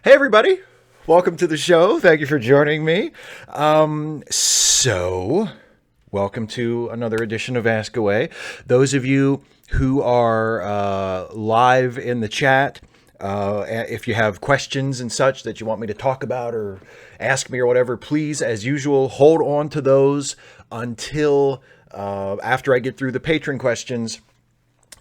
Hey, everybody. Welcome to the show. Thank you for joining me. Welcome to another edition of Ask Away. Those of you who are live in the chat, if you have questions and such that you want me to talk about or ask me or whatever, please, as usual, hold on to those until after I get through the patron questions.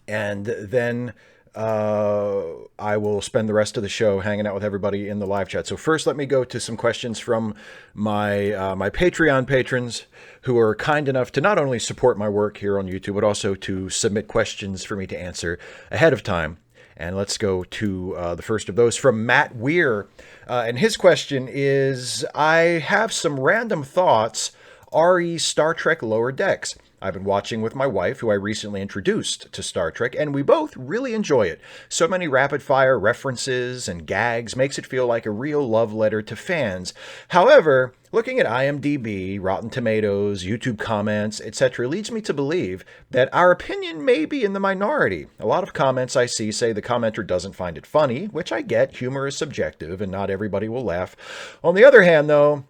And then I will spend the rest of the show hanging out with everybody in the live chat. So first, let me go to some questions from my Patreon patrons who are kind enough to not only support my work here on YouTube, but also to submit questions for me to answer ahead of time. And let's go to the first of those from Matt Weir. And his question is, I have some random thoughts, re Star Trek Lower Decks. I've been watching with my wife, who I recently introduced to Star Trek, and we both really enjoy it. So many rapid-fire references and gags makes it feel like a real love letter to fans. However, looking at IMDb, Rotten Tomatoes, YouTube comments, etc. leads me to believe that our opinion may be in the minority. A lot of comments I see say the commenter doesn't find it funny, which I get. Humor is subjective, and not everybody will laugh. On the other hand, though,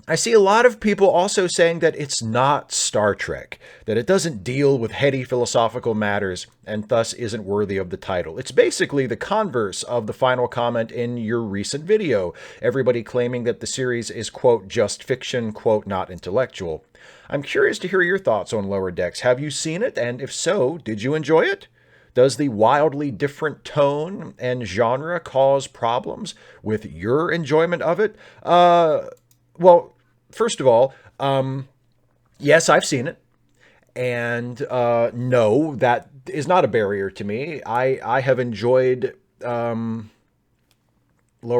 I see a lot of people also saying that it's not Star Trek, that it doesn't deal with heady philosophical matters, and thus isn't worthy of the title. It's basically the converse of the final comment in your recent video, everybody claiming that the series is, quote, just fiction, quote, not intellectual. I'm curious to hear your thoughts on Lower Decks. Have you seen it? And if so, did you enjoy it? Does the wildly different tone and genre cause problems with your enjoyment of it? Well, first of all, yes, I've seen it. And no, that is not a barrier to me. I have enjoyed Lower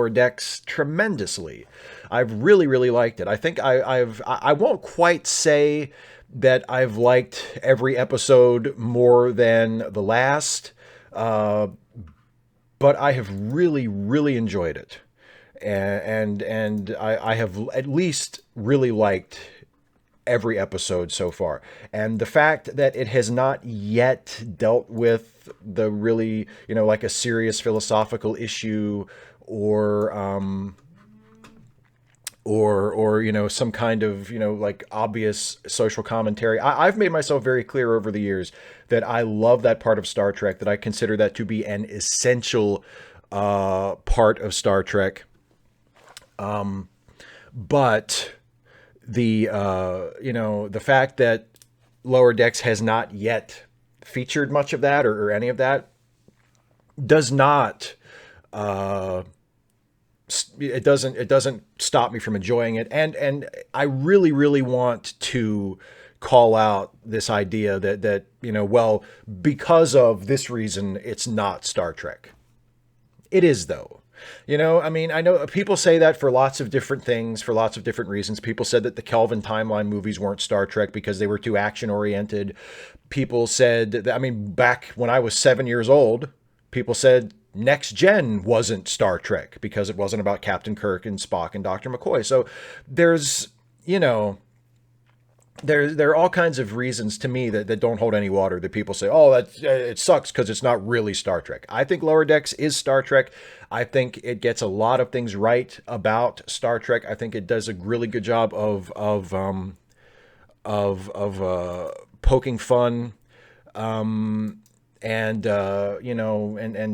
Decks tremendously. I've really, really liked it. I think I won't quite say that I've liked every episode more than the last, but I have really, really enjoyed it. And I have at least really liked every episode so far. And the fact that it has not yet dealt with the really, like a serious philosophical issue or some kind of, like obvious social commentary. I've made myself very clear over the years that I love that part of Star Trek, that I consider that to be an essential part of Star Trek. But the fact that Lower Decks has not yet featured much of that or any of that does not, it doesn't stop me from enjoying it. And I really, really want to call out this idea that, well, because of this reason, it's not Star Trek. It is, though. I know people say that for lots of different things, for lots of different reasons. People said that the Kelvin timeline movies weren't Star Trek because they were too action-oriented. People said that, back when I was 7 years old, people said Next Gen wasn't Star Trek because it wasn't about Captain Kirk and Spock and Dr. McCoy. So there's, there are all kinds of reasons to me that don't hold any water, that people say, oh, it sucks because it's not really Star Trek. I think Lower Decks is Star Trek. I think it gets a lot of things right about Star Trek. I think it does a really good job of poking fun, and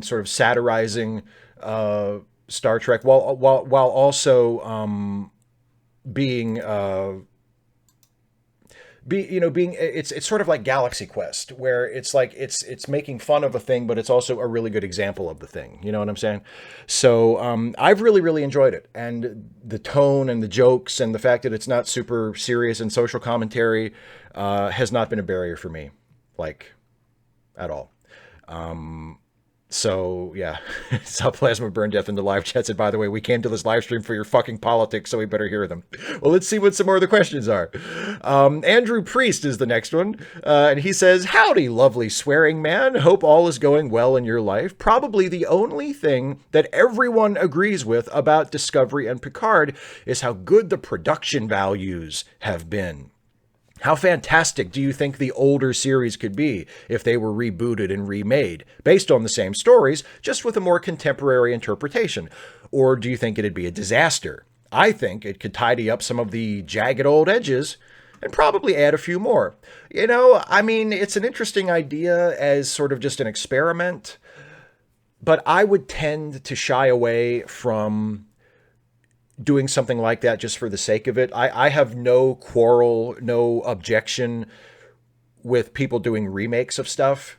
sort of satirizing Star Trek while also being it's sort of like Galaxy Quest, where it's like it's making fun of a thing, but it's also a really good example of the thing. You know what I'm saying? So I've really, really enjoyed it, and the tone and the jokes and the fact that it's not super serious and social commentary has not been a barrier for me, like, at all. So yeah, Saw Plasma Burn Death in the live chat said, by the way, we came to this live stream for your fucking politics, so we better hear them. Well, let's see what some more of the questions are. Andrew Priest is the next one. And he says, howdy, lovely swearing man. Hope all is going well in your life. Probably the only thing that everyone agrees with about Discovery and Picard is how good the production values have been. How fantastic do you think the older series could be if they were rebooted and remade, based on the same stories, just with a more contemporary interpretation? Or do you think it'd be a disaster? I think it could tidy up some of the jagged old edges and probably add a few more. I mean, it's an interesting idea as sort of just an experiment, but I would tend to shy away from doing something like that just for the sake of it. I have no quarrel, no objection with people doing remakes of stuff,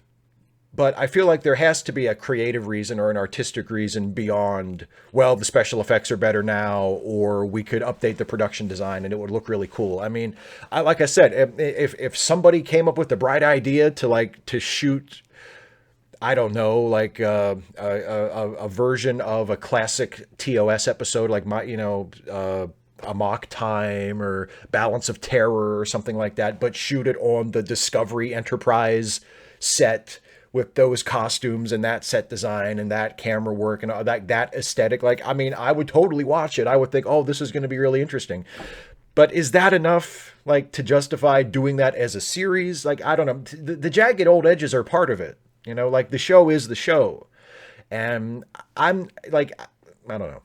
but I feel like there has to be a creative reason or an artistic reason beyond, well, the special effects are better now, or we could update the production design and it would look really cool. I mean, like I said, if somebody came up with the bright idea to shoot, I don't know, like a version of a classic TOS episode, like Amok Time or Balance of Terror or something like that, but shoot it on the Discovery Enterprise set with those costumes and that set design and that camera work and all that aesthetic. Like, I mean, I would totally watch it. I would think, oh, this is going to be really interesting. But is that enough, like, to justify doing that as a series? Like, I don't know. The jagged old edges are part of it. Like, the show is the show. And I'm like, I don't know.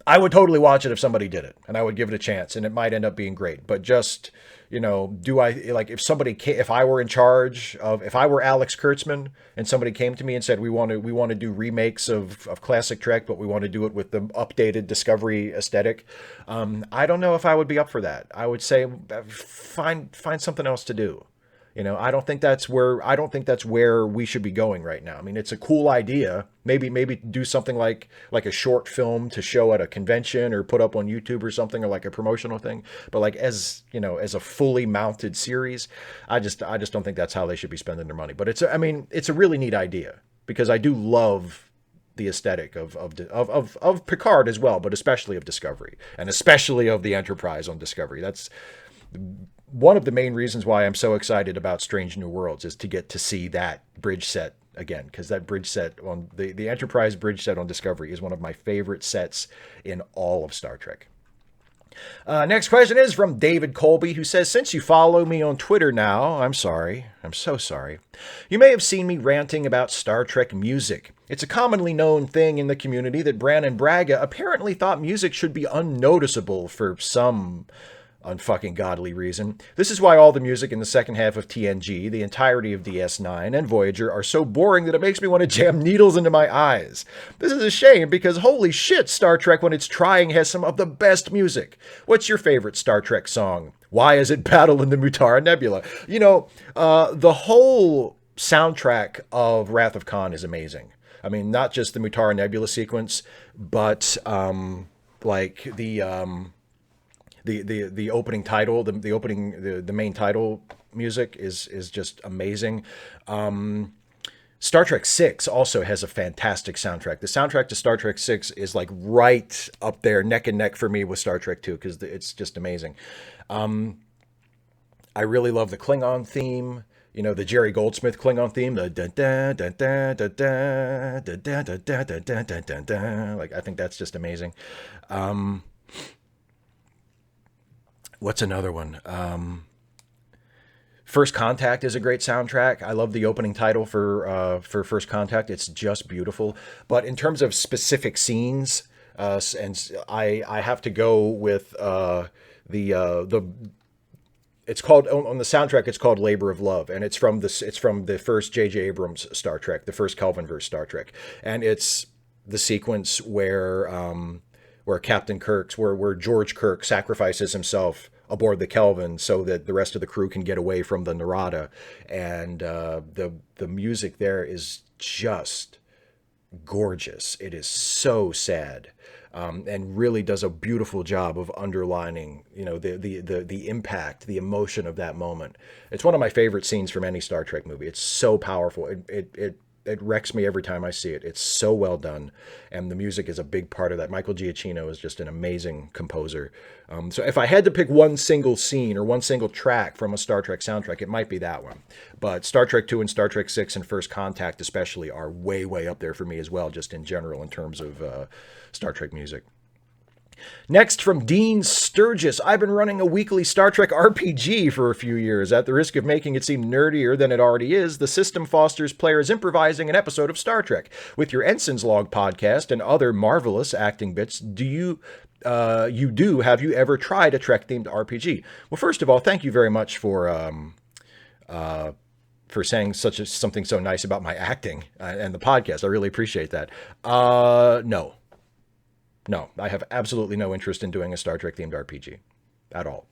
I would totally watch it if somebody did it, and I would give it a chance, and it might end up being great. But just, do I, like, if I were in charge of, if I were Alex Kurtzman and somebody came to me and said, we want to do remakes of classic Trek, but we want to do it with the updated Discovery aesthetic. I don't know if I would be up for that. I would say, find something else to do. I don't think that's where we should be going right now. I mean, it's a cool idea. Maybe do something like a short film to show at a convention or put up on YouTube or something, or like a promotional thing. But like, as a fully mounted series, I just don't think that's how they should be spending their money. But it's a really neat idea, because I do love the aesthetic of Picard as well, but especially of Discovery, and especially of the Enterprise on Discovery. That's one of the main reasons why I'm so excited about Strange New Worlds, is to get to see that bridge set again, because that bridge set on the Enterprise bridge set on Discovery is one of my favorite sets in all of Star Trek. Next question is from David Colby, who says, since you follow me on Twitter now, I'm sorry, I'm so sorry, you may have seen me ranting about Star Trek music. It's a commonly known thing in the community that Brannon Braga apparently thought music should be unnoticeable for some unfucking godly reason. This is why all the music in the second half of TNG, the entirety of DS9, and Voyager are so boring that it makes me want to jam needles into my eyes. This is a shame, because holy shit, Star Trek, when it's trying, has some of the best music. What's your favorite Star Trek song? Why is it Battle in the Mutara Nebula? The whole soundtrack of Wrath of Khan is amazing. I mean, not just the Mutara Nebula sequence, but the opening title, the main title music is just amazing. Star Trek 6 also has a fantastic soundtrack. The soundtrack to Star Trek 6 is like right up there, neck and neck for me with Star Trek 2, because it's just amazing. I really love the Klingon theme. The Jerry Goldsmith Klingon theme, the da da da da da da da da da da da da da da. Like, I think that's just amazing. What's another one? First Contact is a great soundtrack. I love the opening title for First Contact. It's just beautiful. But in terms of specific scenes, and I have to go with it's called, on the soundtrack, it's called Labor of Love, and it's from the first J.J. Abrams Star Trek, the first Kelvinverse Star Trek, and it's the sequence where Captain Kirk's, where George Kirk sacrifices himself aboard the Kelvin so that the rest of the crew can get away from the Narada, and the music there is just gorgeous. It is so sad. And really does a beautiful job of underlining, the impact, the emotion of that moment. It's one of my favorite scenes from any Star Trek movie. It's so powerful. It wrecks me every time I see it. It's so well done, and the music is a big part of that. Michael Giacchino is just an amazing composer. So if I had to pick one single scene or one single track from a Star Trek soundtrack, it might be that one. But Star Trek 2 and Star Trek 6 and First Contact especially are way, way up there for me as well, just in general in terms of Star Trek music. Next from Dean Sturgis, I've been running a weekly Star Trek RPG for a few years. At the risk of making it seem nerdier than it already is, the system fosters players improvising an episode of Star Trek. With your Ensign's Log podcast and other marvelous acting bits, have you ever tried a Trek-themed RPG? Well, first of all, thank you very much for saying something so nice about my acting and the podcast. I really appreciate that. No, I have absolutely no interest in doing a Star Trek themed RPG at all.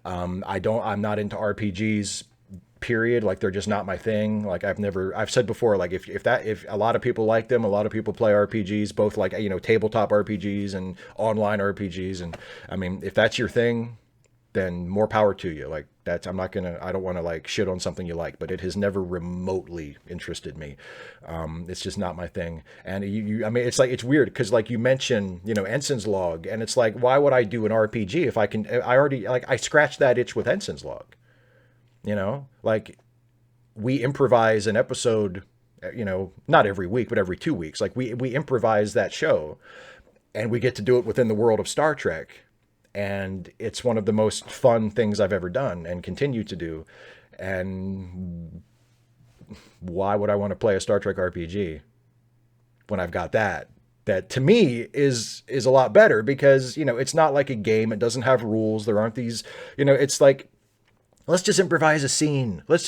I'm not into RPGs, period. Like, they're just not my thing. Like, I've said before, like, if a lot of people like them, a lot of people play RPGs, both like, tabletop RPGs and online RPGs. And I mean, if that's your thing, then more power to you. Like, I don't want to like shit on something you like, but it has never remotely interested me. It's just not my thing. And I mean, it's weird because like you mentioned, Ensign's Log, and it's like, why would I do an RPG if I scratched that itch with Ensign's Log, like we improvise an episode, not every week, but every 2 weeks. Like we improvise that show and we get to do it within the world of Star Trek. And it's one of the most fun things I've ever done and continue to do. And why would I want to play a Star Trek RPG when I've got that? That to me is a lot better because, it's not like a game. It doesn't have rules. There aren't these, it's like, let's just improvise a scene. Like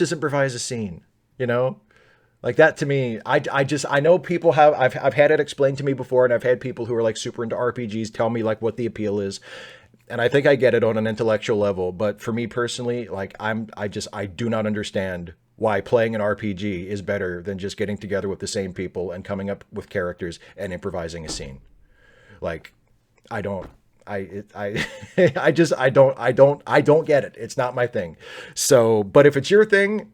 that to me, I know people I've had it explained to me before, and I've had people who are like super into RPGs tell me like what the appeal is. And I think I get it on an intellectual level, but for me personally, like I do not understand why playing an RPG is better than just getting together with the same people and coming up with characters and improvising a scene. Like, I don't get it. It's not my thing. So, but if it's your thing,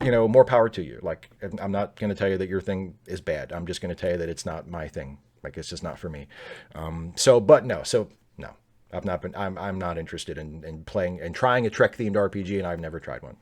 more power to you. Like, I'm not going to tell you that your thing is bad. I'm just going to tell you that it's not my thing. Like, it's just not for me. No, I'm not interested in playing and trying a Trek themed RPG, and I've never tried one.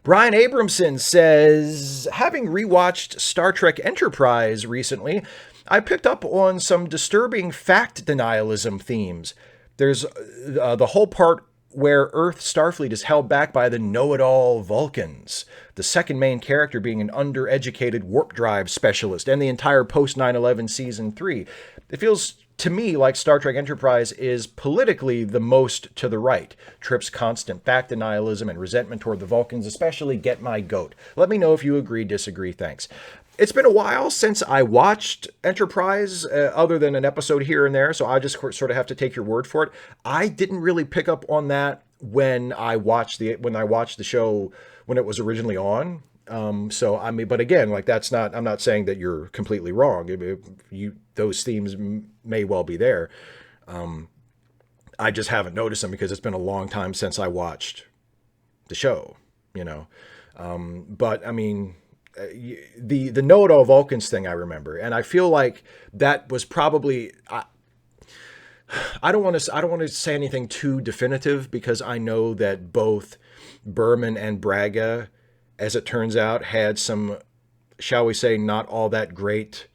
Brian Abramson says, having rewatched Star Trek Enterprise recently, I picked up on some disturbing fact denialism themes. There's the whole part where Earth Starfleet is held back by the know-it-all Vulcans, the second main character being an undereducated warp drive specialist, and the entire post-9/11 season 3. It feels to me like Star Trek Enterprise is politically the most to the right. Trip's constant fact denialism and resentment toward the Vulcans especially get my goat. Let me know if you agree, disagree, thanks. It's been a while since I watched Enterprise, other than an episode here and there, so I just sort of have to take your word for it. I didn't really pick up on that when I watched the show when it was originally on. So I mean, but again, like I'm not saying that you're completely wrong. Those themes may well be there. I just haven't noticed them because it's been a long time since I watched the show, but I mean, the know-it-all Vulcans thing I remember, and I feel like that was probably, I don't want to say anything too definitive because I know that both Berman and Braga, as it turns out, had some, shall we say, not all that great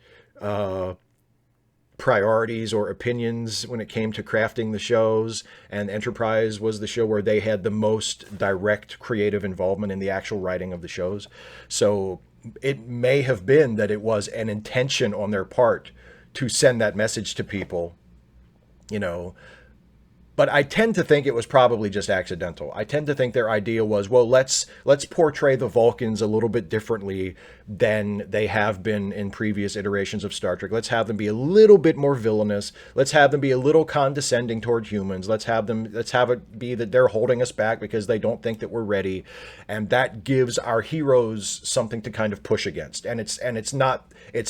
priorities or opinions when it came to crafting the shows, and Enterprise was the show where they had the most direct creative involvement in the actual writing of the shows. So it may have been that it was an intention on their part to send that message to people, but I tend to think it was probably just accidental. I tend to think their idea was, well, let's portray the Vulcans a little bit differently than they have been in previous iterations of Star Trek. Let's have them be a little bit more villainous. Let's have them be a little condescending toward humans. Let's have it be that they're holding us back because they don't think that we're ready. And that gives our heroes something to kind of push against. And it's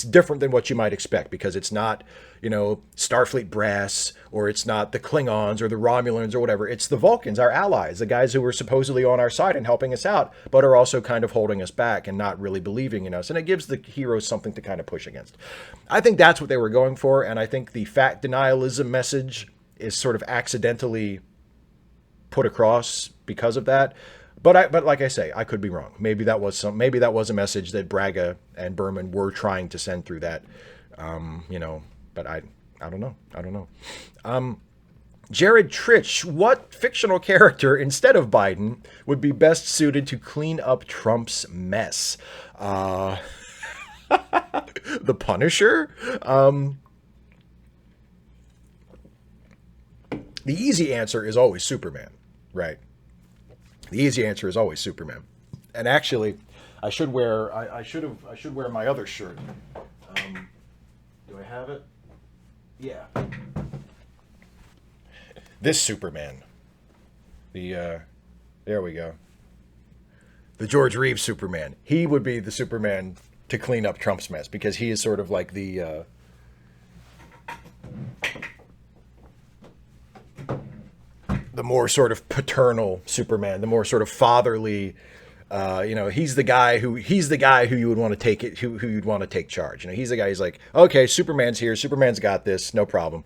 different than what you might expect because it's not, Starfleet brass, or it's not the Klingons or the Romulans or whatever. It's the Vulcans, our allies, the guys who were supposedly on our side and helping us out, but are also kind of holding us back and not really believing in us. And it gives the heroes something to kind of push against. I think that's what they were going for. And I think the fact denialism message is sort of accidentally put across because of that. But like I say, I could be wrong. Maybe that was a message that Braga and Berman were trying to send through that, but I don't know. I don't know. Jared Trich, what fictional character instead of Biden would be best suited to clean up Trump's mess? The Punisher? The easy answer is always Superman, right? The easy answer is always Superman. And actually, I should wear my other shirt. Do I have it? Yeah. This Superman. There we go. The George Reeves Superman. He would be the Superman to clean up Trump's mess, because he is sort of like the more sort of paternal Superman, the more sort of fatherly. He's the guy who you would want to take it, who you'd want to take charge. He's the guy who's like, okay, Superman's here, Superman's got this, no problem.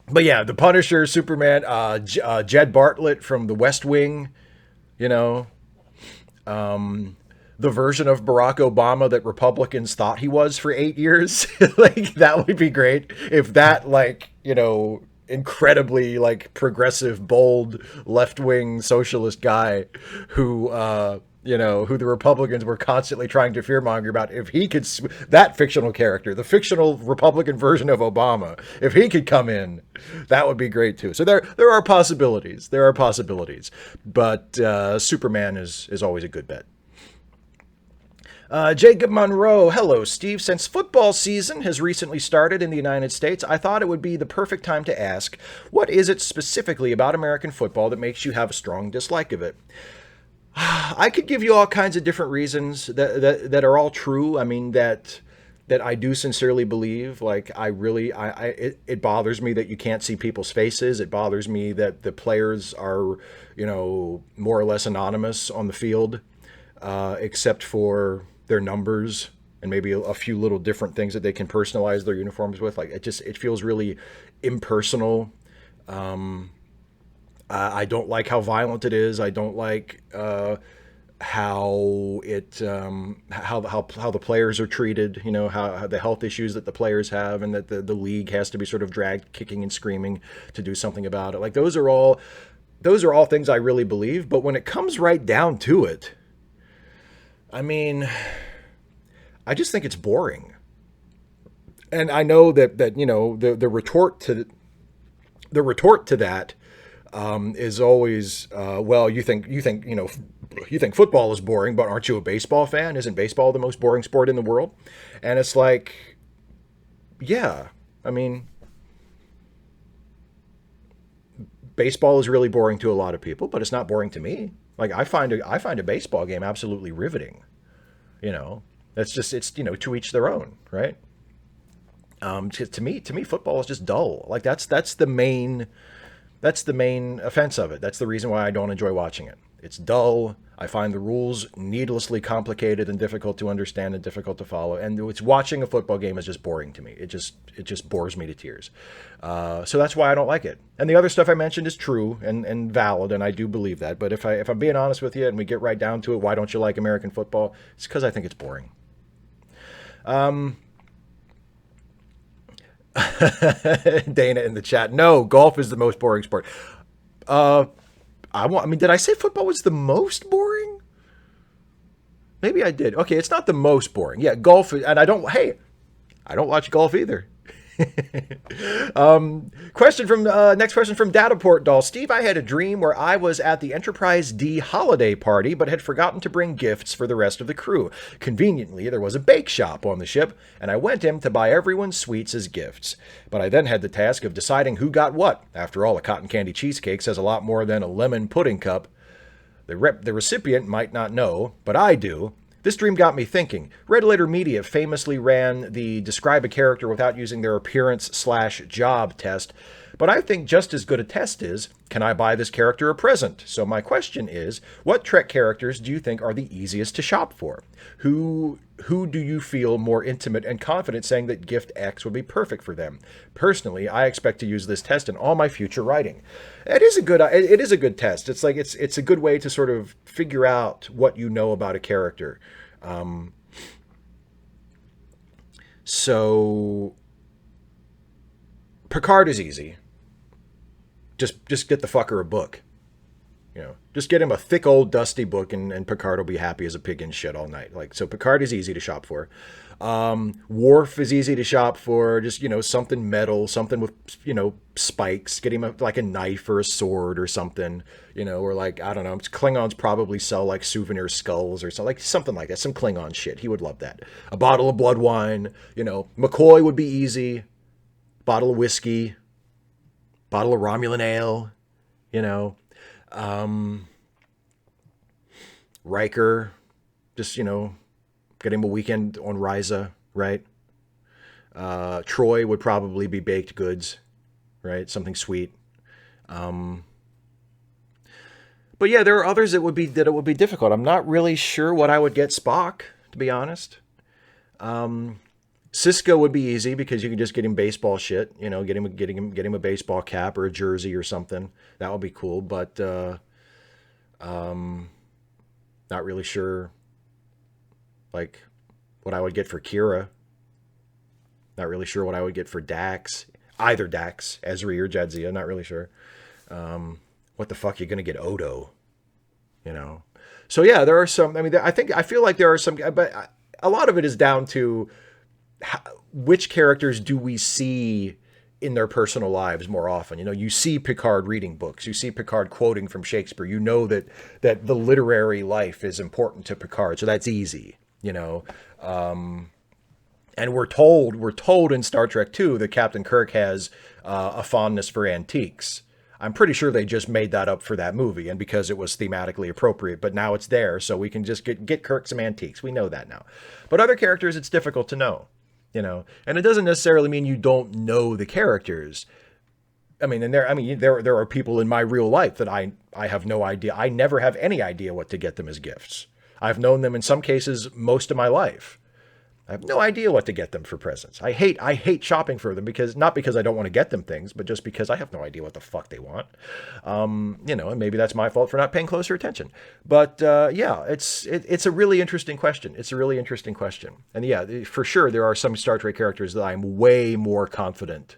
But yeah, the Punisher, Superman, Jed Bartlett from The West Wing, the version of Barack Obama that Republicans thought he was for 8 years. Like, that would be great if that, incredibly progressive, bold, left-wing socialist guy who who the Republicans were constantly trying to fearmonger about, if he could, that fictional character, the fictional Republican version of Obama, if he could come in, that would be great too. So there are possibilities. There are possibilities. But Superman is always a good bet. Jacob Monroe, hello, Steve. Since football season has recently started in the United States, I thought it would be the perfect time to ask, what is it specifically about American football that makes you have a strong dislike of it? I could give you all kinds of different reasons that are all true. I mean, that I do sincerely believe. It bothers me that you can't see people's faces. It bothers me that the players are, more or less anonymous on the field, except for their numbers and maybe a few little different things that they can personalize their uniforms with. It feels really impersonal. I don't like how violent it is. I don't like how the players are treated. How the health issues that the players have, and that the league has to be sort of dragged kicking and screaming to do something about it. Those are all things I really believe. But when it comes right down to it, I mean, I just think it's boring. And I know that the retort to that is always, well, you think football is boring, but aren't you a baseball fan? Isn't baseball the most boring sport in the world? And it's like, yeah, I mean, baseball is really boring to a lot of people, but it's not boring to me. I find a baseball game absolutely riveting. It's to each their own, right? To me, football is just dull. That's the main offense of it. That's the reason why I don't enjoy watching it. It's dull. I find the rules needlessly complicated and difficult to understand and difficult to follow. And watching a football game is just boring to me. It just bores me to tears. So that's why I don't like it. And the other stuff I mentioned is true and valid, and I do believe that. But if I'm being honest with you and we get right down to it, why don't you like American football? It's because I think it's boring. Dana in the chat. No, golf is the most boring sport. Did I say football was the most boring? Maybe I did. Okay, it's not the most boring. Yeah, golf, and I don't watch golf either. Next question from Dataport Doll. Steve, I had a dream where I was at the Enterprise D holiday party, but had forgotten to bring gifts for the rest of the crew. Conveniently, there was a bake shop on the ship, and I went in to buy everyone sweets as gifts. But I then had the task of deciding who got what. After all, a cotton candy cheesecake says a lot more than a lemon pudding cup. The recipient might not know, but I do. This dream got me thinking. Red Letter Media famously ran the describe a character without using their appearance/job test, but I think just as good a test is, can I buy this character a present? So my question is, what Trek characters do you think are the easiest to shop for? Who do you feel more intimate and confident saying that gift X would be perfect for them? Personally, I expect to use this test in all my future writing. It is a good test. It's it's a good way to sort of figure out what you know about a character. So Picard is easy. Just get the fucker a book. Just get him a thick old dusty book, and Picard will be happy as a pig in shit all night. Like, so Picard is easy to shop for. Worf is easy to shop for. Just, something metal, something with, spikes. Get him like a knife or a sword or something, or like, I don't know. Klingons probably sell like souvenir skulls or something, like something like that. Some Klingon shit. He would love that. A bottle of blood wine, McCoy would be easy. Bottle of whiskey, bottle of Romulan ale, Riker, just, get him a weekend on Ryza, right? Troy would probably be baked goods, right? Something sweet. But yeah, there are others that it would be difficult. I'm not really sure what I would get Spock, to be honest. Cisco would be easy because you can just get him baseball shit, get him a baseball cap or a jersey or something. That would be cool, but not really sure like what I would get for Kira. Not really sure what I would get for Dax. Either Dax, Ezri or Jadzia, not really sure. What the fuck are you going to get Odo? So yeah, there are some, I feel like there are some, but a lot of it is down to which characters do we see in their personal lives more often. You see Picard reading books, you see Picard quoting from Shakespeare, that the literary life is important to Picard, so that's easy. And we're told in Star Trek II that Captain Kirk has a fondness for antiques. I'm pretty sure they just made that up for that movie and because it was thematically appropriate, but now it's there, so we can just get Kirk some antiques. We know that now. But other characters, it's difficult to know. And it doesn't necessarily mean you don't know the characters. There are people in my real life that I have no idea. I never have any idea what to get them as gifts. I've known them in some cases most of my life. I have no idea what to get them for presents. I hate shopping for them not because I don't want to get them things, but just because I have no idea what the fuck they want. And maybe that's my fault for not paying closer attention. But yeah, it's a really interesting question. It's a really interesting question. And yeah, for sure, there are some Star Trek characters that I'm way more confident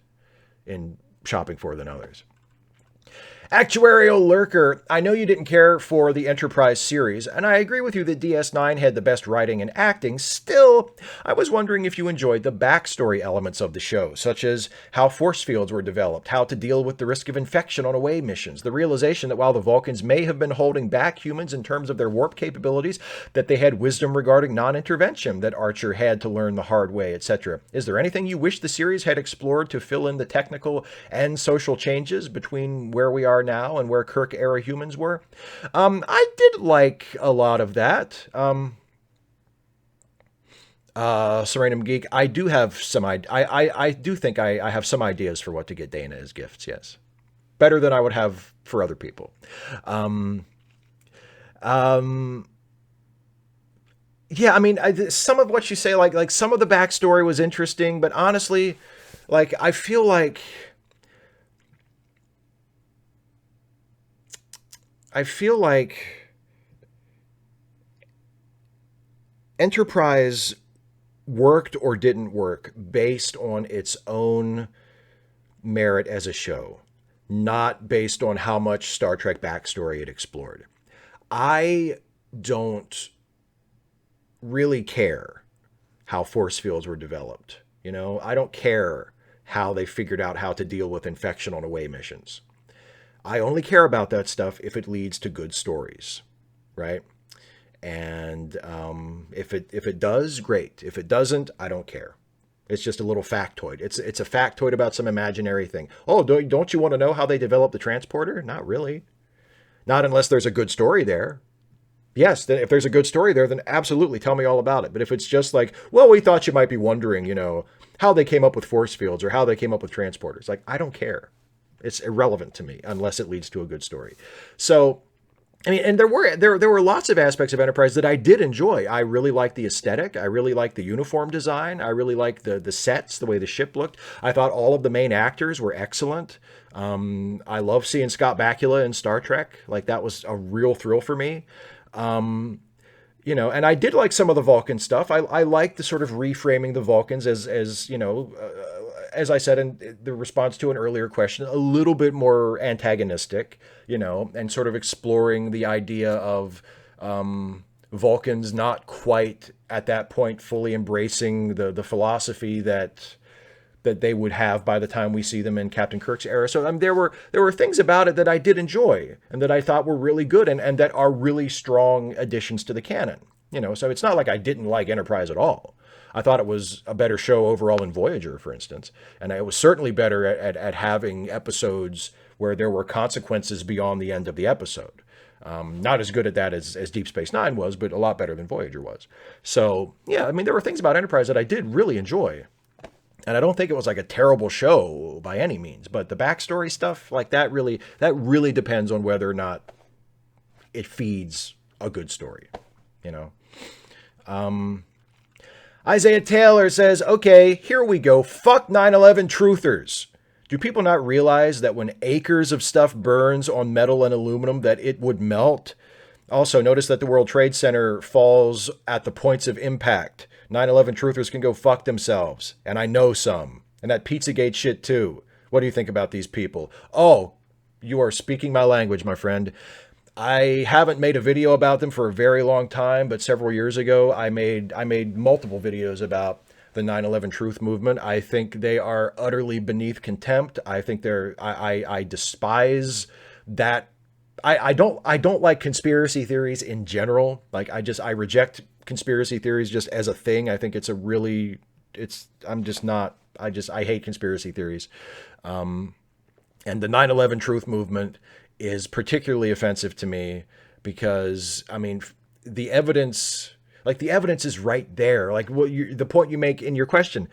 in shopping for than others. Actuarial Lurker, I know you didn't care for the Enterprise series, and I agree with you that DS9 had the best writing and acting. Still, I was wondering if you enjoyed the backstory elements of the show, such as how force fields were developed, how to deal with the risk of infection on away missions, the realization that while the Vulcans may have been holding back humans in terms of their warp capabilities, that they had wisdom regarding non-intervention that Archer had to learn the hard way, etc. Is there anything you wish the series had explored to fill in the technical and social changes between where we are now and where Kirk era humans were? I did like a lot of that. Serenum Geek, I do have some I do think I have some ideas for what to get Dana as gifts, yes. Better than I would have for other people. Yeah, some of what you say, like some of the backstory was interesting, but honestly, like I feel like Enterprise worked or didn't work based on its own merit as a show, not based on how much Star Trek backstory it explored. I don't really care how force fields were developed. I don't care how they figured out how to deal with infection on away missions. I only care about that stuff if it leads to good stories, right? And if it does, great. If it doesn't, I don't care. It's just a little factoid. It's a factoid about some imaginary thing. Oh, don't you want to know how they developed the transporter? Not really. Not unless there's a good story there. Yes, then if there's a good story there, then absolutely tell me all about it. But if it's just like, well, we thought you might be wondering, how they came up with force fields or how they came up with transporters. Like, I don't care. It's irrelevant to me unless it leads to a good story. So, and there were lots of aspects of Enterprise that I did enjoy. I really liked the aesthetic. I really liked the uniform design. I really liked the sets, the way the ship looked. I thought all of the main actors were excellent. I love seeing Scott Bakula in Star Trek. Like, that was a real thrill for me. you know, and I did like some of the Vulcan stuff. I like the sort of reframing the Vulcans as you know, as I said in the response to an earlier question, a little bit more antagonistic, you know, and sort of exploring the idea of Vulcans not quite at that point fully embracing the philosophy that they would have by the time we see them in Captain Kirk's era. So there were things about it that I did enjoy and that I thought were really good and that are really strong additions to the canon. You know, so it's not like I didn't like Enterprise at all. I thought it was a better show overall in Voyager, for instance. And it was certainly better at having episodes where there were consequences beyond the end of the episode. Not as good at that as Deep Space Nine was, but a lot better than Voyager was. So, yeah, I mean, there were things about Enterprise that I did really enjoy. And I don't think it was like a terrible show by any means, but the backstory stuff like that really depends on whether or not it feeds a good story, you know. Isaiah Taylor says, okay, here we go. Fuck 9/11 truthers. Do people not realize that when acres of stuff burns on metal and aluminum that it would melt? Also, notice that the World Trade Center falls at the points of impact. 9/11 truthers can go fuck themselves. And I know some. And that Pizzagate shit too. What do you think about these people? Oh, you are speaking my language, my friend. I haven't made a video about them for a very long time, but several years ago, I made multiple videos about the 9/11 truth movement. I think they are utterly beneath contempt. I think I despise that. I don't like conspiracy theories in general. Like I reject conspiracy theories just as a thing. I think I hate conspiracy theories. And the 9/11 truth movement is particularly offensive to me because, I mean, the evidence is right there. Like the point you make in your question,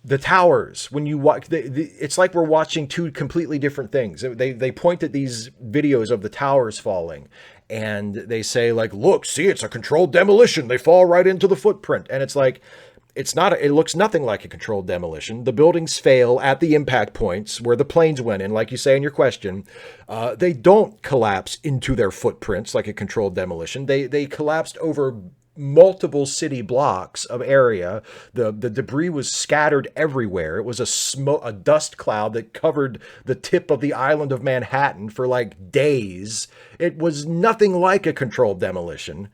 the towers, when you watch, it's like we're watching two completely different things. They point at these videos of the towers falling and they say like, look, see, it's a controlled demolition. They fall right into the footprint. And it's like, it looks nothing like a controlled demolition. The buildings fail at the impact points where the planes went in, like you say in your question. They don't collapse into their footprints like a controlled demolition. They collapsed over multiple city blocks of area. The debris was scattered everywhere. It was a dust cloud that covered the tip of the island of Manhattan for like days. It was nothing like a controlled demolition.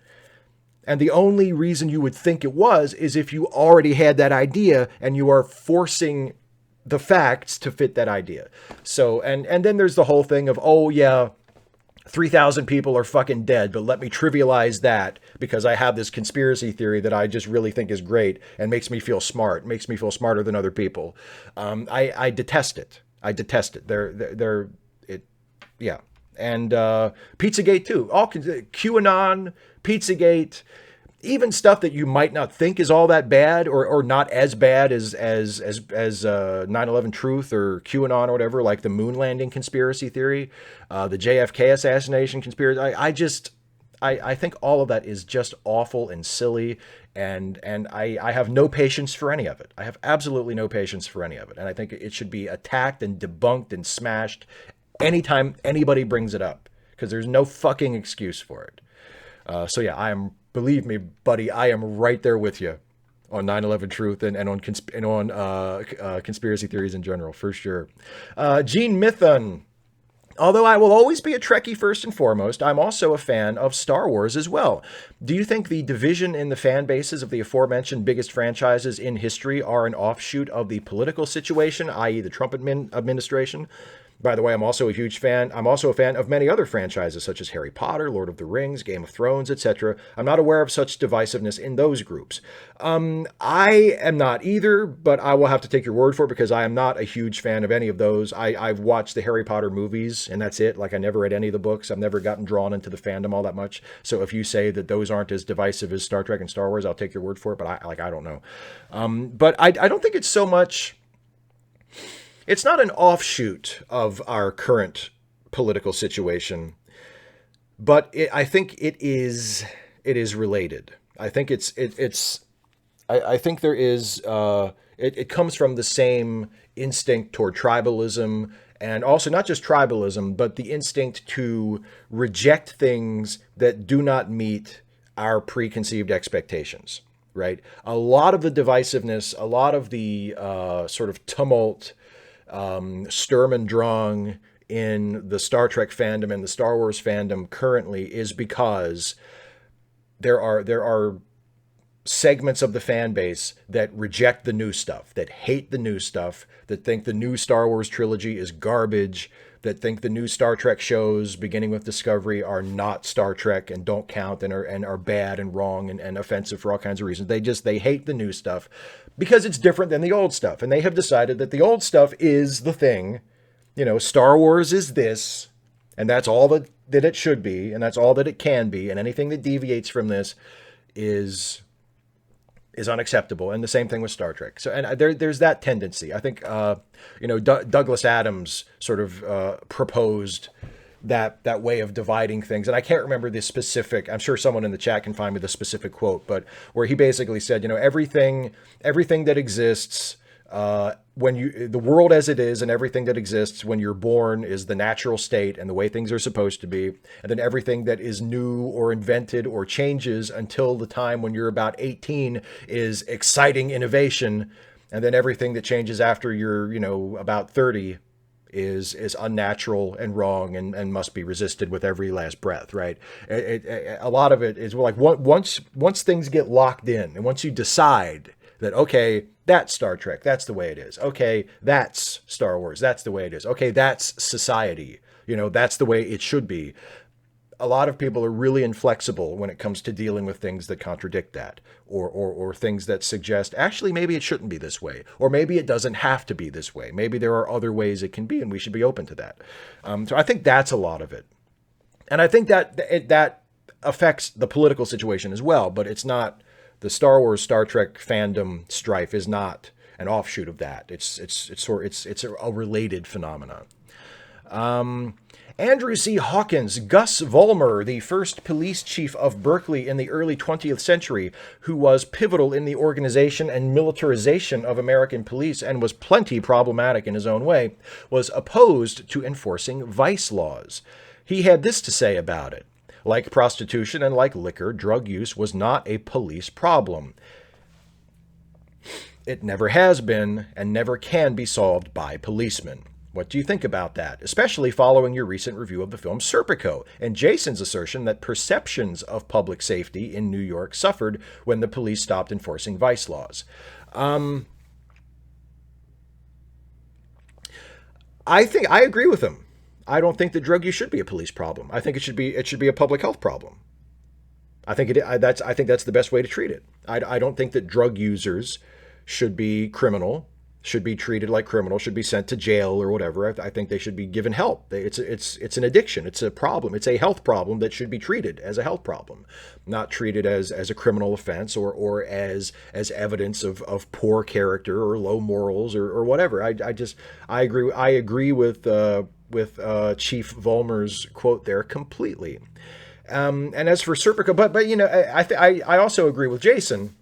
And the only reason you would think it was is if you already had that idea and you are forcing the facts to fit that idea. So, and then there's the whole thing of, oh yeah, 3,000 people are fucking dead, but let me trivialize that because I have this conspiracy theory that I just really think is great and makes me feel smart, makes me feel smarter than other people. I detest it. I detest it. Yeah. And Pizzagate too. All QAnon, Pizzagate, even stuff that you might not think is all that bad or not as bad as 9/11 truth or QAnon or whatever, like the moon landing conspiracy theory, the JFK assassination conspiracy. I think all of that is just awful and silly, and I have no patience for any of it. I have absolutely no patience for any of it, and I think it should be attacked and debunked and smashed anytime anybody brings it up, because there's no fucking excuse for it. So yeah, believe me, buddy, I am right there with you on 9/11 truth and on conspiracy theories in general, for sure. Gene Mithun. Although I will always be a Trekkie first and foremost, I'm also a fan of Star Wars as well. Do you think the division in the fan bases of the aforementioned biggest franchises in history are an offshoot of the political situation, i.e. the Trump administration? By the way, I'm also a huge fan. I'm also a fan of many other franchises such as Harry Potter, Lord of the Rings, Game of Thrones, etc. I'm not aware of such divisiveness in those groups. I am not either, but I will have to take your word for it because I am not a huge fan of any of those. I've watched the Harry Potter movies and that's it. Like I never read any of the books. I've never gotten drawn into the fandom all that much. So if you say that those aren't as divisive as Star Trek and Star Wars, I'll take your word for it. But I don't know. But I don't think it's so much. It's not an offshoot of our current political situation, but I think it is related. I think I think there is, it comes from the same instinct toward tribalism, and also not just tribalism, but the instinct to reject things that do not meet our preconceived expectations, right? A lot of the divisiveness, a lot of the sort of tumult, Sturm und Drang in the Star Trek fandom and the Star Wars fandom currently is because there are segments of the fan base that reject the new stuff, that hate the new stuff, that think the new Star Wars trilogy is garbage, that think the new Star Trek shows, beginning with Discovery, are not Star Trek and don't count and are bad and wrong and offensive for all kinds of reasons. They hate the new stuff because it's different than the old stuff. And they have decided that the old stuff is the thing. Star Wars is this, and that's all that it should be, and that's all that it can be. And anything that deviates from this is unacceptable. And the same thing with Star Trek. So, and there's that tendency. I think, Douglas Adams sort of proposed that way of dividing things. And I can't remember the specific, I'm sure someone in the chat can find me the specific quote, but where he basically said, everything that exists, the world as it is and everything that exists when you're born is the natural state and the way things are supposed to be. And then everything that is new or invented or changes until the time when you're about 18 is exciting innovation. And then everything that changes after you're, about 30 is unnatural and wrong and must be resisted with every last breath, right? A lot of it is like once things get locked in and once you decide that, okay, that's Star Trek, that's the way it is. Okay, that's Star Wars, that's the way it is. Okay, that's society, that's the way it should be. A lot of people are really inflexible when it comes to dealing with things that contradict that, or things that suggest, actually, maybe it shouldn't be this way, or maybe it doesn't have to be this way. Maybe there are other ways it can be, and we should be open to that. So I think that's a lot of it. And I think that affects the political situation as well, but it's not. The Star Wars, Star Trek fandom strife is not an offshoot of that. It's a related phenomenon. Andrew C. Hawkins, Gus Vollmer, the first police chief of Berkeley in the early 20th century, who was pivotal in the organization and militarization of American police and was plenty problematic in his own way, was opposed to enforcing vice laws. He had this to say about it. Like prostitution and like liquor, drug use was not a police problem. It never has been and never can be solved by policemen. What do you think about that, especially following your recent review of the film Serpico and Jason's assertion that perceptions of public safety in New York suffered when the police stopped enforcing vice laws? I think I agree with him. I don't think that drug use should be a police problem. I think it should be a public health problem. I think that's the best way to treat it. I don't think that drug users should be criminal, should be treated like criminals, should be sent to jail or whatever. I think they should be given help. It's an addiction. It's a problem. It's a health problem that should be treated as a health problem, not treated as a criminal offense or as evidence of poor character or low morals or whatever. I agree with Chief Vollmer's quote there completely. And as for Serpico, but I also agree with Jason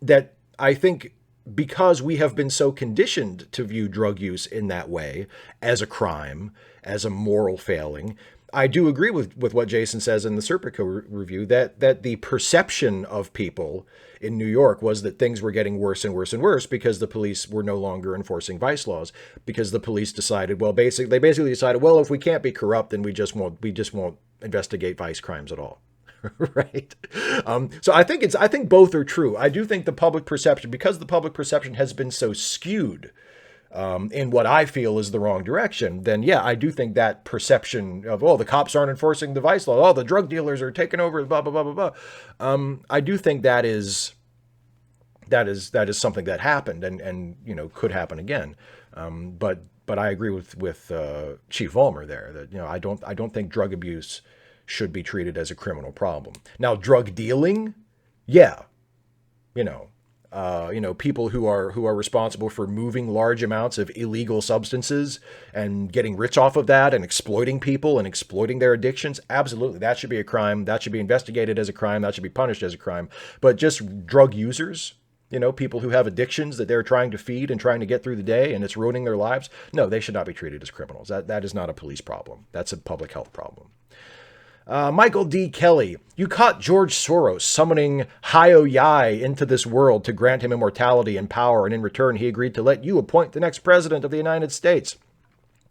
that I think because we have been so conditioned to view drug use in that way as a crime, as a moral failing, I do agree with what Jason says in the Serpico review that the perception of people in New York was that things were getting worse and worse and worse because the police were no longer enforcing vice laws, because the police decided, they basically decided, well, if we can't be corrupt, then we just won't investigate vice crimes at all. Right. So I think both are true. I do think the public perception, because the public perception has been so skewed in what I feel is the wrong direction, then yeah, I do think that perception of, the cops aren't enforcing the vice law, the drug dealers are taking over, blah, blah, blah, blah, blah. I do think that is something that happened and could happen again. But I agree with Chief Vollmer there that, I don't think drug abuse should be treated as a criminal problem. Now, drug dealing, yeah, people who are responsible for moving large amounts of illegal substances and getting rich off of that and exploiting people and exploiting their addictions, absolutely, that should be a crime. That should be investigated as a crime. That should be punished as a crime. But just drug users, people who have addictions that they're trying to feed and trying to get through the day and it's ruining their lives, no, they should not be treated as criminals. That is not a police problem. That's a public health problem. Michael D. Kelly, you caught George Soros summoning Hio Yai into this world to grant him immortality and power, and in return he agreed to let you appoint the next president of the United States.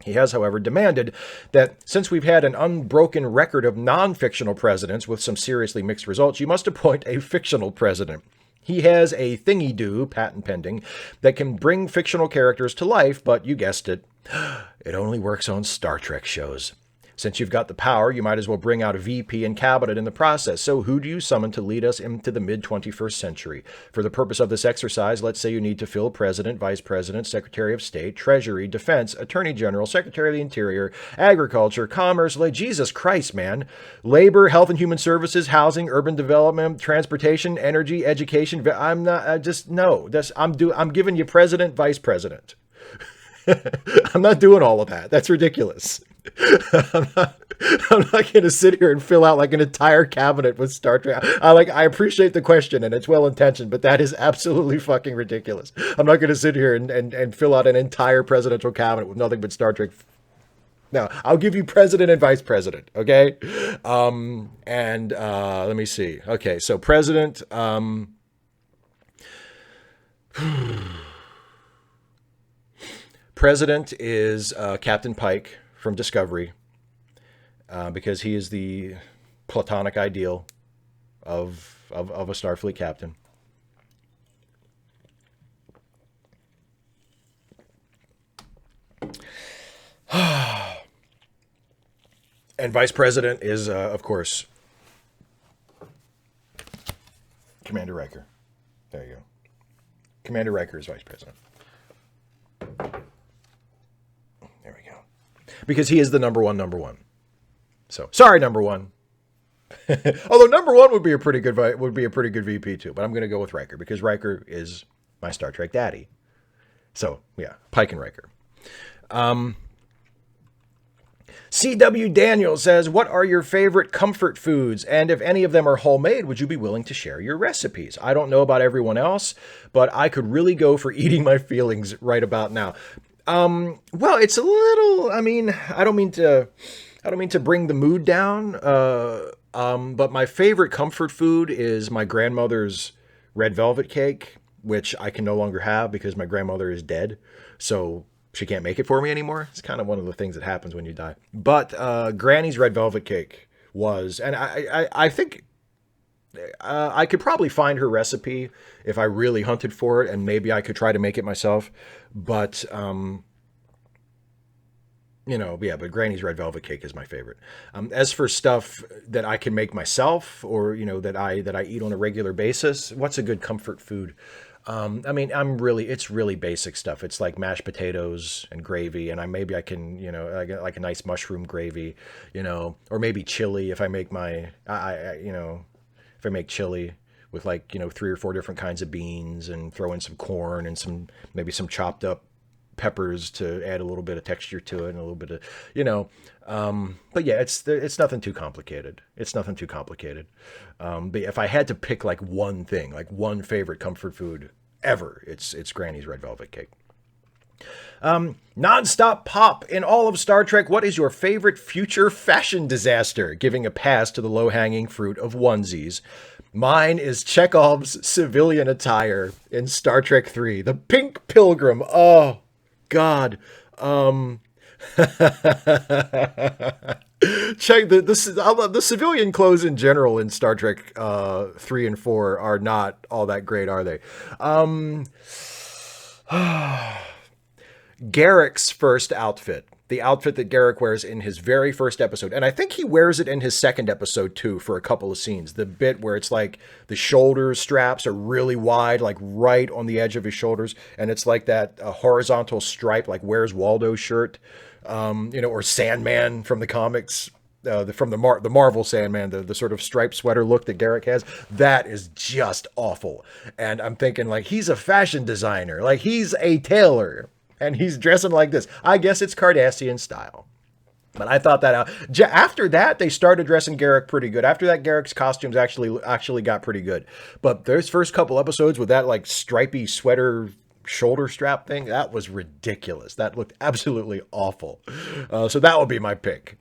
He has, however, demanded that since we've had an unbroken record of non-fictional presidents with some seriously mixed results, you must appoint a fictional president. He has a thingy-do, patent pending, that can bring fictional characters to life, but you guessed it, it only works on Star Trek shows. Since you've got the power, you might as well bring out a VP and cabinet in the process. So who do you summon to lead us into the mid-21st century? For the purpose of this exercise, let's say you need to fill President, Vice President, Secretary of State, Treasury, Defense, Attorney General, Secretary of the Interior, Agriculture, Commerce, Jesus Christ, man. Labor, Health and Human Services, Housing, Urban Development, Transportation, Energy, Education. I'm giving you President, Vice President. I'm not doing all of that. That's ridiculous. I'm not going to sit here and fill out like an entire cabinet with Star Trek. I appreciate the question and it's well intentioned, but that is absolutely fucking ridiculous. I'm not going to sit here and fill out an entire presidential cabinet with nothing but Star Trek. No, I'll give you president and vice president. Okay. Let me see. Okay. So president, president is Captain Pike from Discovery, because he is the platonic ideal of a Starfleet captain. And vice president is, of course, Commander Riker. There you go. Commander Riker is vice president. There we go. Because he is the number one. So sorry, number one. Although number one would be a pretty good VP too. But I'm going to go with Riker because Riker is my Star Trek daddy. So yeah, Pike and Riker. C.W. Daniel says, what are your favorite comfort foods? And if any of them are homemade, would you be willing to share your recipes? I don't know about everyone else, but I could really go for eating my feelings right about now. Well, it's a little, I don't mean to bring the mood down. But my favorite comfort food is my grandmother's red velvet cake, which I can no longer have because my grandmother is dead. So she can't make it for me anymore. It's kind of one of the things that happens when you die. But Granny's red velvet cake was, and I think I could probably find her recipe if I really hunted for it, and maybe I could try to make it myself. But but Granny's red velvet cake is my favorite. As for stuff that I can make myself, or that I eat on a regular basis, what's a good comfort food? It's really basic stuff. It's like mashed potatoes and gravy, and I can, like a nice mushroom gravy, or maybe chili if I make if I make chili with 3 or 4 different kinds of beans and throw in some corn and maybe some chopped up peppers to add a little bit of texture to it and a little bit of, but yeah, it's nothing too complicated. But if I had to pick one thing, one favorite comfort food ever, it's Granny's red velvet cake. Nonstop Pop, in all of Star Trek, what is your favorite future fashion disaster? Giving a pass to the low-hanging fruit of onesies. Mine is Chekhov's civilian attire in Star Trek III, the Pink Pilgrim. Oh, God. Check the civilian clothes in general in Star Trek 3 and 4 are not all that great, are they? Garrick's first outfit, the outfit that Garrick wears in his very first episode, and I think he wears it in his second episode too for a couple of scenes. The bit where it's like the shoulder straps are really wide, like right on the edge of his shoulders, and it's like that horizontal stripe, like Where's Waldo shirt, or Sandman from the comics. From the Marvel Sandman, the sort of striped sweater look that Garrick has, that is just awful. And I'm thinking he's a fashion designer, he's a tailor, and he's dressing like this. I guess it's Cardassian style. But I thought that out. After that, they started dressing Garrick pretty good. After that, Garrick's costumes actually got pretty good. But those first couple episodes with that stripy sweater shoulder strap thing, that was ridiculous. That looked absolutely awful. So that would be my pick.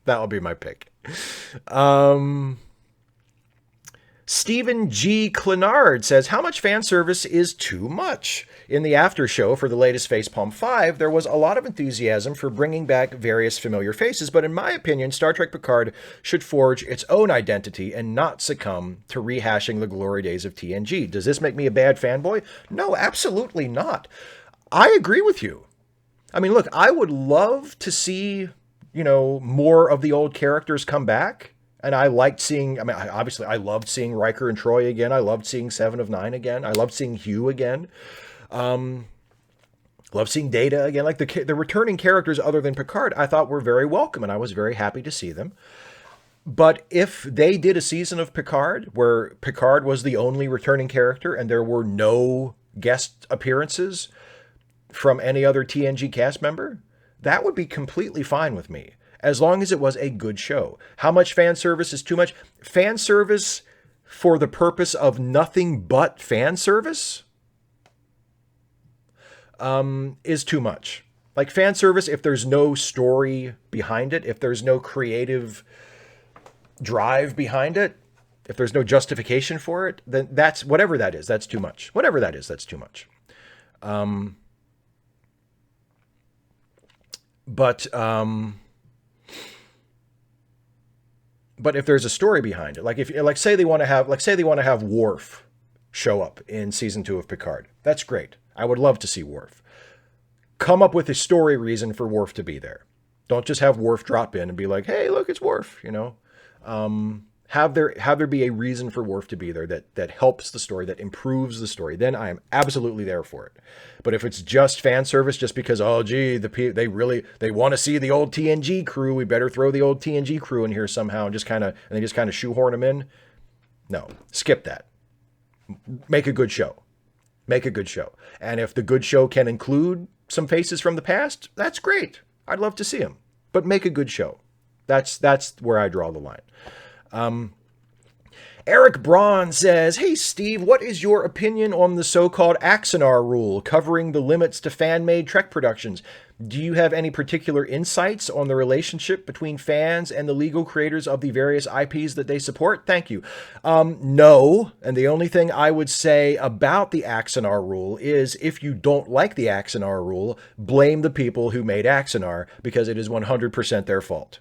Stephen G. Clenard says, how much fan service is too much? In the after show for the latest Facepalm 5, there was a lot of enthusiasm for bringing back various familiar faces, but in my opinion, Star Trek Picard should forge its own identity and not succumb to rehashing the glory days of TNG. Does this make me a bad fanboy? No, absolutely not. I agree with you. I mean, look, I would love to see, more of the old characters come back. And I liked seeing, obviously, I loved seeing Riker and Troy again. I loved seeing Seven of Nine again. I loved seeing Hugh again. Loved seeing Data again. Like the returning characters other than Picard, I thought were very welcome, and I was very happy to see them. But if they did a season of Picard where Picard was the only returning character and there were no guest appearances from any other TNG cast member, that would be completely fine with me, as long as it was a good show. How much fan service is too much? Fan service for the purpose of nothing but fan service is too much. Like fan service, if there's no story behind it, if there's no creative drive behind it, if there's no justification for it, then that's whatever that is, that's too much. Whatever that is, that's too much. But if there's a story behind it, like say they want to have Worf show up in season 2 of Picard, that's great. I would love to see Worf. Come up with a story reason for Worf to be there. Don't just have Worf drop in and be like, hey, look, it's Worf, Have there be a reason for Worf to be there that helps the story, that improves the story. Then I am absolutely there for it. But if it's just fan service, just because, oh, gee, they want to see the old TNG crew, we better throw the old TNG crew in here somehow and they just kind of shoehorn them in. No, skip that. Make a good show. Make a good show. And if the good show can include some faces from the past, that's great. I'd love to see them. But make a good show. That's where I draw the line. Eric Braun says, hey, Steve, what is your opinion on the so-called Axanar rule covering the limits to fan-made Trek productions? Do you have any particular insights on the relationship between fans and the legal creators of the various IPs that they support? Thank you. No. And the only thing I would say about the Axanar rule is if you don't like the Axanar rule, blame the people who made Axanar because it is 100% their fault.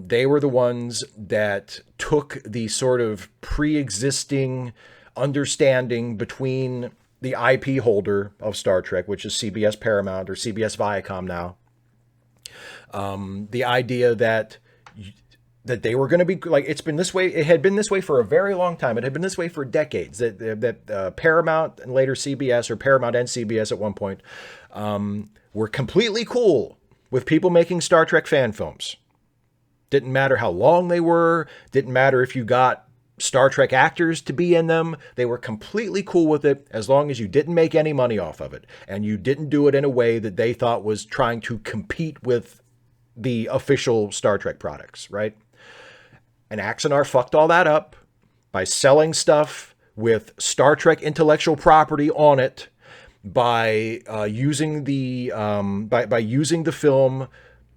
They were the ones that took the sort of pre-existing understanding between the IP holder of Star Trek, which is CBS Paramount or CBS Viacom now. The idea that they were going to be like, it's been this way. It had been this way for a very long time. It had been this way for decades. That Paramount and later CBS, or Paramount and CBS at one point, were completely cool with people making Star Trek fan films. Didn't matter how long they were. Didn't matter if you got Star Trek actors to be in them. They were completely cool with it as long as you didn't make any money off of it. And you didn't do it in a way that they thought was trying to compete with the official Star Trek products, right? And Axanar fucked all that up by selling stuff with Star Trek intellectual property on it, by using the film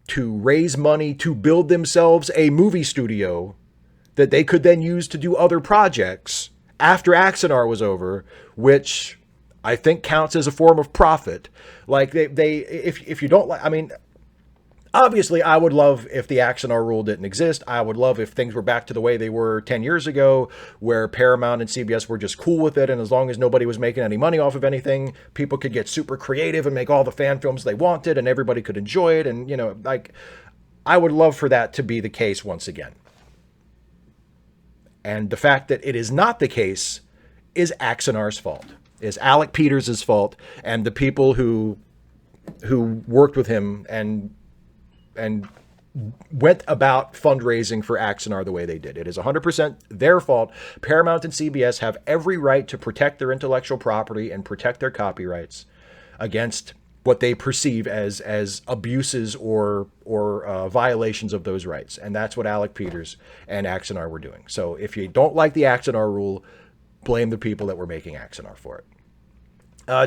to raise money to build themselves a movie studio that they could then use to do other projects after Axanar was over, which I think counts as a form of profit. Like if you don't like, I mean, obviously I would love if the Axanar rule didn't exist. I would love if things were back to the way they were 10 years ago, where Paramount and CBS were just cool with it. And as long as nobody was making any money off of anything, people could get super creative and make all the fan films they wanted and everybody could enjoy it. And, like, I would love for that to be the case once again. And the fact that it is not the case is Axanar's fault, is Alec Peters' fault, and the people who worked with him and went about fundraising for Axanar the way they did. It is 100% their fault. Paramount and CBS have every right to protect their intellectual property and protect their copyrights against what they perceive as abuses or violations of those rights. And that's what Alec Peters and Axanar were doing. So if you don't like the Axanar rule, blame the people that were making Axanar for it.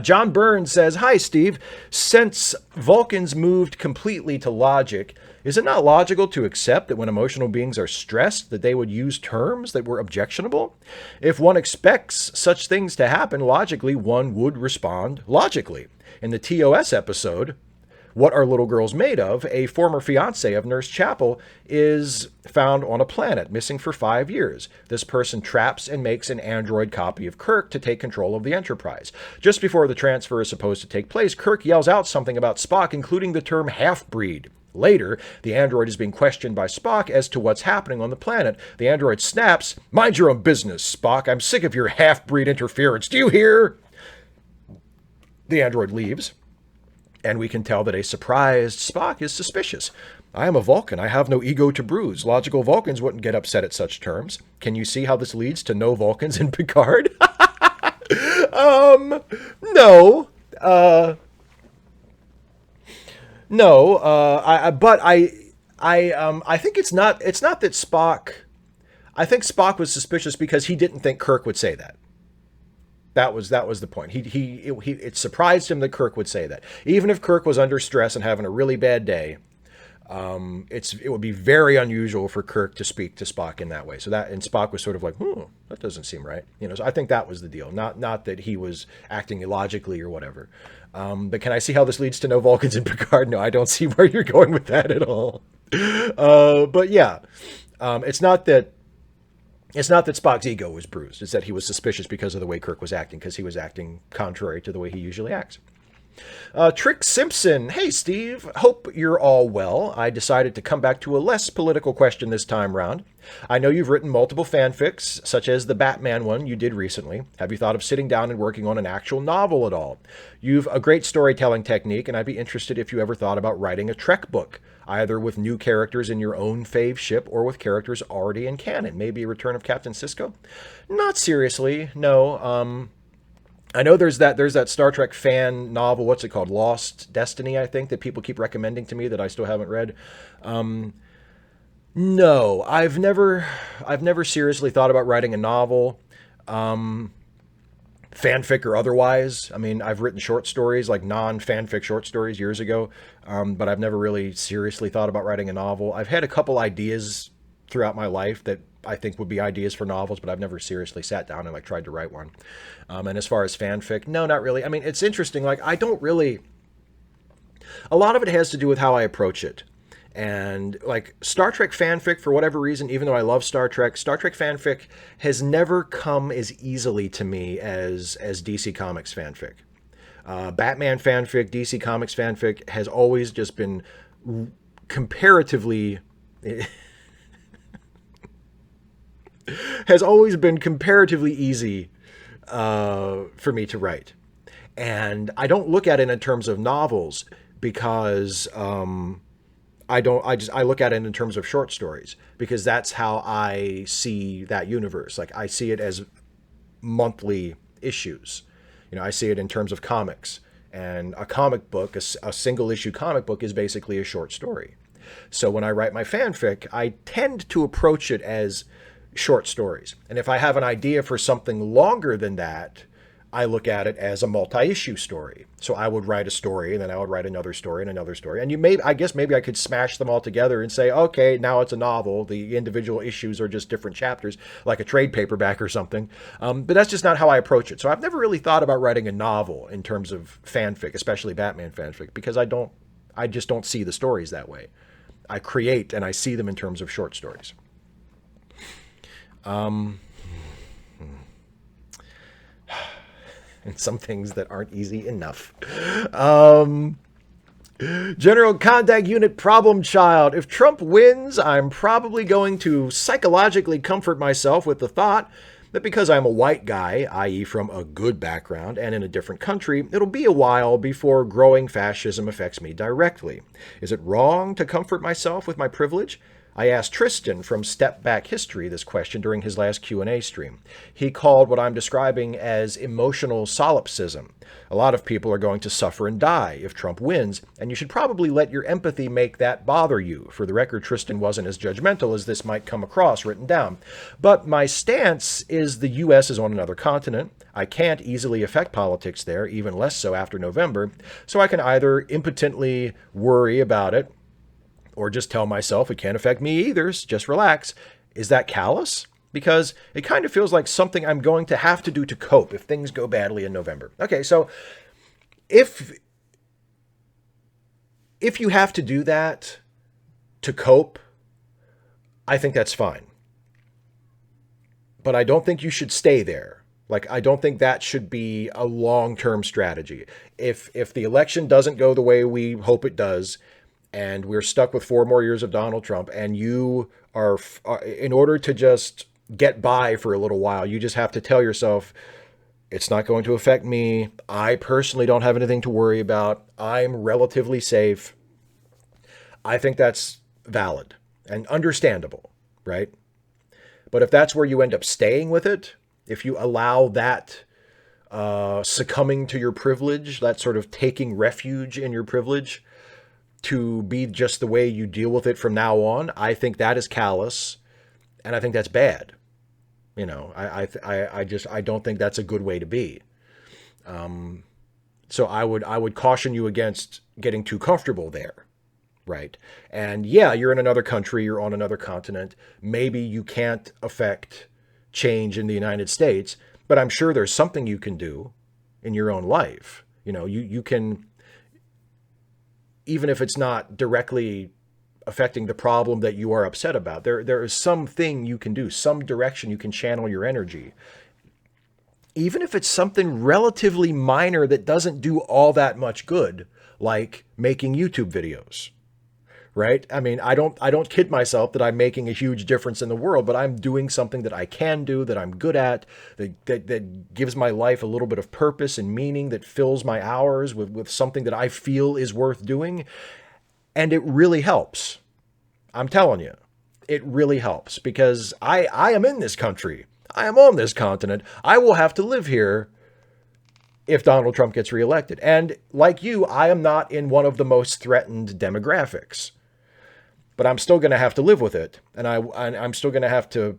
John Burns says, "Hi, Steve. Since Vulcans moved completely to logic, is it not logical to accept that when emotional beings are stressed, that they would use terms that were objectionable? If one expects such things to happen logically, one would respond logically. In the TOS episode, What Are Little Girls Made Of?, a former fiancé of Nurse Chapel is found on a planet, missing for 5 years. This person traps and makes an android copy of Kirk to take control of the Enterprise. Just before the transfer is supposed to take place, Kirk yells out something about Spock, including the term half-breed. Later, the android is being questioned by Spock as to what's happening on the planet. The android snaps, 'Mind your own business, Spock. I'm sick of your half-breed interference. Do you hear?' The android leaves, and we can tell that a surprised Spock is suspicious. 'I am a Vulcan. I have no ego to bruise. Logical Vulcans wouldn't get upset at such terms. Can you see how this leads to no Vulcans in Picard?' No. No. I think it's not that Spock. I think Spock was suspicious because he didn't think Kirk would say that. That was the point. It surprised him that Kirk would say that. Even if Kirk was under stress and having a really bad day, it would be very unusual for Kirk to speak to Spock in that way. And Spock was sort of like, that doesn't seem right. So I think that was the deal. Not that he was acting illogically or whatever. But can I see how this leads to no Vulcans in Picard? No, I don't see where you're going with that at all. But yeah, it's not that Spock's ego was bruised. It's that he was suspicious because of the way Kirk was acting, because he was acting contrary to the way he usually acts. Trick Simpson. Hey, Steve. Hope you're all well. I decided to come back to a less political question this time round. I know you've written multiple fanfics, such as the Batman one you did recently. Have you thought of sitting down and working on an actual novel at all? You've a great storytelling technique, and I'd be interested if you ever thought about writing a Trek book, either with new characters in your own fave ship or with characters already in canon. Maybe a return of Captain Sisko? Not seriously, no. I know there's that Star Trek fan novel, what's it called? Lost Destiny, I think, that people keep recommending to me that I still haven't read. No, I've never seriously thought about writing a novel, fanfic or otherwise. I mean, I've written short stories, like non-fanfic short stories years ago, but I've never really seriously thought about writing a novel. I've had a couple ideas throughout my life that I think would be ideas for novels, but I've never seriously sat down and tried to write one. And as far as fanfic, no, not really. I mean, it's interesting. A lot of it has to do with how I approach it. And Star Trek fanfic, for whatever reason, even though I love Star Trek fanfic has never come as easily to me as DC Comics fanfic. Batman fanfic, DC Comics fanfic has always just been comparatively easy for me to write. And I don't look at it in terms of novels because I look at it in terms of short stories, because that's how I see that universe. I see it as monthly issues. I see it in terms of comics, and a comic book, a single issue comic book, is basically a short story. So when I write my fanfic, I tend to approach it as short stories. And if I have an idea for something longer than that, I look at it as a multi-issue story. So I would write a story, and then I would write another story and another story. And I guess maybe I could smash them all together and say, okay, now it's a novel. The individual issues are just different chapters, like a trade paperback or something. But that's just not how I approach it. So I've never really thought about writing a novel in terms of fanfic, especially Batman fanfic, because I just don't see the stories that way. I create and I see them in terms of short stories. And some things that aren't easy enough. General Contact Unit Problem Child. If Trump wins, I'm probably going to psychologically comfort myself with the thought that because I'm a white guy, i.e. from a good background and in a different country, it'll be a while before growing fascism affects me directly. Is it wrong to comfort myself with my privilege? I asked Tristan from Step Back History this question during his last Q&A stream. He called what I'm describing as emotional solipsism. A lot of people are going to suffer and die if Trump wins, and you should probably let your empathy make that bother you. For the record, Tristan wasn't as judgmental as this might come across written down. But my stance is the U.S. is on another continent. I can't easily affect politics there, even less so after November, so I can either impotently worry about it, or just tell myself it can't affect me either, just relax. Is that callous? Because it kind of feels like something I'm going to have to do to cope if things go badly in November. Okay, so if you have to do that to cope, I think that's fine. But I don't think you should stay there. Like, I don't think that should be a long-term strategy. If the election doesn't go the way we hope it does, and we're stuck with 4 more years of Donald Trump, and you are, in order to just get by for a little while, you just have to tell yourself, it's not going to affect me. I personally don't have anything to worry about. I'm relatively safe. I think that's valid and understandable, right? But if that's where you end up staying with it, if you allow that succumbing to your privilege, that sort of taking refuge in your privilege, to be just the way you deal with it from now on, I think that is callous, and I think that's bad. You know, I don't think that's a good way to be. So I would caution you against getting too comfortable there, right? And yeah, you're in another country, you're on another continent. Maybe you can't affect change in the United States, but I'm sure there's something you can do in your own life. You know, you can, even if it's not directly affecting the problem that you are upset about, there is something you can do, some direction you can channel your energy. Even if it's something relatively minor that doesn't do all that much good, like making YouTube videos, right? I mean, I don't kid myself that I'm making a huge difference in the world, but I'm doing something that I can do, that I'm good at, that gives my life a little bit of purpose and meaning, that fills my hours with something that I feel is worth doing. And it really helps. I'm telling you, it really helps, because I am in this country. I am on this continent. I will have to live here if Donald Trump gets reelected. And like you, I am not in one of the most threatened demographics. But I'm still going to have to live with it. And I'm still going to have to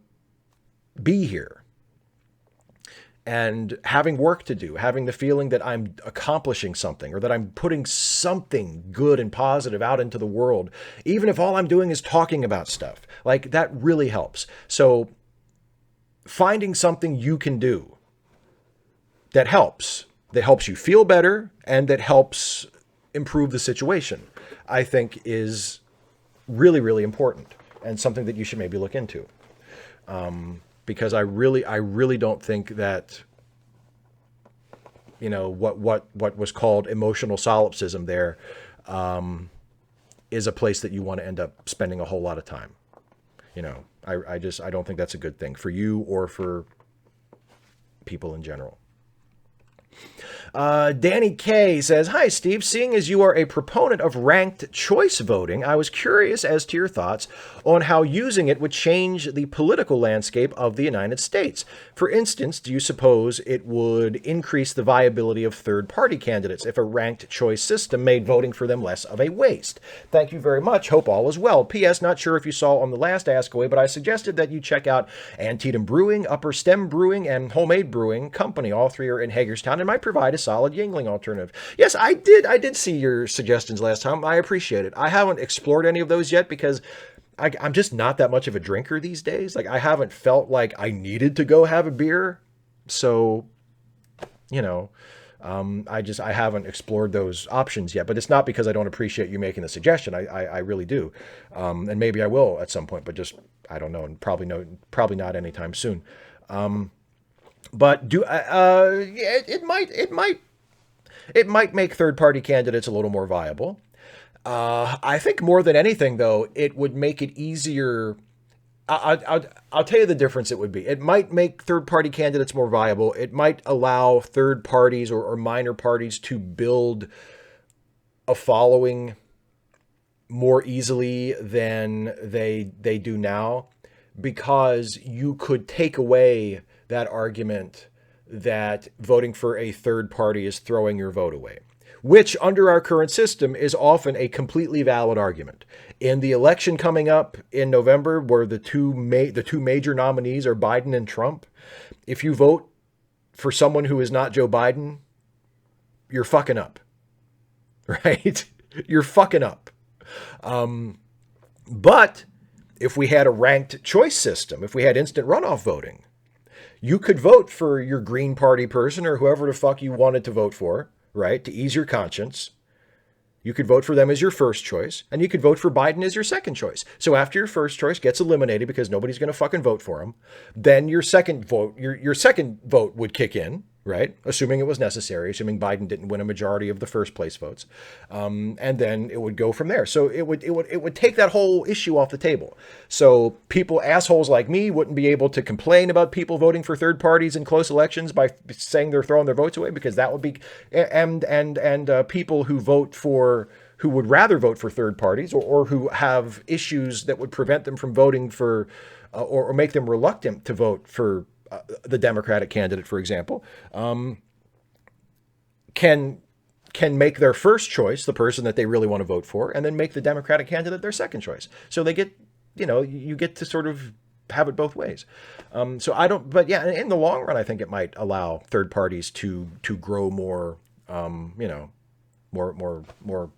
be here. And having work to do, having the feeling that I'm accomplishing something, or that I'm putting something good and positive out into the world, even if all I'm doing is talking about stuff, like, that really helps. So finding something you can do that helps you feel better and that helps improve the situation, I think is really, really important, and something that you should maybe look into. Because I really don't think that, you know, what was called emotional solipsism there is a place that you want to end up spending a whole lot of time. You know, I don't think that's a good thing for you or for people in general. Danny K says, "Hi, Steve. Seeing as you are a proponent of ranked choice voting, I was curious as to your thoughts on how using it would change the political landscape of the United States. For instance, do you suppose it would increase the viability of third-party candidates if a ranked choice system made voting for them less of a waste? Thank you very much. Hope all is well. P.S. Not sure if you saw on the last Ask Away, but I suggested that you check out Antietam Brewing, Upper Stem Brewing, and Homemade Brewing Company. All 3 are in Hagerstown and might provide a solid Yingling alternative." Yes, I did see your suggestions last time. I appreciate it. I haven't explored any of those yet because I'm just not that much of a drinker these days. Like, I haven't felt like I needed to go have a beer. So, you know, I haven't explored those options yet. But it's not because I don't appreciate you making the suggestion. I really do. And maybe I will at some point, but just, I don't know, and probably not anytime soon. But it might make third-party candidates a little more viable. I think more than anything, though, it would make it easier. I'll tell you the difference it would be. It might make third-party candidates more viable. It might allow third parties or minor parties to build a following more easily than they do now, because you could take away that argument that voting for a third party is throwing your vote away, which under our current system is often a completely valid argument. In the election coming up in November, where the two major nominees are Biden and Trump, if you vote for someone who is not Joe Biden, you're fucking up, right? You're fucking up. But if we had a ranked choice system, if we had instant runoff voting, you could vote for your Green Party person or whoever the fuck you wanted to vote for, right? To ease your conscience. You could vote for them as your first choice, and you could vote for Biden as your second choice. So after your first choice gets eliminated because nobody's going to fucking vote for him, then your second vote, your second vote would kick in, right? Assuming it was necessary, assuming Biden didn't win a majority of the first place votes, and then it would go from there. So it would take that whole issue off the table. So assholes like me wouldn't be able to complain about people voting for third parties in close elections by saying they're throwing their votes away, because that would be and people who would rather vote for third parties or who have issues that would prevent them from voting for or make them reluctant to vote for the Democratic candidate, for example, can make their first choice the person that they really want to vote for, and then make the Democratic candidate their second choice. So they get, you get to sort of have it both ways. But yeah, in the long run, I think it might allow third parties to grow more, more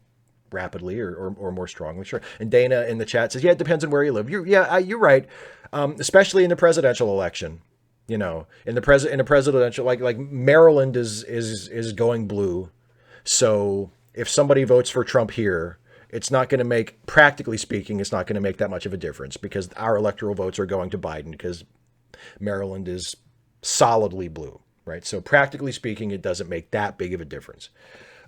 rapidly or more strongly. Sure. And Dana in the chat says, yeah, it depends on where you live. You're right. Especially in the presidential election. In the presidential, like Maryland is going blue. So if somebody votes for Trump here, it's not going to make, practically speaking, it's not going to make that much of a difference, because our electoral votes are going to Biden because Maryland is solidly blue, right? So practically speaking, it doesn't make that big of a difference.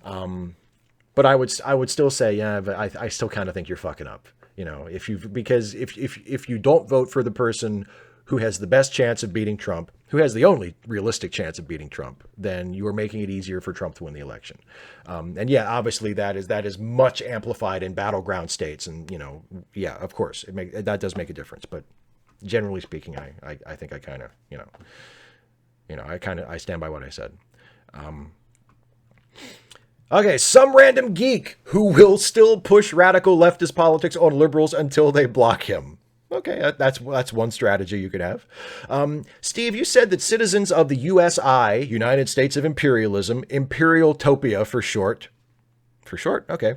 But I would still say, yeah, but I still kind of think you're fucking up, because if you don't vote for the person who has the best chance of beating Trump, who has the only realistic chance of beating Trump, then you are making it easier for Trump to win the election. And yeah, obviously that is much amplified in battleground states. And, yeah, of course, that does make a difference. But generally speaking, I think I kind of, I stand by what I said. Okay, some random geek who will still push radical leftist politics on liberals until they block him. Okay, that's one strategy you could have. Steve, you said that citizens of the USI, United States of Imperialism, Imperialtopia for short, okay,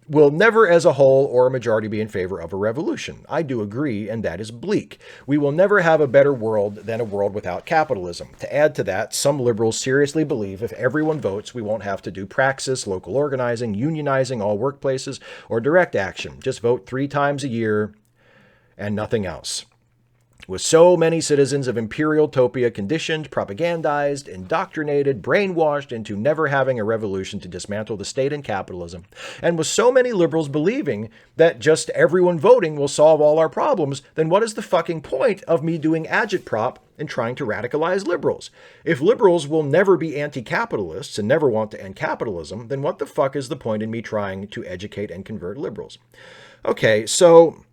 will never as a whole or a majority be in favor of a revolution. I do agree, and that is bleak. We will never have a better world than a world without capitalism. To add to that, some liberals seriously believe if everyone votes, we won't have to do praxis, local organizing, unionizing all workplaces, or direct action. Just vote 3 times a year and nothing else. With so many citizens of Imperialtopia conditioned, propagandized, indoctrinated, brainwashed into never having a revolution to dismantle the state and capitalism, and with so many liberals believing that just everyone voting will solve all our problems, then what is the fucking point of me doing agitprop and trying to radicalize liberals? If liberals will never be anti-capitalists and never want to end capitalism, then what the fuck is the point in me trying to educate and convert liberals? Okay, so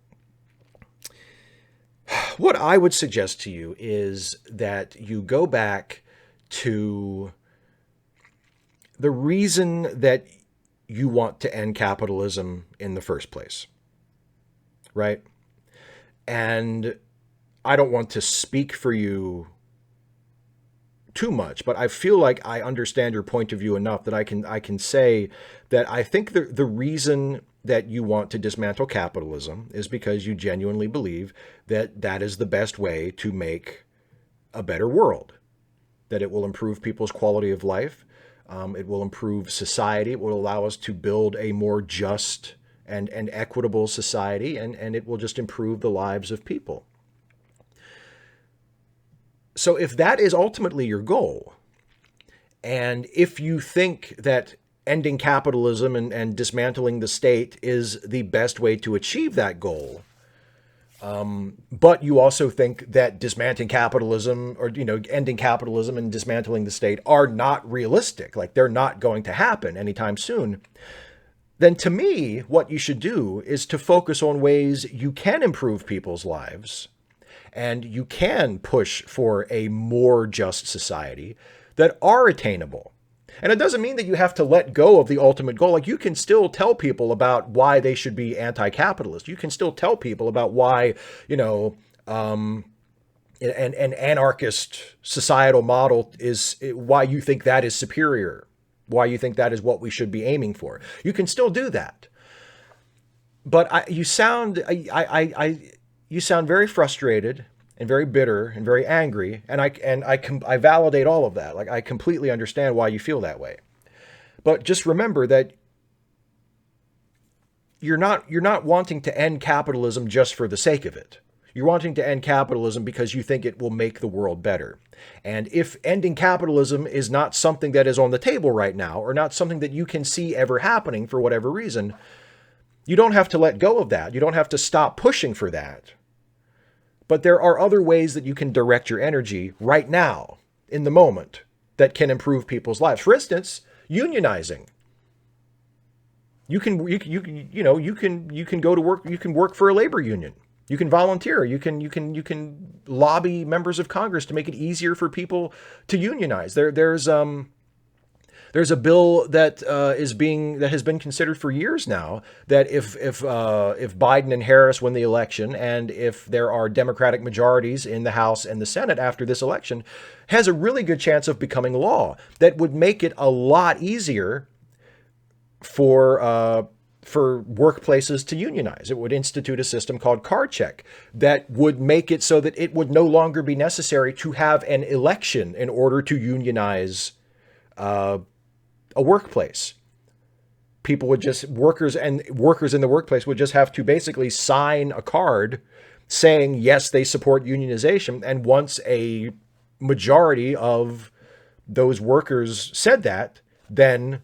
what I would suggest to you is that you go back to the reason that you want to end capitalism in the first place, right? And I don't want to speak for you too much, but I feel like I understand your point of view enough that I can say that I think the reason that you want to dismantle capitalism is because you genuinely believe that that is the best way to make a better world, that it will improve people's quality of life, it will improve society, it will allow us to build a more just and equitable society, and it will just improve the lives of people. So if that is ultimately your goal, and if you think that ending capitalism and dismantling the state is the best way to achieve that goal, but you also think that dismantling capitalism or, ending capitalism and dismantling the state are not realistic, like they're not going to happen anytime soon, then to me, what you should do is to focus on ways you can improve people's lives and you can push for a more just society that are attainable. And it doesn't mean that you have to let go of the ultimate goal. Like, you can still tell people about why they should be anti-capitalist. You can still tell people about why, an anarchist societal model is why you think that is superior, why you think that is what we should be aiming for. You can still do that. But you sound very frustrated and very bitter and very angry, and I validate all of that. Like, I completely understand why you feel that way. But just remember that you're not wanting to end capitalism just for the sake of it. You're wanting to end capitalism because you think it will make the world better. And if ending capitalism is not something that is on the table right now, or not something that you can see ever happening for whatever reason, you don't have to let go of that. You don't have to stop pushing for that. But there are other ways that you can direct your energy right now, in the moment, that can improve people's lives. For instance, unionizing. You can go to work. You can work for a labor union. You can volunteer. You can lobby members of Congress to make it easier for people to unionize. There's a bill that has been considered for years now, that if Biden and Harris win the election, and if there are Democratic majorities in the House and the Senate after this election, has a really good chance of becoming law that would make it a lot easier for workplaces to unionize. It would institute a system called card check that would make it so that it would no longer be necessary to have an election in order to unionize a workplace. Workers in the workplace would just have to basically sign a card saying, yes, they support unionization. And once a majority of those workers said that, then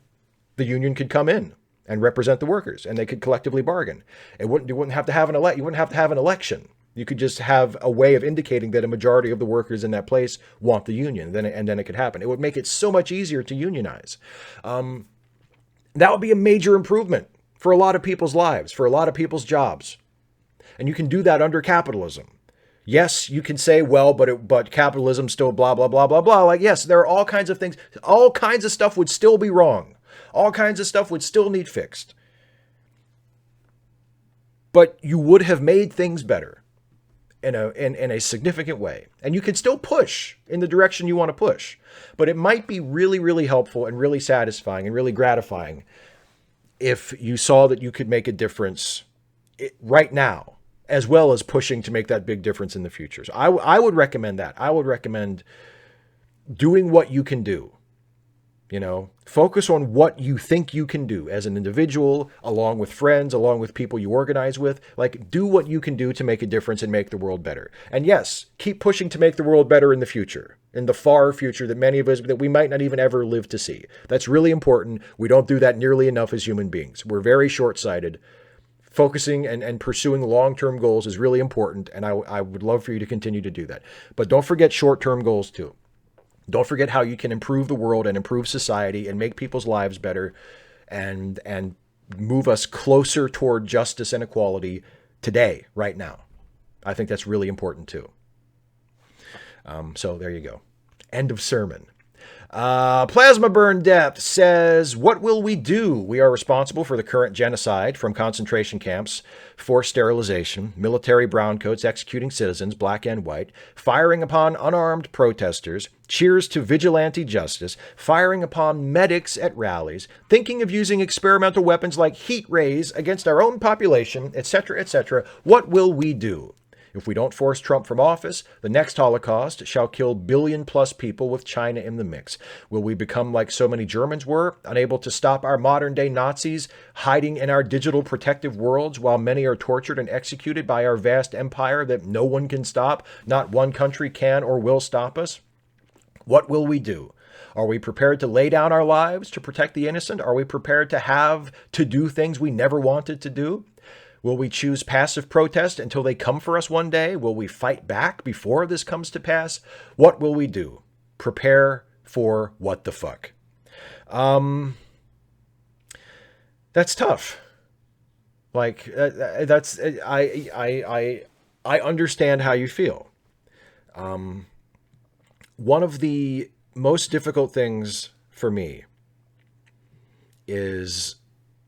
the union could come in and represent the workers, and they could collectively bargain. You wouldn't have to have an election. You could just have a way of indicating that a majority of the workers in that place want the union, and then it could happen. It would make it so much easier to unionize. That would be a major improvement for a lot of people's lives, for a lot of people's jobs. And you can do that under capitalism. Yes, you can say, well, but capitalism still blah, blah, blah, blah, blah. Like, yes, there are all kinds of things. All kinds of stuff would still be wrong. All kinds of stuff would still need fixed. But you would have made things better in a significant way. And you can still push in the direction you want to push. But it might be really, really helpful and really satisfying and really gratifying if you saw that you could make a difference right now, as well as pushing to make that big difference in the future. So I would recommend that. I would recommend doing what you can do. Focus on what you think you can do as an individual, along with friends, along with people you organize with. Like, do what you can do to make a difference and make the world better. And yes, keep pushing to make the world better in the future, in the far future that many of us, that we might not even ever live to see. That's really important. We don't do that nearly enough as human beings. We're very short-sighted. Focusing and pursuing long-term goals is really important, and I would love for you to continue to do that. But don't forget short-term goals too. Don't forget how you can improve the world and improve society and make people's lives better and move us closer toward justice and equality today, right now. I think that's really important too. So there you go. End of sermon. Plasma Burn Depth says, what will we do? We are responsible for the current genocide, from concentration camps, forced sterilization, military browncoats executing citizens, black and white, firing upon unarmed protesters, cheers to vigilante justice, firing upon medics at rallies, thinking of using experimental weapons like heat rays against our own population, etc., etc. What will we do? If we don't force Trump from office, the next Holocaust shall kill billion-plus people with China in the mix. Will we become like so many Germans were, unable to stop our modern-day Nazis, hiding in our digital protective worlds while many are tortured and executed by our vast empire that no one can stop? Not one country can or will stop us. What will we do? Are we prepared to lay down our lives to protect the innocent? Are we prepared to have to do things we never wanted to do? Will we choose passive protest until they come for us one day? Will we fight back before this comes to pass? What will we do? Prepare for what the fuck. That's tough. Like that's I understand how you feel. One of the most difficult things for me is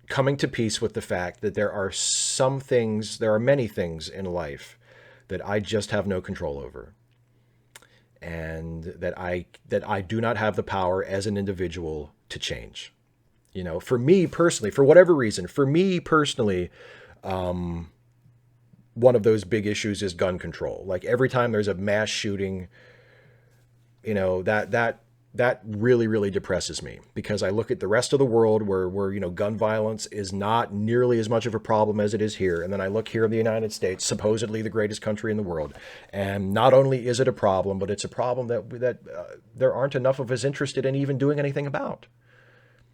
coming to peace with the fact that there are many things in life that I just have no control over, and that I do not have the power as an individual to change. For me personally, for whatever reason, for me personally, one of those big issues is gun control. Like every time there's a mass shooting, that really, really depresses me, because I look at the rest of the world where gun violence is not nearly as much of a problem as it is here. And then I look here in the United States, supposedly the greatest country in the world. And not only is it a problem, but it's a problem that there aren't enough of us interested in even doing anything about.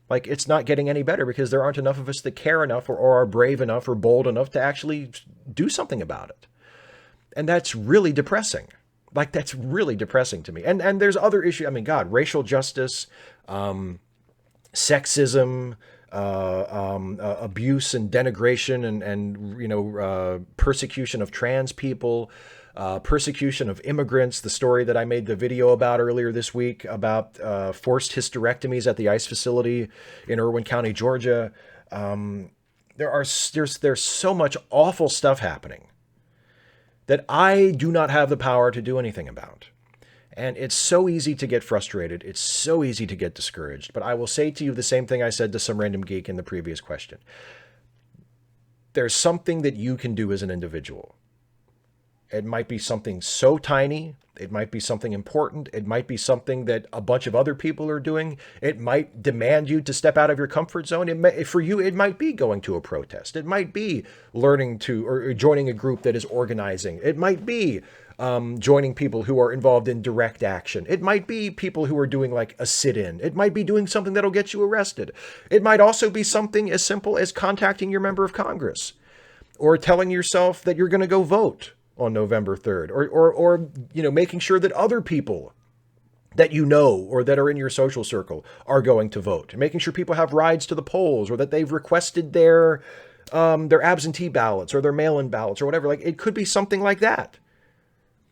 Like, it's not getting any better because there aren't enough of us that care enough or are brave enough or bold enough to actually do something about it. And that's really depressing. Like, that's really depressing to me. And there's other issues. I mean, God, racial justice, sexism, abuse and denigration and persecution of trans people, persecution of immigrants. The story that I made the video about earlier this week about forced hysterectomies at the ICE facility in Irwin County, Georgia. There's so much awful stuff happening that I do not have the power to do anything about. And it's so easy to get frustrated. It's so easy to get discouraged. But I will say to you the same thing I said to some random geek in the previous question. There's something that you can do as an individual. It might be something so tiny. It might be something important. It might be something that a bunch of other people are doing. It might demand you to step out of your comfort zone. For you, it might be going to a protest. It might be learning to or joining a group that is organizing. It might be joining people who are involved in direct action. It might be people who are doing like a sit-in. It might be doing something that'll get you arrested. It might also be something as simple as contacting your member of Congress or telling yourself that you're going to go vote on November 3rd, or making sure that other people that you know or that are in your social circle are going to vote, making sure people have rides to the polls, or that they've requested their absentee ballots or their mail-in ballots or whatever. Like, it could be something like that.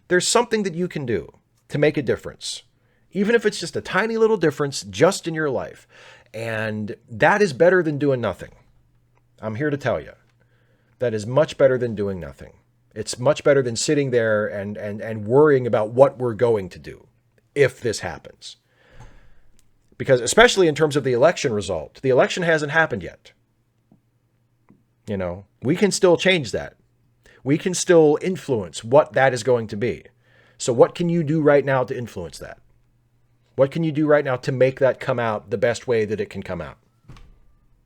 There's something that you can do to make a difference, even if it's just a tiny little difference just in your life. And that is better than doing nothing. I'm here to tell you, that is much better than doing nothing. It's much better than sitting there and worrying about what we're going to do if this happens. Because especially in terms of the election result, the election hasn't happened yet. We can still change that. We can still influence what that is going to be. So what can you do right now to influence that? What can you do right now to make that come out the best way that it can come out?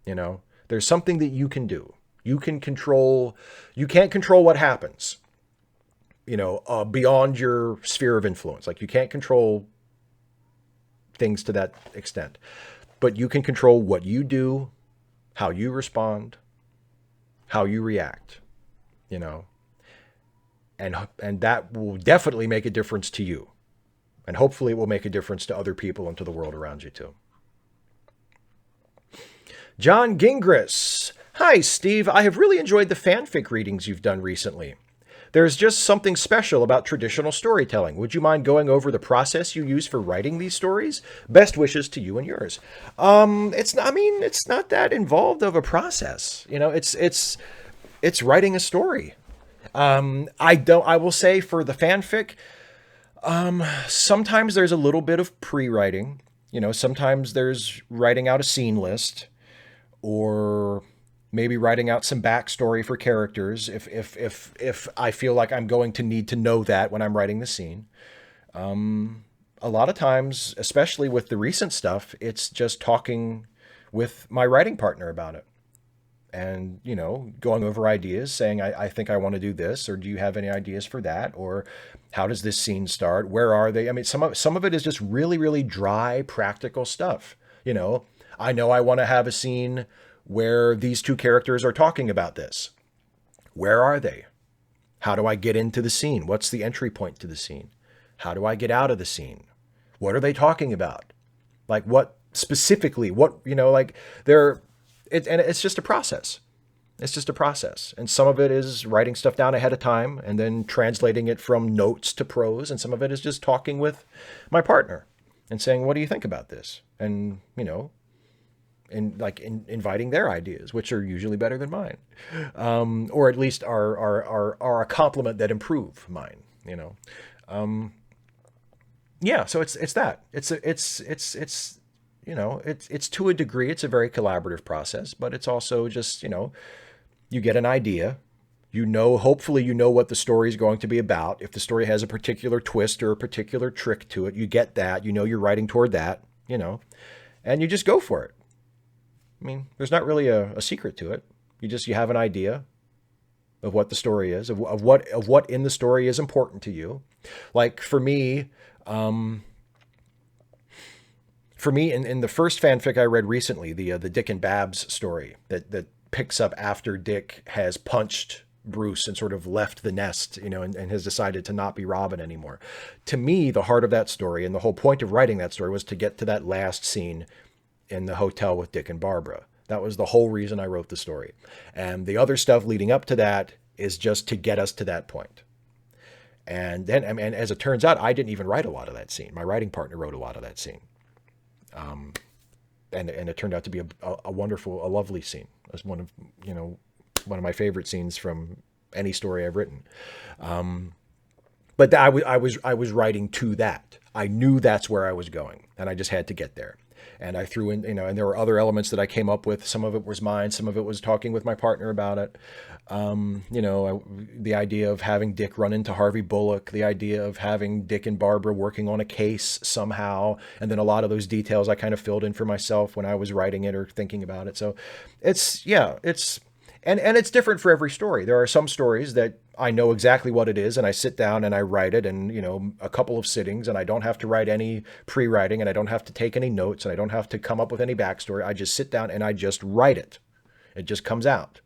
There's something that you can do. You can't control what happens, beyond your sphere of influence. Like, you can't control things to that extent, but you can control what you do, how you respond, how you react, and that will definitely make a difference to you. And hopefully it will make a difference to other people and to the world around you too. John Gingras. Hi, Steve. I have really enjoyed the fanfic readings you've done recently. There's just something special about traditional storytelling. Would you mind going over the process you use for writing these stories? Best wishes to you and yours. It's not that involved of a process. It's writing a story. I will say for the fanfic, sometimes there's a little bit of pre-writing. Sometimes there's writing out a scene list, or maybe writing out some backstory for characters if I feel like I'm going to need to know that when I'm writing the scene. A lot of times, especially with the recent stuff, it's just talking with my writing partner about it. And, going over ideas, saying, I think I want to do this, or do you have any ideas for that? Or how does this scene start? Where are they? I mean, some of it is just really, really dry, practical stuff. I know I want to have a scene where these two characters are talking about this. Where are they? How do I get into the scene? What's the entry point to the scene? How do I get out of the scene? What are they talking about? Like, what specifically, and it's just a process. It's just a process. And some of it is writing stuff down ahead of time and then translating it from notes to prose. And some of it is just talking with my partner and saying, what do you think about this? And, you know, and like inviting their ideas, which are usually better than mine, or at least are a compliment that improve mine, you know? Yeah. So it's that you know, it's to a degree, it's a very collaborative process, but it's also just, you know, you get an idea, you know, hopefully you know what the story is going to be about. If the story has a particular twist or a particular trick to it, you get that, you know, you're writing toward that, you know, and you just go for it. I mean, there's not really a secret to it. You have an idea of what the story is, of what in the story is important to you. Like for me, in the first fanfic I read recently, the Dick and Babs story that picks up after Dick has punched Bruce and sort of left the nest, you know, and has decided to not be Robin anymore. To me, the heart of that story and the whole point of writing that story was to get to that last scene in the hotel with Dick and Barbara. That was the whole reason I wrote the story. And the other stuff leading up to that is just to get us to that point. And then, I mean, as it turns out, I didn't even write a lot of that scene. My writing partner wrote a lot of that scene. And it turned out to be a wonderful, a lovely scene. It was one of my favorite scenes from any story I've written. But I was writing to that. I knew that's where I was going, and I just had to get there. And I threw in, you know, and there were other elements that I came up with. Some of it was mine. Some of it was talking with my partner about it. You know, the idea of having Dick run into Harvey Bullock, the idea of having Dick and Barbara working on a case somehow. And then a lot of those details I kind of filled in for myself when I was writing it or thinking about it. So and it's different for every story. There are some stories that I know exactly what it is, and I sit down and I write it in, you know, a couple of sittings, and I don't have to write any pre-writing, and I don't have to take any notes, and I don't have to come up with any backstory. I just sit down and I just write it. It just comes out.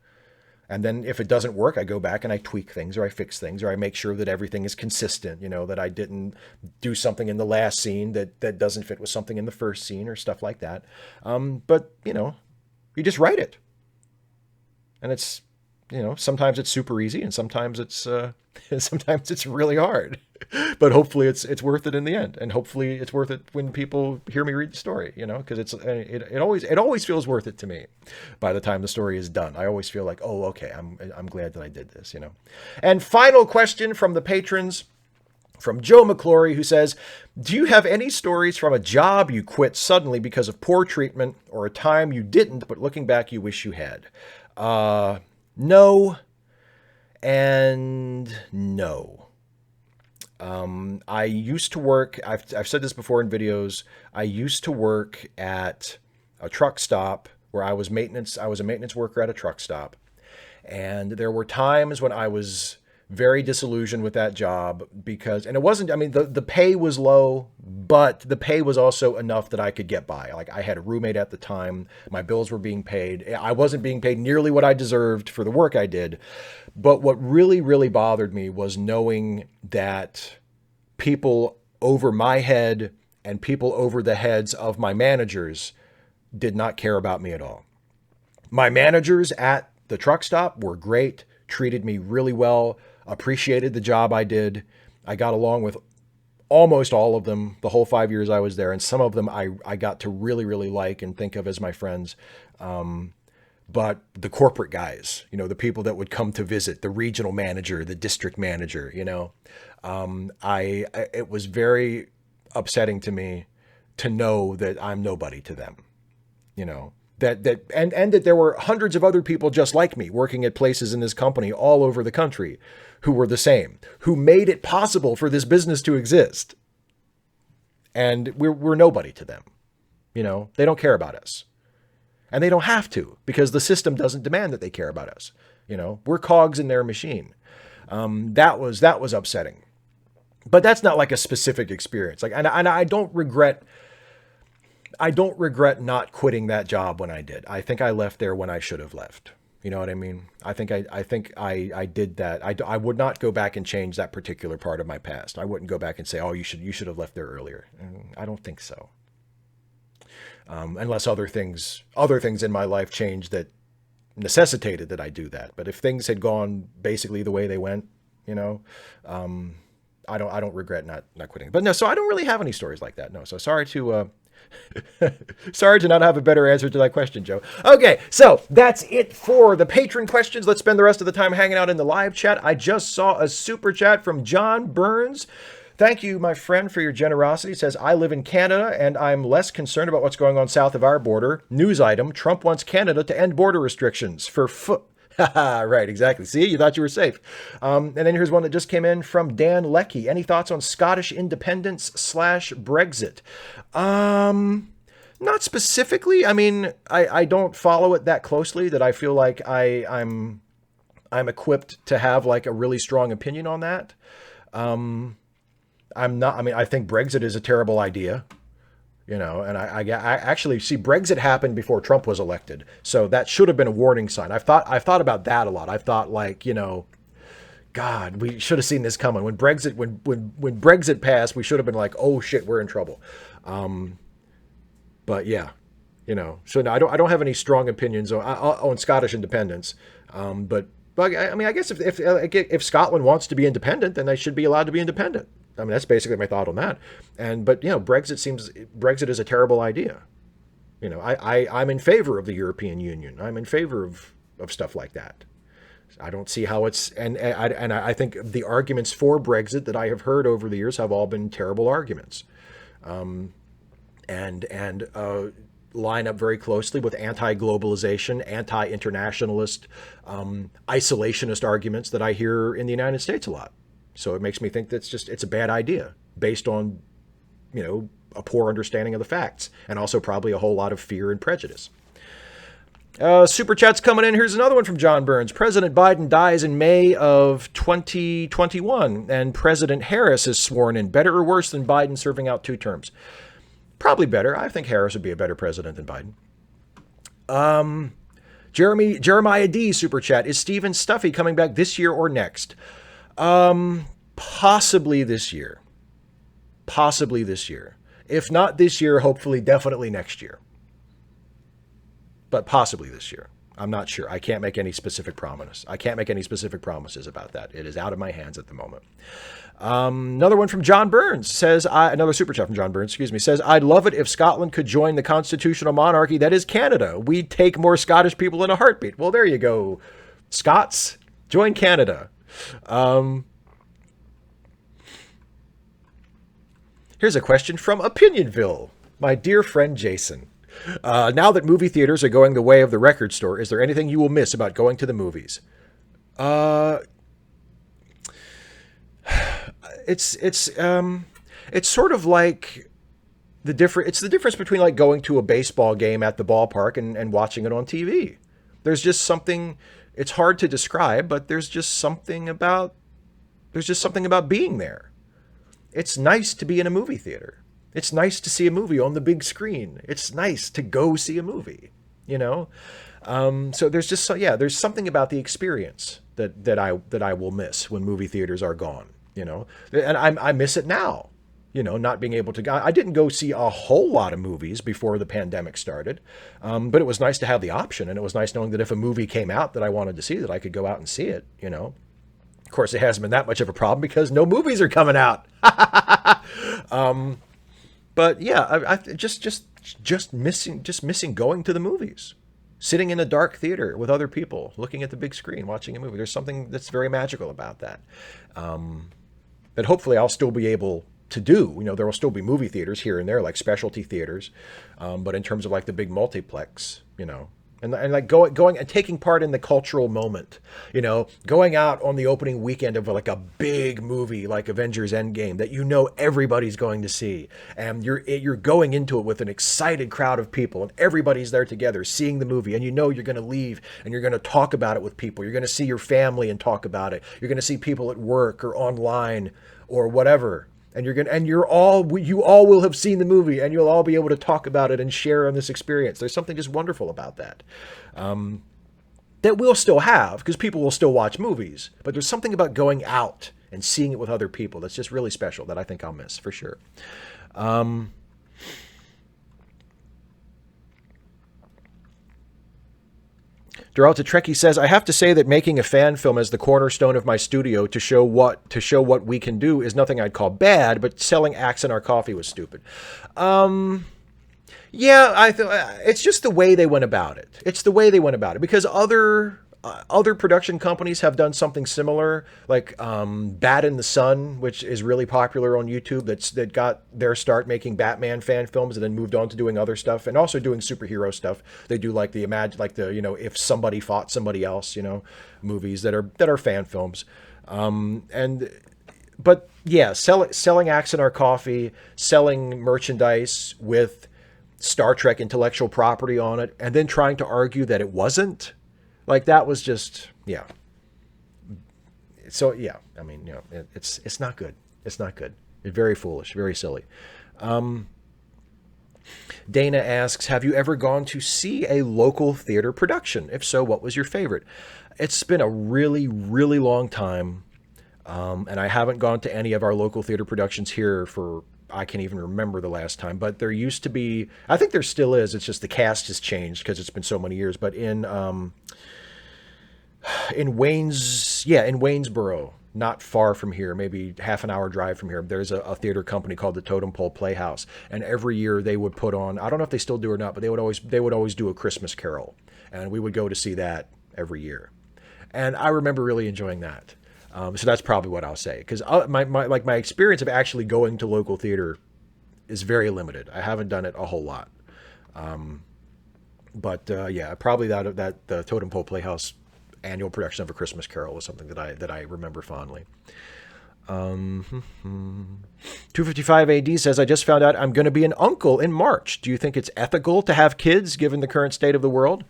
And then if it doesn't work, I go back and I tweak things, or I fix things, or I make sure that everything is consistent, you know, that I didn't do something in the last scene that doesn't fit with something in the first scene or stuff like that. But, you know, you just write it. And it's, you know, sometimes it's super easy, and sometimes it's really hard. But hopefully it's worth it in the end, and hopefully it's worth it when people hear me read the story. You know, because it always feels worth it to me. By the time the story is done, I always feel like, oh, okay, I'm glad that I did this. You know. And final question from the patrons. From Joe McClory, who says, do you have any stories from a job you quit suddenly because of poor treatment, or a time you didn't, but looking back you wish you had? No and no. I used to work, I've said this before in videos, I used to work at a truck stop where I was a maintenance worker at a truck stop. And there were times when I was very disillusioned with that job because, and it wasn't, I mean, the pay was low, but the pay was also enough that I could get by. Like, I had a roommate at the time, my bills were being paid. I wasn't being paid nearly what I deserved for the work I did. But what really, really bothered me was knowing that people over my head and people over the heads of my managers did not care about me at all. My managers at the truck stop were great, treated me really well, appreciated the job I did. I got along with almost all of them the whole 5 years I was there. And some of them I got to really, really like and think of as my friends. But the corporate guys, you know, the people that would come to visit, the regional manager, the district manager, you know, it was very upsetting to me to know that I'm nobody to them, you know. And that there were hundreds of other people just like me working at places in this company all over the country who were the same, who made it possible for this business to exist. And we're nobody to them. You know, they don't care about us. And they don't have to, because the system doesn't demand that they care about us. You know, we're cogs in their machine. That was upsetting. But that's not like a specific experience. Like, and I don't regret not quitting that job when I did. I think I left there when I should have left. You know what I mean? I think I did that. I would not go back and change that particular part of my past. I wouldn't go back and say, oh, you should have left there earlier. I don't think so. unless other things in my life changed that necessitated that I do that. But if things had gone basically the way they went, I don't regret not quitting. But no, so I don't really have any stories like that. No, so sorry to sorry to not have a better answer to that question, Joe. Okay, so that's it for the patron questions. Let's spend the rest of the time hanging out in the live chat. I just saw a super chat from John Burns. Thank you, my friend, for your generosity. It says, I live in Canada and I'm less concerned about what's going on south of our border. News item, Trump wants Canada to end border restrictions for right, exactly. See, you thought you were safe. And then here's one that just came in from Dan Leckie. Any thoughts on Scottish independence / Brexit? Not specifically. I mean, I don't follow it that closely that I feel like I'm equipped to have like a really strong opinion on that. I think Brexit is a terrible idea, and I actually see Brexit happened before Trump was elected. So that should have been a warning sign. I've thought about that a lot. I've thought like, God, we should have seen this coming. When Brexit passed, we should have been like, oh shit, we're in trouble. But yeah, so no, I don't have any strong opinions on Scottish independence. But I mean, I guess if Scotland wants to be independent, then they should be allowed to be independent. I mean, that's basically my thought on that. But Brexit is a terrible idea. I'm in favor of the European Union. I'm in favor of stuff like that. I don't see how it's, and I think the arguments for Brexit that I have heard over the years have all been terrible arguments. And line up very closely with anti-globalization, anti-internationalist, isolationist arguments that I hear in the United States a lot. So it makes me think that it's a bad idea based on, a poor understanding of the facts and also probably a whole lot of fear and prejudice. Super chat's coming in. Here's another one from John Burns. President Biden dies in May of 2021 and President Harris is sworn in. Better or worse than Biden serving out 2 terms? Probably better. I think Harris would be a better president than Biden. Jeremiah D. super chat. Is Stephen Stuffy coming back this year or next? Possibly this year. Possibly this year. If not this year, hopefully, definitely next year. But possibly this year. I'm not sure. I can't make any specific promise. I can't make any specific promises about that. It is out of my hands at the moment. Another one from John Burns says, another super chat from John Burns, says, I'd love it if Scotland could join the constitutional monarchy that is Canada. We'd take more Scottish people in a heartbeat. Well, there you go. Scots, join Canada. Here's a question from Opinionville, my dear friend Jason. Now that movie theaters are going the way of the record store, is there anything you will miss about going to the movies? It's sort of like it's the difference between like going to a baseball game at the ballpark and watching it on TV. There's just something, it's hard to describe, but there's just something about being there. It's nice to be in a movie theater. It's nice to see a movie on the big screen. It's nice to go see a movie, So there's just there's something about the experience that I will miss when movie theaters are gone, and I miss it now, not being able to go. I didn't go see a whole lot of movies before the pandemic started, but it was nice to have the option, and it was nice knowing that if a movie came out that I wanted to see, that I could go out and see it, Of course, it hasn't been that much of a problem because no movies are coming out. But yeah, I just missing going to the movies, sitting in a dark theater with other people, looking at the big screen, watching a movie. There's something that's very magical about that. That hopefully I'll still be able to do. There will still be movie theaters here and there, like specialty theaters. But in terms of like the big multiplex, and like going and taking part in the cultural moment, going out on the opening weekend of like a big movie like Avengers Endgame that everybody's going to see, and you're going into it with an excited crowd of people, and everybody's there together seeing the movie, and you're going to leave and you're going to talk about it with people. You're going to see your family and talk about it. You're going to see people at work or online or whatever. And you all will have seen the movie, and you'll all be able to talk about it and share on this experience. There's something just wonderful about that. That we'll still have, because people will still watch movies. But there's something about going out and seeing it with other people that's just really special that I think I'll miss for sure. Deralta Trekkie says, I have to say that making a fan film as the cornerstone of my studio to show what we can do is nothing I'd call bad, but selling axe in our coffee was stupid. Yeah, it's just the way they went about it. It's the way they went about it, because other production companies have done something similar, like Bat in the Sun, which is really popular on YouTube. That got their start making Batman fan films and then moved on to doing other stuff and also doing superhero stuff. They do like the if somebody fought somebody else, movies that are fan films. But yeah, selling axe in our coffee, selling merchandise with Star Trek intellectual property on it, and then trying to argue that it wasn't. Like, that was just, yeah. So, yeah, I mean, it's not good. It's not good. It's very foolish, very silly. Dana asks, have you ever gone to see a local theater production? If so, what was your favorite? It's been a really, really long time, and I haven't gone to any of our local theater productions here for, I can't even remember the last time, but there used to be, I think there still is, it's just the cast has changed because it's been so many years, but in Waynesboro, not far from here, maybe half an hour drive from here, there's a theater company called the Totem Pole Playhouse. And every year they would put on, I don't know if they still do or not, but they would always do a Christmas Carol. And we would go to see that every year. And I remember really enjoying that. So that's probably what I'll say. Because my experience of actually going to local theater is very limited. I haven't done it a whole lot. But yeah, probably that the Totem Pole Playhouse annual production of A Christmas Carol was something that I remember fondly. 255 AD says, I just found out I'm going to be an uncle in March. Do you think it's ethical to have kids given the current state of the world?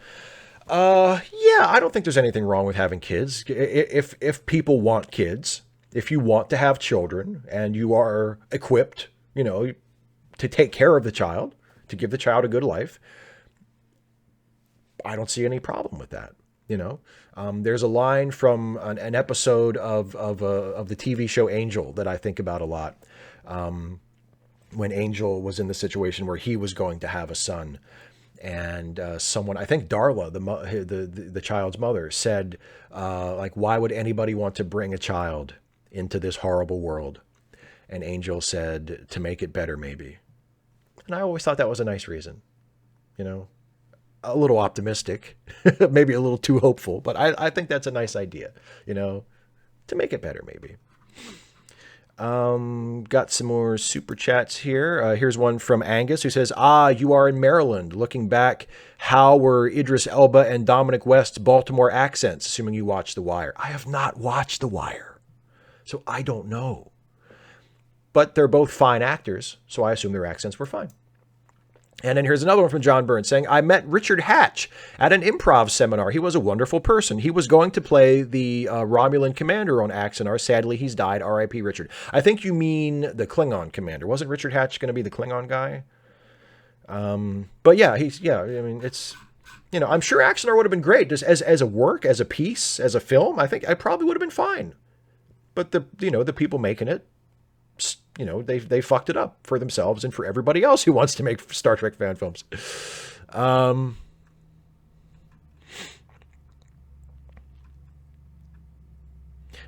Yeah, I don't think there's anything wrong with having kids. If people want kids, if you want to have children and you are equipped, to take care of the child, to give the child a good life, I don't see any problem with that. There's a line from an episode of the TV show Angel that I think about a lot. When Angel was in the situation where he was going to have a son, and someone, I think Darla, the child's mother, said, why would anybody want to bring a child into this horrible world? And Angel said, to make it better, maybe. And I always thought that was a nice reason, a little optimistic, maybe a little too hopeful, but I think that's a nice idea, to make it better, maybe. Got some more super chats here. Here's one from Angus who says, you are in Maryland. Looking back, how were Idris Elba and Dominic West's Baltimore accents, assuming you watched The Wire? I have not watched The Wire, so I don't know. But they're both fine actors, so I assume their accents were fine. And then here's another one from John Burns saying, I met Richard Hatch at an improv seminar. He was a wonderful person. He was going to play the Romulan commander on Axanar. Sadly, he's died. R.I.P. Richard. I think you mean the Klingon commander. Wasn't Richard Hatch going to be the Klingon guy? But yeah, it's, I'm sure Axanar would have been great just as a work, as a piece, as a film. I think I probably would have been fine. But the people making it, they fucked it up for themselves and for everybody else who wants to make Star Trek fan films.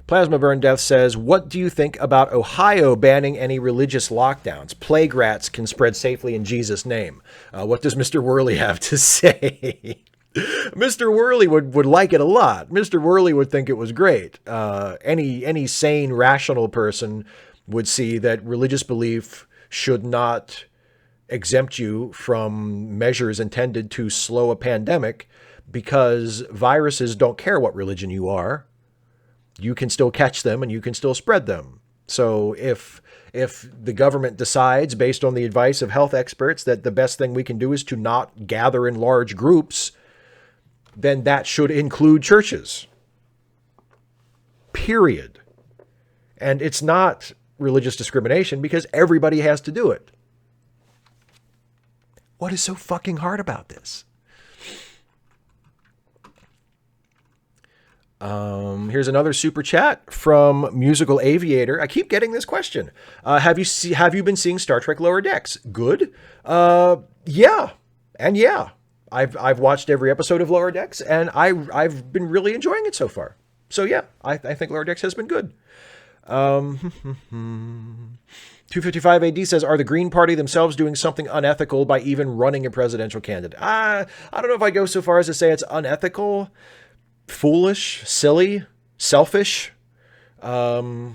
Plasma Burn Death says, what do you think about Ohio banning any religious lockdowns? Plague rats can spread safely in Jesus' name. What does Mr. Worley have to say? Mr. Worley would like it a lot. Mr. Worley would think it was great. Any sane, rational person would see that religious belief should not exempt you from measures intended to slow a pandemic, because viruses don't care what religion you are. You can still catch them and you can still spread them. So if the government decides, based on the advice of health experts, that the best thing we can do is to not gather in large groups, then that should include churches. Period. And it's not religious discrimination because everybody has to do it. What is so fucking hard about this? Here's another super chat from Musical Aviator. I keep getting this question. Have you been seeing Star Trek Lower Decks? Good. Yeah. And yeah. I've watched every episode of Lower Decks, and I've been really enjoying it so far. So yeah, I think Lower Decks has been good. 255 AD says, are the Green Party themselves doing something unethical by even running a presidential candidate? I don't know if I go so far as to say it's unethical, foolish, silly, selfish, unwise.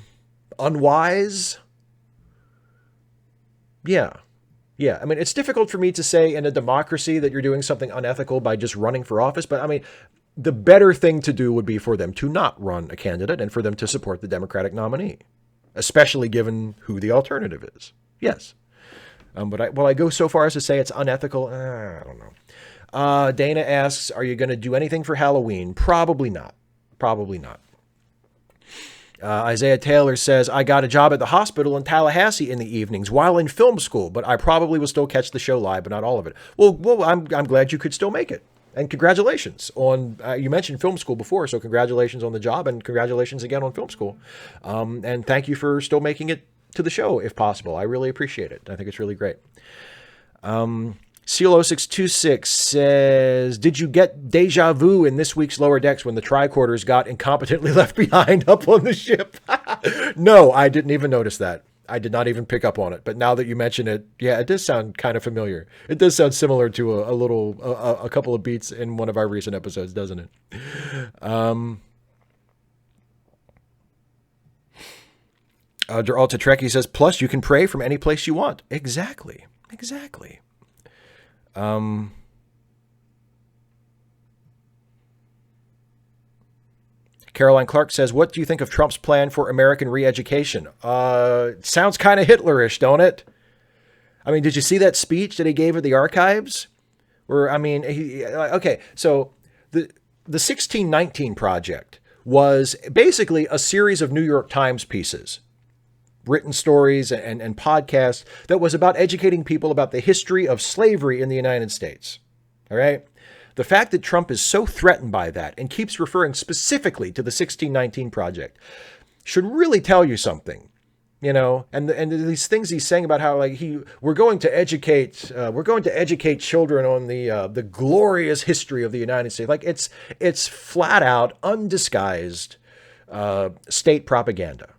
Yeah. Yeah. I mean, it's difficult for me to say in a democracy that you're doing something unethical by just running for office. But I mean, the better thing to do would be for them to not run a candidate and for them to support the Democratic nominee, especially given who the alternative is. Yes. But will I go so far as to say it's unethical? I don't know. Dana asks, are you going to do anything for Halloween? Probably not. Probably not. Isaiah Taylor says, I got a job at the hospital in Tallahassee in the evenings while in film school, but I probably will still catch the show live, but not all of it. Well, I'm glad you could still make it. And congratulations on, you mentioned film school before, so congratulations on the job and congratulations again on film school. And thank you for still making it to the show if possible. I really appreciate it. I think it's really great. Seal0626 says, did you get deja vu in this week's Lower Decks when the tricorders got incompetently left behind up on the ship? No, I didn't even notice that. I did not even pick up on it. But now that you mention it, yeah, it does sound kind of familiar. It does sound similar to a couple of beats in one of our recent episodes, doesn't it? Alta Trekkie says, plus you can pray from any place you want. Exactly. Caroline Clark says, what do you think of Trump's plan for American re-education? Sounds kind of Hitlerish, don't it? I mean, did you see that speech that he gave at the archives? Where, I mean, okay, so the 1619 Project was basically a series of New York Times pieces, written stories and podcasts that was about educating people about the history of slavery in the United States. All right. The fact that Trump is so threatened by that and keeps referring specifically to the 1619 Project should really tell you something, you know, and these things he's saying about how like we're going to educate children on the glorious history of the United States. Like it's flat out undisguised state propaganda.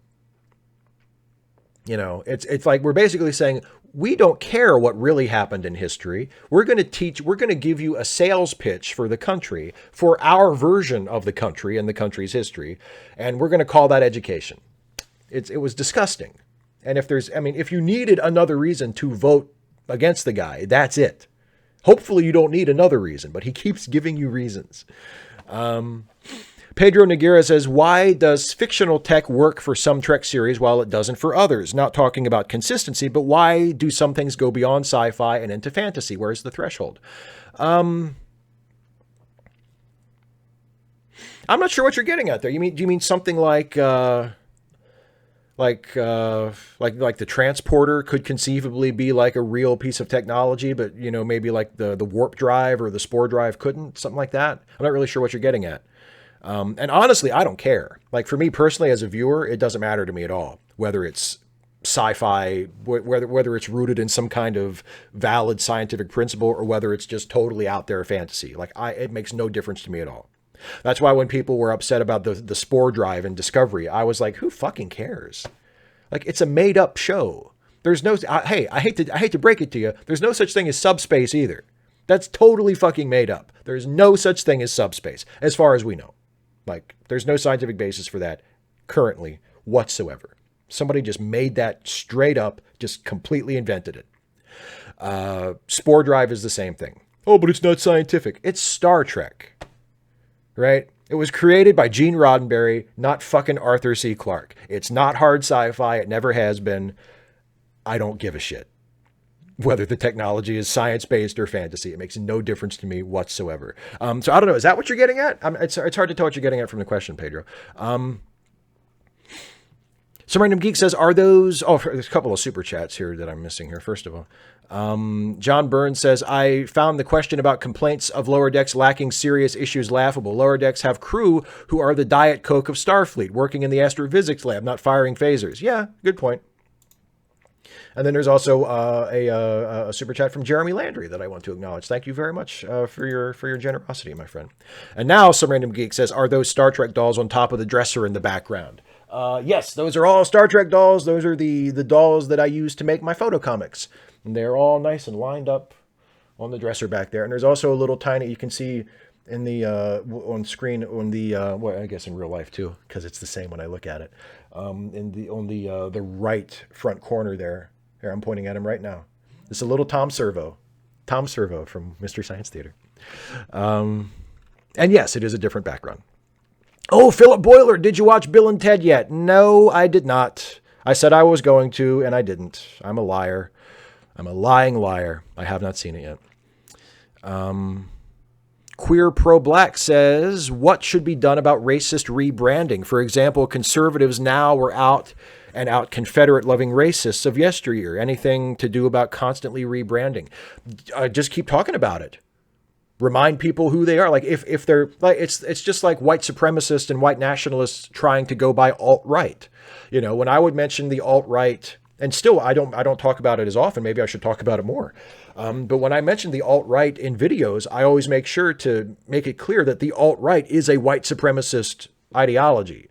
You know, it's like we're basically saying, we don't care what really happened in history. We're going to give you a sales pitch for the country, for our version of the country and the country's history. And we're going to call that education. It was disgusting. And if you needed another reason to vote against the guy, that's it. Hopefully you don't need another reason, but he keeps giving you reasons. Pedro Noguera says, why does fictional tech work for some Trek series while it doesn't for others? Not talking about consistency, but why do some things go beyond sci-fi and into fantasy? Where's the threshold? I'm not sure what you're getting at there. Do you mean something like the transporter could conceivably be like a real piece of technology, but you know, maybe like the warp drive or the spore drive couldn't, something like that? I'm not really sure what you're getting at. And honestly, I don't care. Like for me personally, as a viewer, it doesn't matter to me at all, whether it's sci-fi, whether it's rooted in some kind of valid scientific principle or whether it's just totally out there fantasy. Like it makes no difference to me at all. That's why when people were upset about the spore drive in Discovery, I was like, who fucking cares? Like it's a made up show. There's no, hey, I hate to break it to you. There's no such thing as subspace either. That's totally fucking made up. There's no such thing as subspace as far as we know. Like, there's no scientific basis for that currently whatsoever. Somebody just made that straight up, just completely invented it. Spore drive is the same thing. Oh, but it's not scientific. It's Star Trek, right? It was created by Gene Roddenberry, not fucking Arthur C. Clarke. It's not hard sci-fi. It never has been. I don't give a shit whether the technology is science-based or fantasy. It makes no difference to me whatsoever. So I don't know. Is that what you're getting at? It's hard to tell what you're getting at from the question, Pedro. Some Random Geek says, are those... Oh, there's a couple of super chats here that I'm missing here, first of all. John Burns says, I found the question about complaints of Lower Decks lacking serious issues laughable. Lower Decks have crew who are the Diet Coke of Starfleet, working in the astrophysics lab, not firing phasers. Yeah, good point. And then there's also a super chat from Jeremy Landry that I want to acknowledge. Thank you very much for your generosity, my friend. And now some random geek says, "Are those Star Trek dolls on top of the dresser in the background?" Yes, those are all Star Trek dolls. Those are the dolls that I use to make my photo comics. And they're all nice and lined up on the dresser back there. And there's also a little tiny, you can see in the on screen on the well, I guess in real life too, because it's the same when I look at it. On the right front corner there. Here, I'm pointing at him right now. It's a little Tom Servo from Mystery Science Theater. And yes, it is a different background. Oh, Philip Boiler, did you watch Bill and Ted yet? No, I did not. I said I was going to, and I didn't. I'm a liar. I'm a lying liar. I have not seen it yet. Queer Pro Black says, what should be done about racist rebranding? For example, conservatives now were out and out Confederate-loving racists of yesteryear. Anything to do about constantly rebranding? Just keep talking about it. Remind people who they are. Like if they're like, it's just like white supremacists and white nationalists trying to go by alt-right. You know, when I would mention the alt-right, and still I don't talk about it as often. Maybe I should talk about it more. But when I mention the alt-right in videos, I always make sure to make it clear that the alt-right is a white supremacist ideology.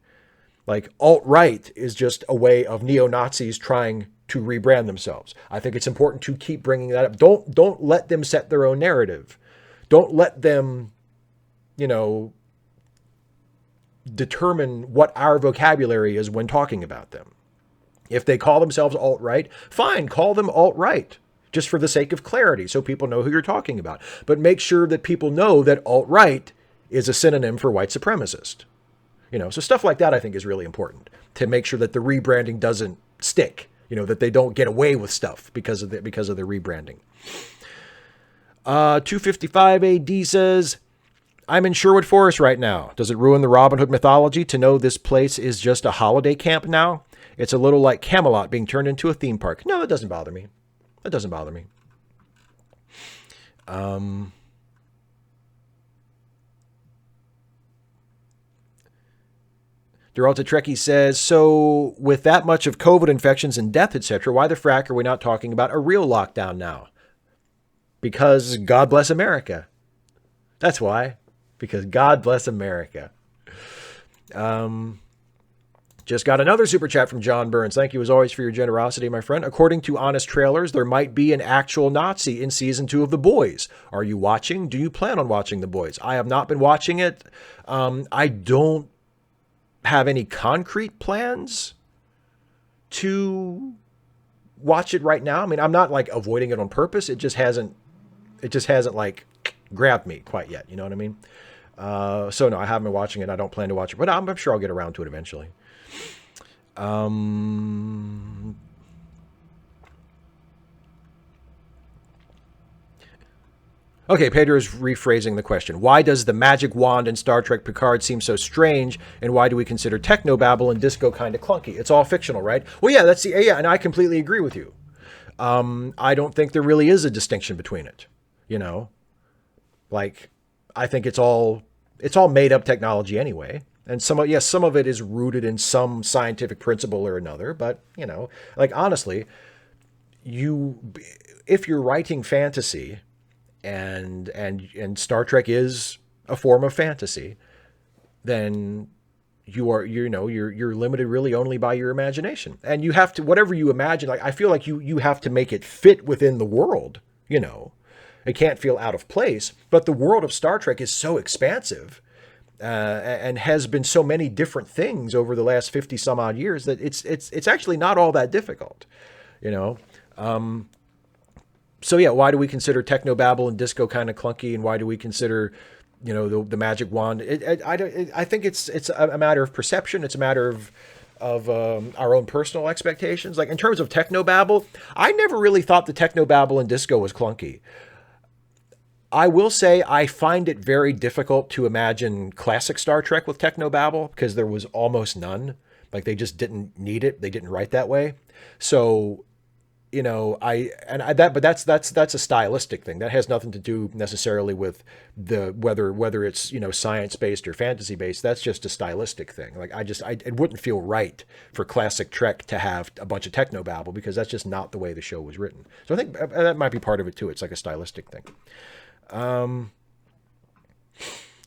Like alt-right is just a way of neo-Nazis trying to rebrand themselves. I think it's important to keep bringing that up. Don't let them set their own narrative. Don't let them, you know, determine what our vocabulary is when talking about them. If they call themselves alt-right, fine, call them alt-right, just for the sake of clarity, so people know who you're talking about. But make sure that people know that alt-right is a synonym for white supremacist. You know, so stuff like that I think is really important to make sure that the rebranding doesn't stick. You know, that they don't get away with stuff because of the rebranding. 255 AD says, I'm in Sherwood Forest right now. Does it ruin the Robin Hood mythology to know this place is just a holiday camp now? It's a little like Camelot being turned into a theme park. No, that doesn't bother me. That doesn't bother me. Deralta Trekkie says, so with that much of COVID infections and death, etc., why the frack are we not talking about a real lockdown now? Because God bless America. That's why. Because God bless America. Just got another super chat from John Burns. Thank you as always for your generosity, my friend. According to honest trailers, there might be an actual Nazi in season 2 of The Boys. Are you watching? Do you plan on watching The Boys? I have not been watching it. I don't have any concrete plans to watch it right now. I mean, I'm not like avoiding it on purpose. It just hasn't like grabbed me quite yet. You know what I mean? So no, I haven't been watching it. I don't plan to watch it, but I'm sure I'll get around to it eventually. Okay, Pedro is rephrasing the question. Why does the magic wand in Star Trek Picard seem so strange, and why do we consider technobabble and disco kind of clunky? It's all fictional, right? Well, yeah, yeah, and I completely agree with you. I don't think there really is a distinction between it. You know, like I think it's all made up technology anyway. And some of it is rooted in some scientific principle or another. But, you know, like honestly, if you're writing fantasy and Star Trek is a form of fantasy, then you're limited really only by your imagination. And you have to, whatever you imagine, like I feel like you have to make it fit within the world, you know. It can't feel out of place, but the world of Star Trek is so expansive and has been so many different things over the last 50 some odd years that it's actually not all that difficult, you know. So yeah, why do we consider technobabble and disco kind of clunky, and why do we consider, you know, the magic wand? I think it's a matter of perception. It's a matter of our own personal expectations. Like in terms of technobabble, I never really thought the technobabble and disco was clunky. I will say I find it very difficult to imagine classic Star Trek with technobabble because there was almost none. Like they just didn't need it. They didn't write that way. So but that's a stylistic thing. That has nothing to do necessarily with whether it's, science based or fantasy based. That's just a stylistic thing. Like it wouldn't feel right for classic Trek to have a bunch of technobabble, because that's just not the way the show was written. So I think that might be part of it too. It's like a stylistic thing.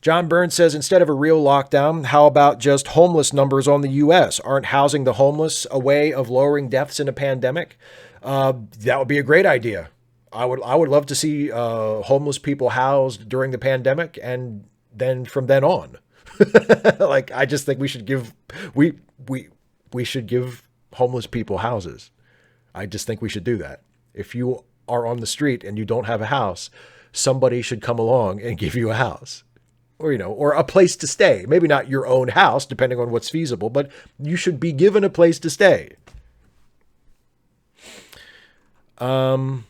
John Burns says, instead of a real lockdown, how about just homeless numbers on the U.S.? Aren't housing the homeless a way of lowering deaths in a pandemic? That would be a great idea. I would love to see homeless people housed during the pandemic, and then from then on. Like, I just think we should give we should give homeless people houses. I just think we should do that. If you are on the street and you don't have a house, somebody should come along and give you a house. Or a place to stay. Maybe not your own house, depending on what's feasible, but you should be given a place to stay. Dana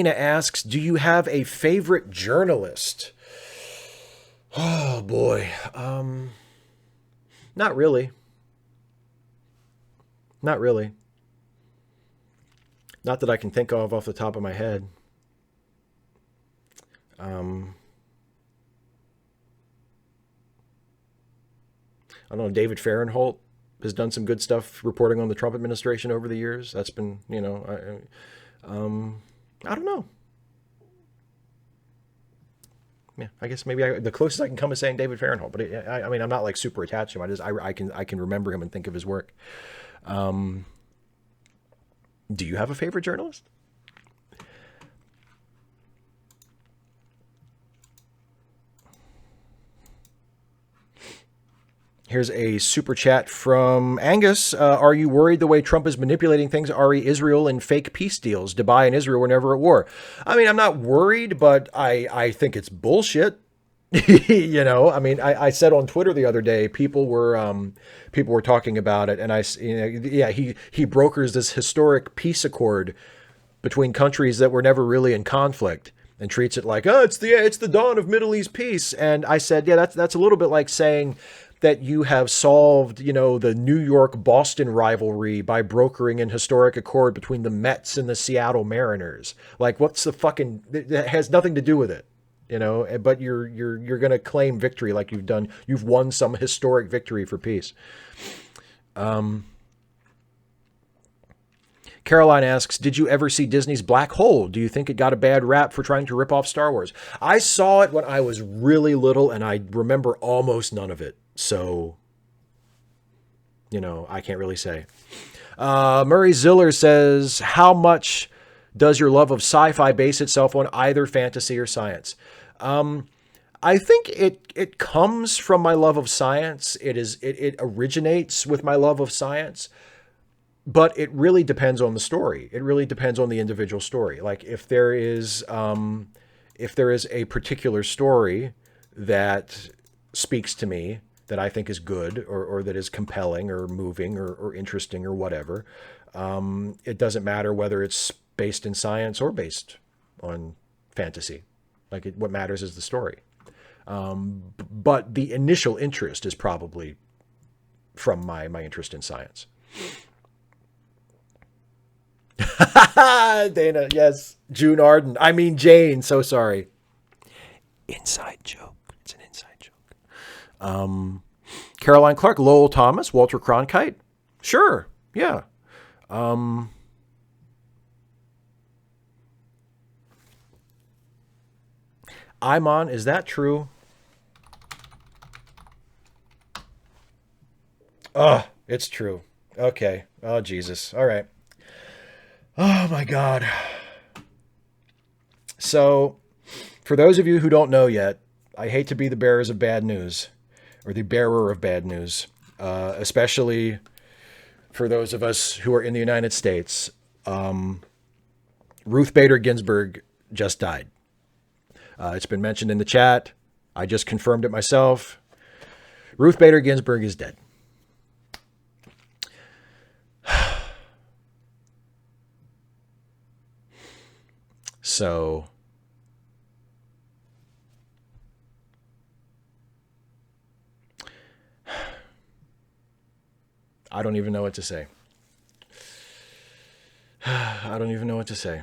asks, do you have a favorite journalist? Oh, boy. Not really. Not really. Not that I can think of off the top of my head. I don't know, David Fahrenthold has done some good stuff reporting on the Trump administration over the years. That's been, I don't know. Yeah, I guess maybe the closest I can come is saying David Fahrenthold, but I mean, I'm not like super attached to him. I can remember him and think of his work. Do you have a favorite journalist? Here's a super chat from Angus. Are you worried the way Trump is manipulating things, re Israel and fake peace deals? Dubai and Israel were never at war. I mean, I'm not worried, but I think it's bullshit. I mean, I said on Twitter the other day, people were talking about it, and he brokers this historic peace accord between countries that were never really in conflict, and treats it like, oh, it's the dawn of Middle East peace. And I said, yeah, that's a little bit like saying that you have solved, the New York-Boston rivalry by brokering an historic accord between the Mets and the Seattle Mariners. Like, what's the fucking? That has nothing to do with it, But you're gonna claim victory like you've won some historic victory for peace. Caroline asks, did you ever see Disney's Black Hole? Do you think it got a bad rap for trying to rip off Star Wars? I saw it when I was really little, and I remember almost none of it. So, I can't really say. Murray Ziller says, how much does your love of sci-fi base itself on either fantasy or science? I think it comes from my love of science. It originates with my love of science. But it really depends on the story. It really depends on the individual story. Like if there is a particular story that speaks to me, that I think is good or that is compelling or moving or interesting or whatever, it doesn't matter whether it's based in science or based on fantasy. What matters is the story. But the initial interest is probably from my interest in science. Dana, yes. June Arden. I mean Jane, so sorry. Inside joke. It's an inside joke. Caroline Clark, Lowell Thomas, Walter Cronkite. Sure. Yeah. Imon, is that true? Oh, it's true. Okay. Oh, Jesus. All right. Oh, my God. So, for those of you who don't know yet, I hate to be the bearers of bad news, or the bearer of bad news, especially for those of us who are in the United States. Ruth Bader Ginsburg just died. It's been mentioned in the chat. I just confirmed it myself. Ruth Bader Ginsburg is dead. So, I don't even know what to say. I don't even know what to say.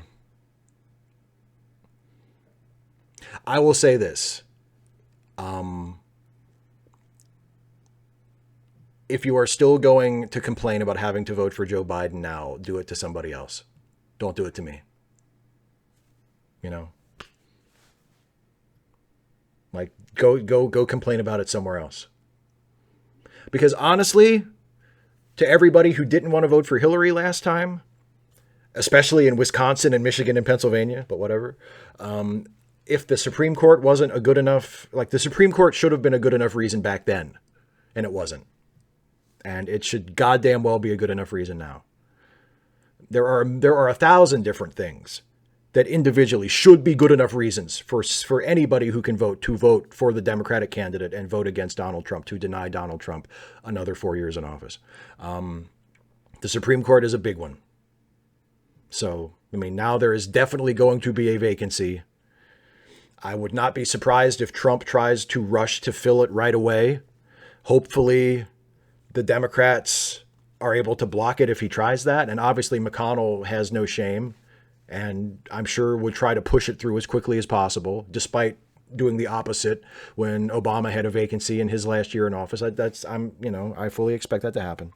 I will say this. If you are still going to complain about having to vote for Joe Biden now, do it to somebody else. Don't do it to me. You know? Like, go complain about it somewhere else. Because honestly, to everybody who didn't want to vote for Hillary last time, especially in Wisconsin and Michigan and Pennsylvania, but whatever, if the Supreme Court wasn't a good enough, like the Supreme Court should have been a good enough reason back then, and it wasn't. And it should goddamn well be a good enough reason now. There are 1,000 different things that individually should be good enough reasons for anybody who can vote to vote for the Democratic candidate and vote against Donald Trump, to deny Donald Trump another 4 years in office. The Supreme Court is a big one. So, I mean, now there is definitely going to be a vacancy. I would not be surprised if Trump tries to rush to fill it right away. Hopefully, the Democrats are able to block it if he tries that. And obviously, McConnell has no shame, and I'm sure would try to push it through as quickly as possible, despite doing the opposite when Obama had a vacancy in his last year in office. I fully expect that to happen.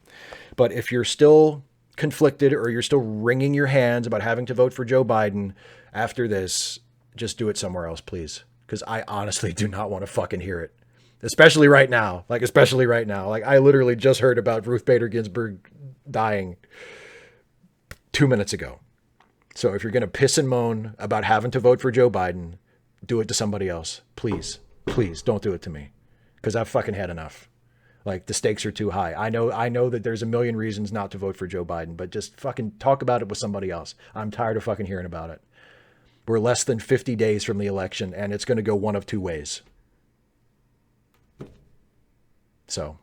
But if you're still conflicted or you're still wringing your hands about having to vote for Joe Biden after this, just do it somewhere else, please. Because I honestly do not want to fucking hear it. Especially right now. Like, I literally just heard about Ruth Bader Ginsburg dying 2 minutes ago. So if you're going to piss and moan about having to vote for Joe Biden, do it to somebody else. Please, please don't do it to me. Because I've fucking had enough. Like, the stakes are too high. I know that there's a million reasons not to vote for Joe Biden, but just fucking talk about it with somebody else. I'm tired of fucking hearing about it. We're less than 50 days from the election, and it's going to go one of two ways. So,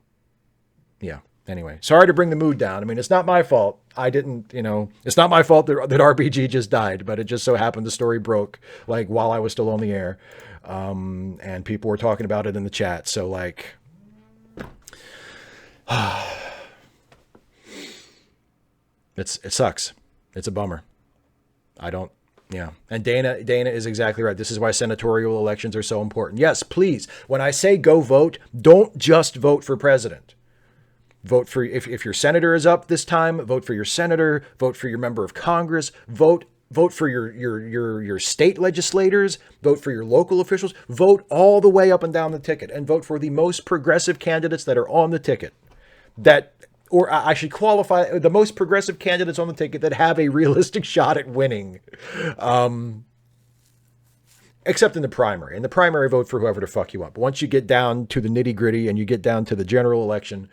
yeah. Anyway, sorry to bring the mood down. I mean, it's not my fault. It's not my fault that RBG just died, but it just so happened the story broke like while I was still on the air. And people were talking about it in the chat. So like, it sucks. It's a bummer. Yeah. And Dana is exactly right. This is why senatorial elections are so important. Yes, please. When I say go vote, don't just vote for president. Vote for, if your senator is up this time, vote for your senator, vote for your member of Congress, vote for your state legislators, vote for your local officials, vote all the way up and down the ticket, and vote for the most progressive candidates that are on the ticket. Or I should qualify the most progressive candidates on the ticket that have a realistic shot at winning. Except in the primary. In the primary, vote for whoever the fuck you want. But once you get down to the nitty gritty and you get down to the general election,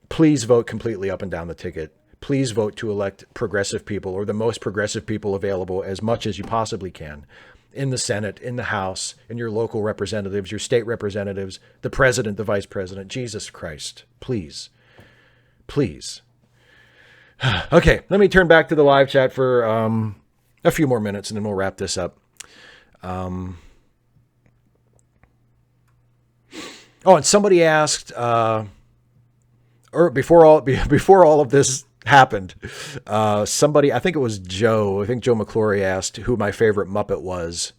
please vote completely up and down the ticket. Please vote to elect progressive people, or the most progressive people available, as much as you possibly can. In the Senate, in the House, in your local representatives, your state representatives, the president, the vice president. Jesus Christ. Please. Please. Okay, let me turn back to the live chat for a few more minutes, and then we'll wrap this up. And somebody asked, or before all of this happened, somebody, I think it was Joe McClory asked who my favorite Muppet was.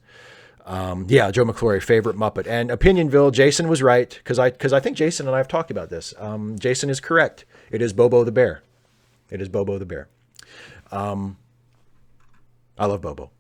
Joe McClory, favorite Muppet. And Opinionville, Jason was right, because I think Jason and I have talked about this. Jason is correct. It is Bobo the Bear. It is Bobo the Bear. I love Bobo.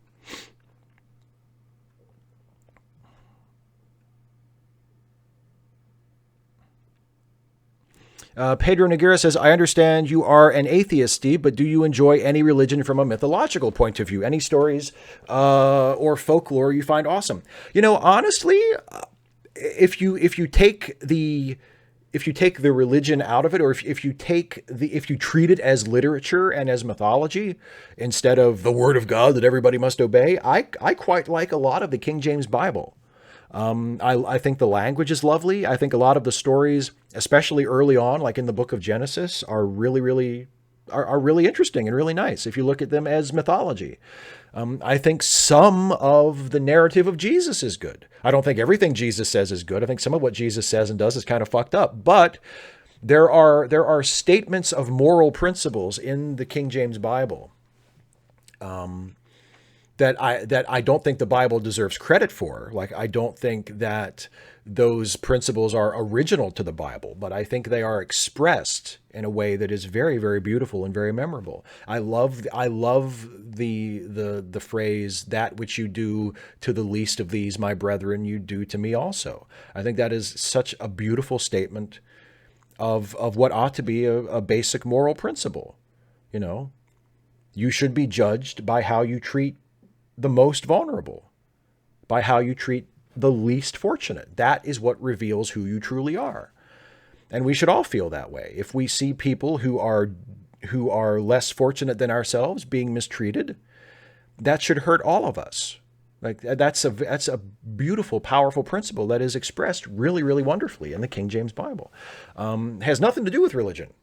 Pedro Noguera says, I understand you are an atheist, Steve, but do you enjoy any religion from a mythological point of view? Any stories or folklore you find awesome? Honestly, if you take the religion out of it, or if you treat it as literature and as mythology instead of the word of God that everybody must obey, I quite like a lot of the King James Bible. I think the language is lovely. I think a lot of the stories, especially early on, like in the book of Genesis, are really, really interesting and really nice if you look at them as mythology. I think some of the narrative of Jesus is good. I don't think everything Jesus says is good. I think some of what Jesus says and does is kind of fucked up. But there are statements of moral principles in the King James Bible that I don't think the Bible deserves credit for. Like, I don't think that those principles are original to the Bible, but I think they are expressed in a way that is very, very beautiful and very memorable. I love the phrase, "That which you do to the least of these, my brethren, you do to me also." I think that is such a beautiful statement of what ought to be a basic moral principle. You know, you should be judged by how you treat the most vulnerable, by how you treat the least fortunate. That is what reveals who you truly are. And we should all feel that way. If we see people who are less fortunate than ourselves being mistreated, that should hurt all of us. Like, that's a beautiful, powerful principle that is expressed really, really wonderfully in the King James Bible. Has nothing to do with religion.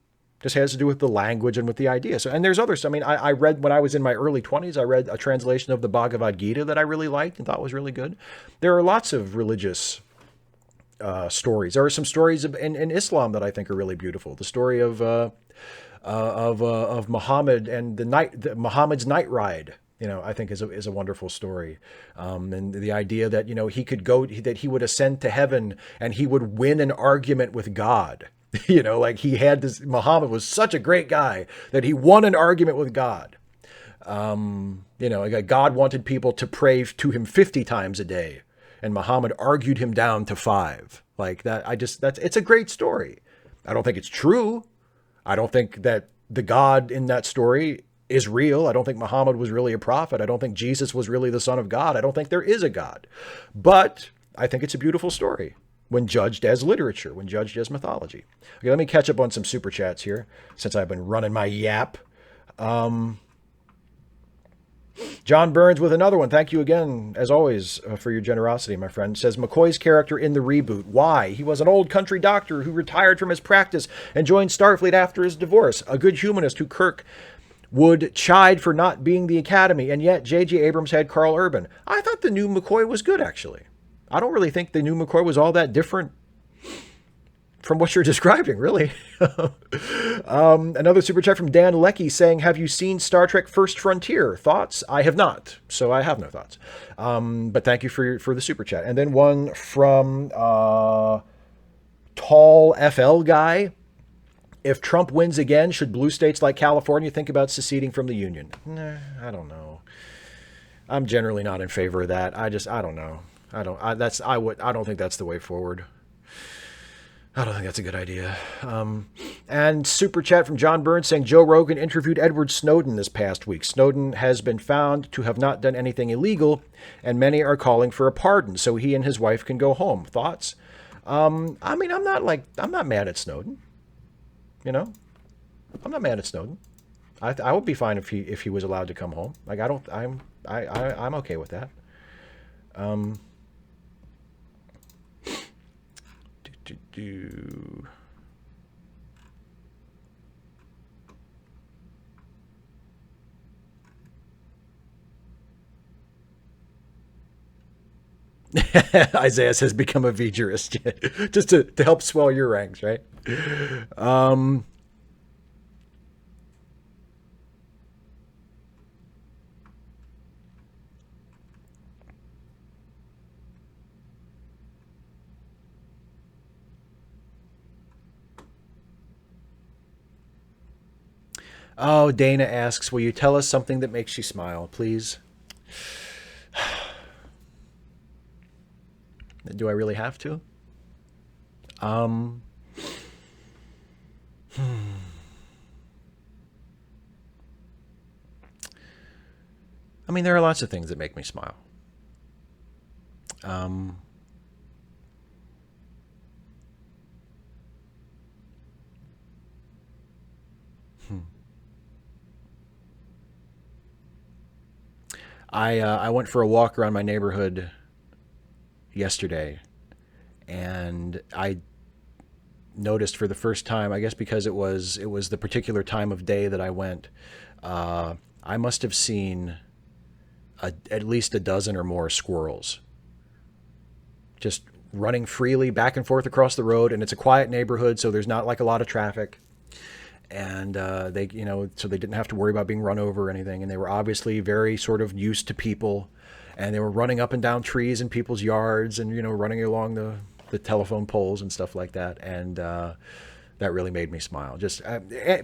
Just has to do with the language and with the idea. So, and there's others. I mean, I read, when I was in my early 20s, I read a translation of the Bhagavad Gita that I really liked and thought was really good. There are lots of religious stories. There are some stories in Islam that I think are really beautiful. The story of Muhammad and Muhammad's night ride. I think is a wonderful story. And the idea that, that he would ascend to heaven and he would win an argument with God. Like, Muhammad was such a great guy that he won an argument with God. God wanted people to pray to him 50 times a day, and Muhammad argued him down to 5. Like that. It's a great story. I don't think it's true. I don't think that the God in that story is real. I don't think Muhammad was really a prophet. I don't think Jesus was really the son of God. I don't think there is a God, but I think it's a beautiful story when judged as literature, when judged as mythology. Okay, let me catch up on some super chats here since I've been running my yap. John Burns with another one. Thank you again, as always, for your generosity, my friend. Says, McCoy's character in the reboot. Why? He was an old country doctor who retired from his practice and joined Starfleet after his divorce. A good humanist who Kirk would chide for not being the Academy, and yet J.J. Abrams had Carl Urban. I thought the new McCoy was good, actually. I don't really think the new McCoy was all that different from what you're describing, really. Another super chat from Dan Leckie saying, have you seen Star Trek First Frontier? Thoughts? I have not, so I have no thoughts. But thank you for the super chat. And then one from Tall FL Guy. If Trump wins again, should blue states like California think about seceding from the Union? Nah, I don't know. I'm generally not in favor of that. I don't know. I don't think that's the way forward. I don't think that's a good idea. And super chat from John Burns saying, Joe Rogan interviewed Edward Snowden this past week. Snowden has been found to have not done anything illegal, and many are calling for a pardon so he and his wife can go home. Thoughts? I mean, I'm not mad at Snowden. I'm not mad at Snowden. I would be fine if he was allowed to come home. Like, I'm okay with that. Isaiah says, become a V jurist. Just to help swell your ranks, right? Oh, Dana asks, will you tell us something that makes you smile, please? Do I really have to? I mean, there are lots of things that make me smile. I went for a walk around my neighborhood yesterday, and I noticed for the first time, I guess because it was the particular time of day that I went, I must have seen at least a dozen or more squirrels just running freely back and forth across the road. And it's a quiet neighborhood, so there's not like a lot of traffic. And they, so they didn't have to worry about being run over or anything. And they were obviously very sort of used to people, and they were running up and down trees in people's yards, and running along the telephone poles and stuff like that. And that really made me smile. Just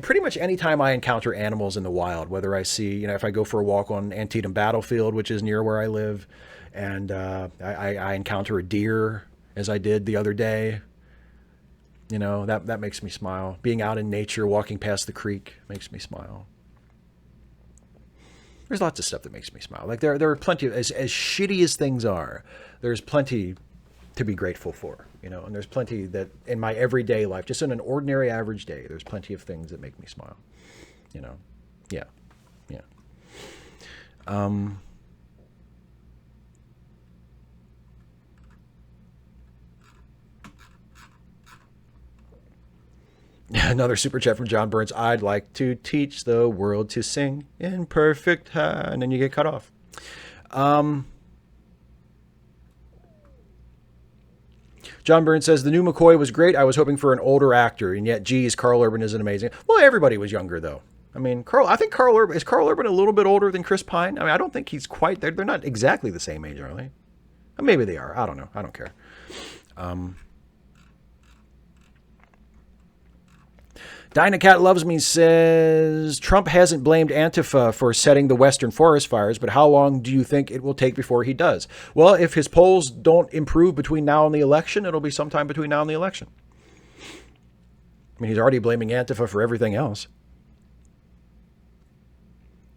pretty much anytime I encounter animals in the wild, whether I see, if I go for a walk on Antietam Battlefield, which is near where I live, and I encounter a deer, as I did the other day, that makes me smile. Being out in nature, walking past the creek makes me smile. There's lots of stuff that makes me smile. Like there are plenty of, as shitty as things are, there's plenty to be grateful for, and there's plenty that in my everyday life, just in an ordinary average day, there's plenty of things that make me smile, yeah. Another super chat from John Burns. I'd like to teach the world to sing in perfect, and then you get cut off. John Burns says, the new McCoy was great. I was hoping for an older actor, and yet, geez, Carl Urban isn't amazing. Well, everybody was younger, though. I mean, I think Carl Urban a little bit older than Chris Pine? I mean, I don't think he's quite, they're not exactly the same age, are they? Maybe they are. I don't know. I don't care. Dynacat Loves Me says, Trump hasn't blamed Antifa for setting the Western forest fires, but how long do you think it will take before he does? Well, if his polls don't improve between now and the election, it'll be sometime between now and the election. I mean, he's already blaming Antifa for everything else.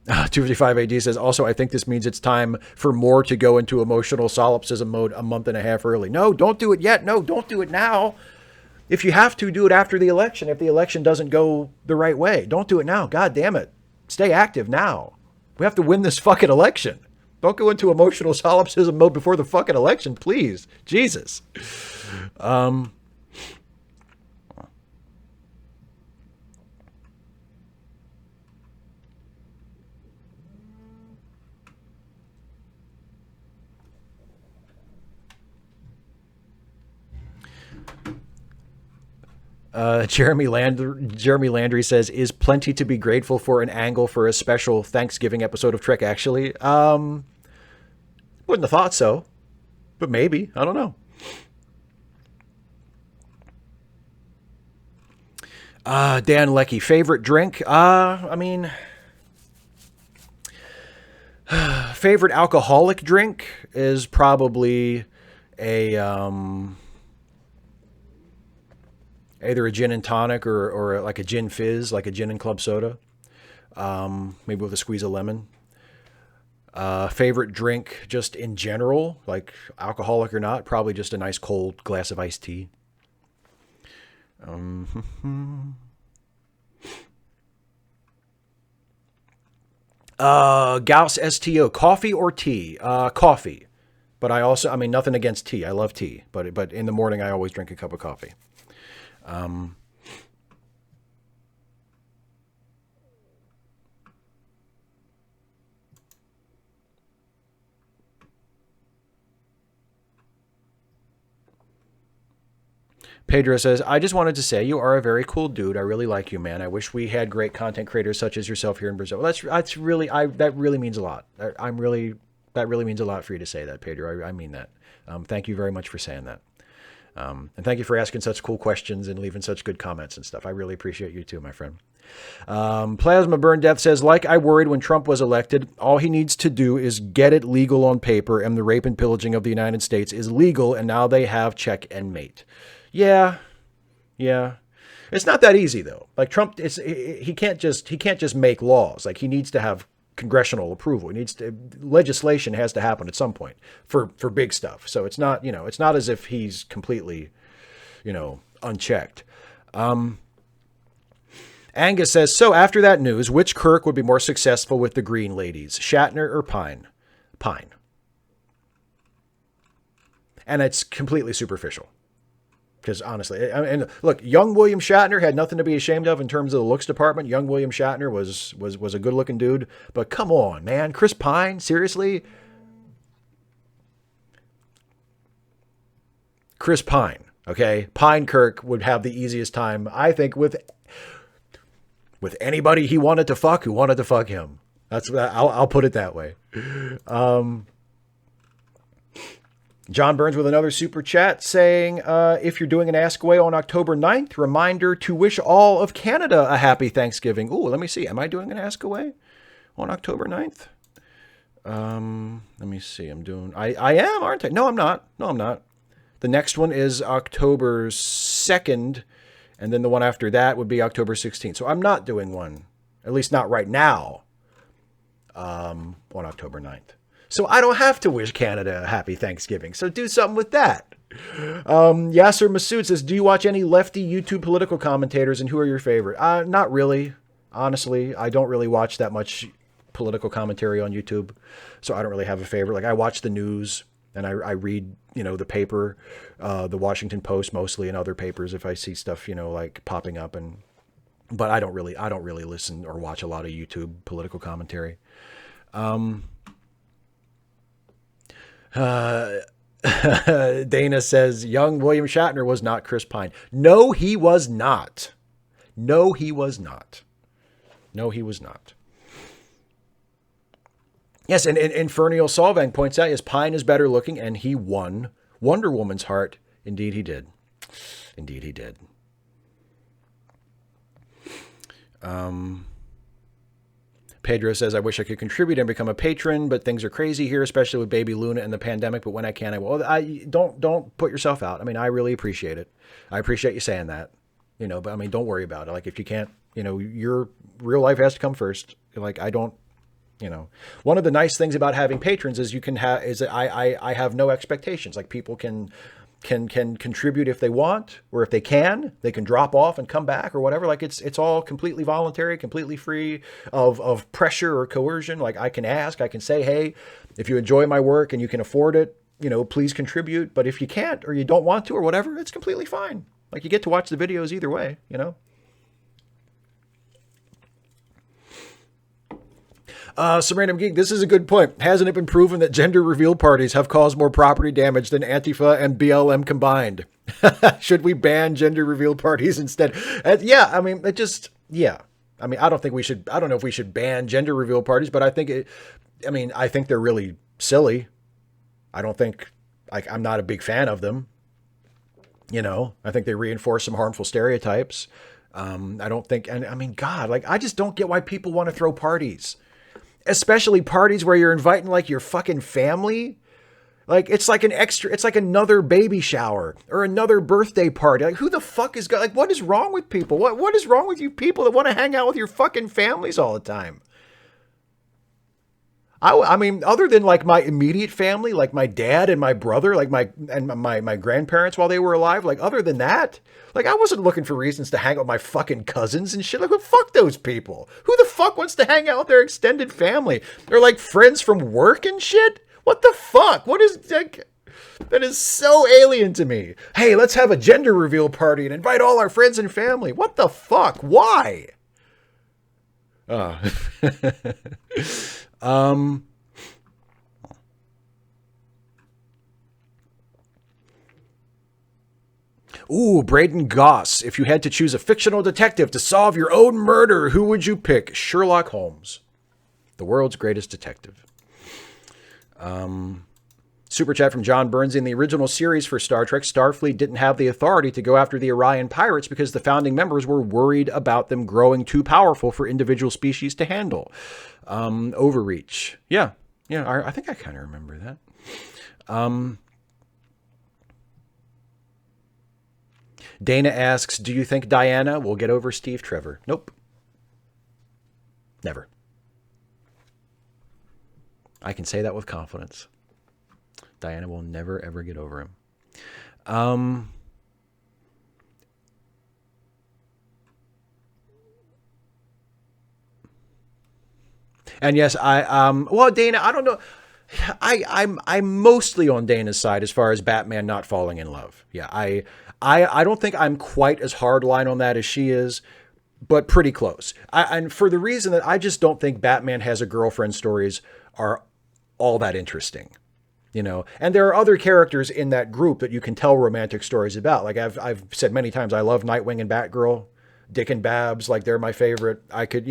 255 AD says, also, I think this means it's time for more to go into emotional solipsism mode a month and a half early. No, don't do it yet. No, don't do it now. If you have to, do it after the election. If the election doesn't go the right way, don't do it now. God damn it. Stay active now. We have to win this fucking election. Don't go into emotional solipsism mode before the fucking election, please. Jesus. Jeremy Landry says, is plenty to be grateful for an angle for a special Thanksgiving episode of Trek, actually? Wouldn't have thought so, but maybe. I don't know. Dan Leckie, favorite drink? Favorite alcoholic drink is probably either a gin and tonic or like a gin fizz, like a gin and club soda, maybe with a squeeze of lemon. Favorite drink just in general, like alcoholic or not, probably just a nice cold glass of iced tea. Gauss STO, coffee or tea? Coffee. But nothing against tea. I love tea, but in the morning I always drink a cup of coffee. Pedro says, I just wanted to say you are a very cool dude. I really like you, man. I wish we had great content creators such as yourself here in Brazil. That really means a lot. That really means a lot for you to say that, Pedro. I mean that. Thank you very much for saying that. And thank you for asking such cool questions and leaving such good comments and stuff. I really appreciate you too, my friend. Plasma Burn Death says, like I worried when Trump was elected, all he needs to do is get it legal on paper, and the rape and pillaging of the United States is legal, and now they have check and mate. Yeah. It's not that easy though. Like Trump, he can't just make laws. Like he needs to have congressional approval. Legislation has to happen at some point for big stuff. So it's not as if he's completely, unchecked. Angus says, so after that news, which Kirk would be more successful with the Green Ladies, Shatner or Pine? Pine. And it's completely superficial. Because honestly, and look, young William Shatner had nothing to be ashamed of in terms of the looks department. Young William Shatner was a good looking dude. But come on, man. Chris Pine, seriously? Chris Pine, okay? Pine Kirk would have the easiest time, I think, with with anybody he wanted to fuck who wanted to fuck him. I'll put it that way. John Burns with another super chat saying, if you're doing an Ask Away on October 9th, reminder to wish all of Canada a happy Thanksgiving. Ooh, let me see. Am I doing an Ask Away on October 9th? Let me see. I am, aren't I? No, I'm not. The next one is October 2nd, and then the one after that would be October 16th. So I'm not doing one, at least not right now, on October 9th. So I don't have to wish Canada a happy Thanksgiving. So do something with that. Yasser Masood says, do you watch any lefty YouTube political commentators, and who are your favorite? Not really. Honestly, I don't really watch that much political commentary on YouTube. So I don't really have a favorite. Like, I watch the news and I read, the paper, the Washington Post mostly, and other papers if I see stuff, like popping up. But I don't really listen or watch a lot of YouTube political commentary. Dana says, young William Shatner was not Chris Pine. No, he was not. No, he was not. Yes, and Infernal Solvang points out, yes, Pine is better looking, and he won Wonder Woman's heart. Indeed he did. Pedro says, I wish I could contribute and become a patron, but things are crazy here, especially with baby Luna and the pandemic. But when I can, I will. Don't put yourself out. I mean, I really appreciate it. I appreciate you saying that, but I mean, don't worry about it. Like, if you can't, your real life has to come first. Like, I don't, one of the nice things about having patrons is that I have no expectations. Like, people can contribute if they want, or if they can drop off and come back or whatever. Like, it's all completely voluntary, completely free of pressure or coercion. Like, I can ask, I can say, hey, if you enjoy my work and you can afford it, please contribute. But if you can't, or you don't want to, or whatever, it's completely fine. Like, you get to watch the videos either way, Some Random Geek, this is a good point. Hasn't it been proven that gender reveal parties have caused more property damage than Antifa and BLM combined? Should we ban gender reveal parties instead? Yeah, I mean, I mean, I don't know if we should ban gender reveal parties, but I think they're really silly. I'm not a big fan of them. I think they reinforce some harmful stereotypes. I just don't get why people want to throw parties. Especially parties where you're inviting like your fucking family. Like, it's like another baby shower or another birthday party. Like, who the fuck what is wrong with people? What is wrong with you people that want to hang out with your fucking families all the time? I mean, other than like my immediate family, like my dad and my brother, like my grandparents while they were alive, like other than that, like I wasn't looking for reasons to hang out with my fucking cousins and shit. Like, fuck those people. Who the fuck wants to hang out with their extended family? They're like friends from work and shit. What the fuck? What is like? That is so alien to me. Hey, let's have a gender reveal party and invite all our friends and family. What the fuck? Why? Ooh, Braden Goss. If you had to choose a fictional detective to solve your own murder, who would you pick? Sherlock Holmes, the world's greatest detective. Super chat from John Burns. In the original series for Star Trek, Starfleet didn't have the authority to go after the Orion pirates because the founding members were worried about them growing too powerful for individual species to handle. Overreach. Yeah, I think I kind of remember that. Dana asks, do you think Diana will get over Steve Trevor? Nope. Never. I can say that with confidence. Diana will never, ever get over him. And yes, well, Dana, I don't know. I'm mostly on Dana's side as far as Batman not falling in love. Yeah, I don't think I'm quite as hardline on that as she is, but pretty close. And for the reason that I just don't think Batman has a girlfriend stories are all that interesting. And there are other characters in that group that you can tell romantic stories about. Like I've said many times, I love Nightwing and Batgirl. Dick and Babs, like they're my favorite. I could,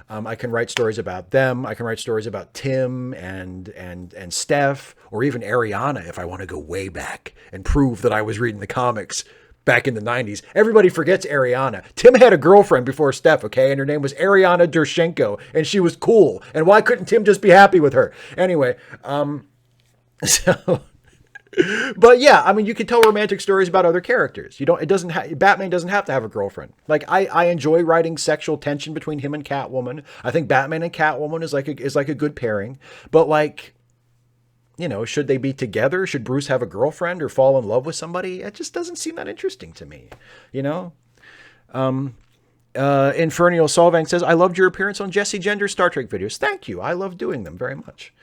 I can write stories about them. I can write stories about Tim and Steph, or even Ariana if I want to go way back and prove that I was reading the comics back in the 90s. Everybody forgets Ariana. Tim had a girlfriend before Steph, okay? And her name was Ariana Dershenko, and she was cool. And why couldn't Tim just be happy with her? Anyway, so... But yeah, I mean, you can tell romantic stories about other characters. Batman doesn't have to have a girlfriend. Like I enjoy writing sexual tension between him and Catwoman. I think Batman and Catwoman is like a good pairing. But like, should they be together? Should Bruce have a girlfriend or fall in love with somebody? It just doesn't seem that interesting to me, Infernal Solvang says, I loved your appearance on Jesse Gender Star Trek videos. Thank you. I love doing them very much.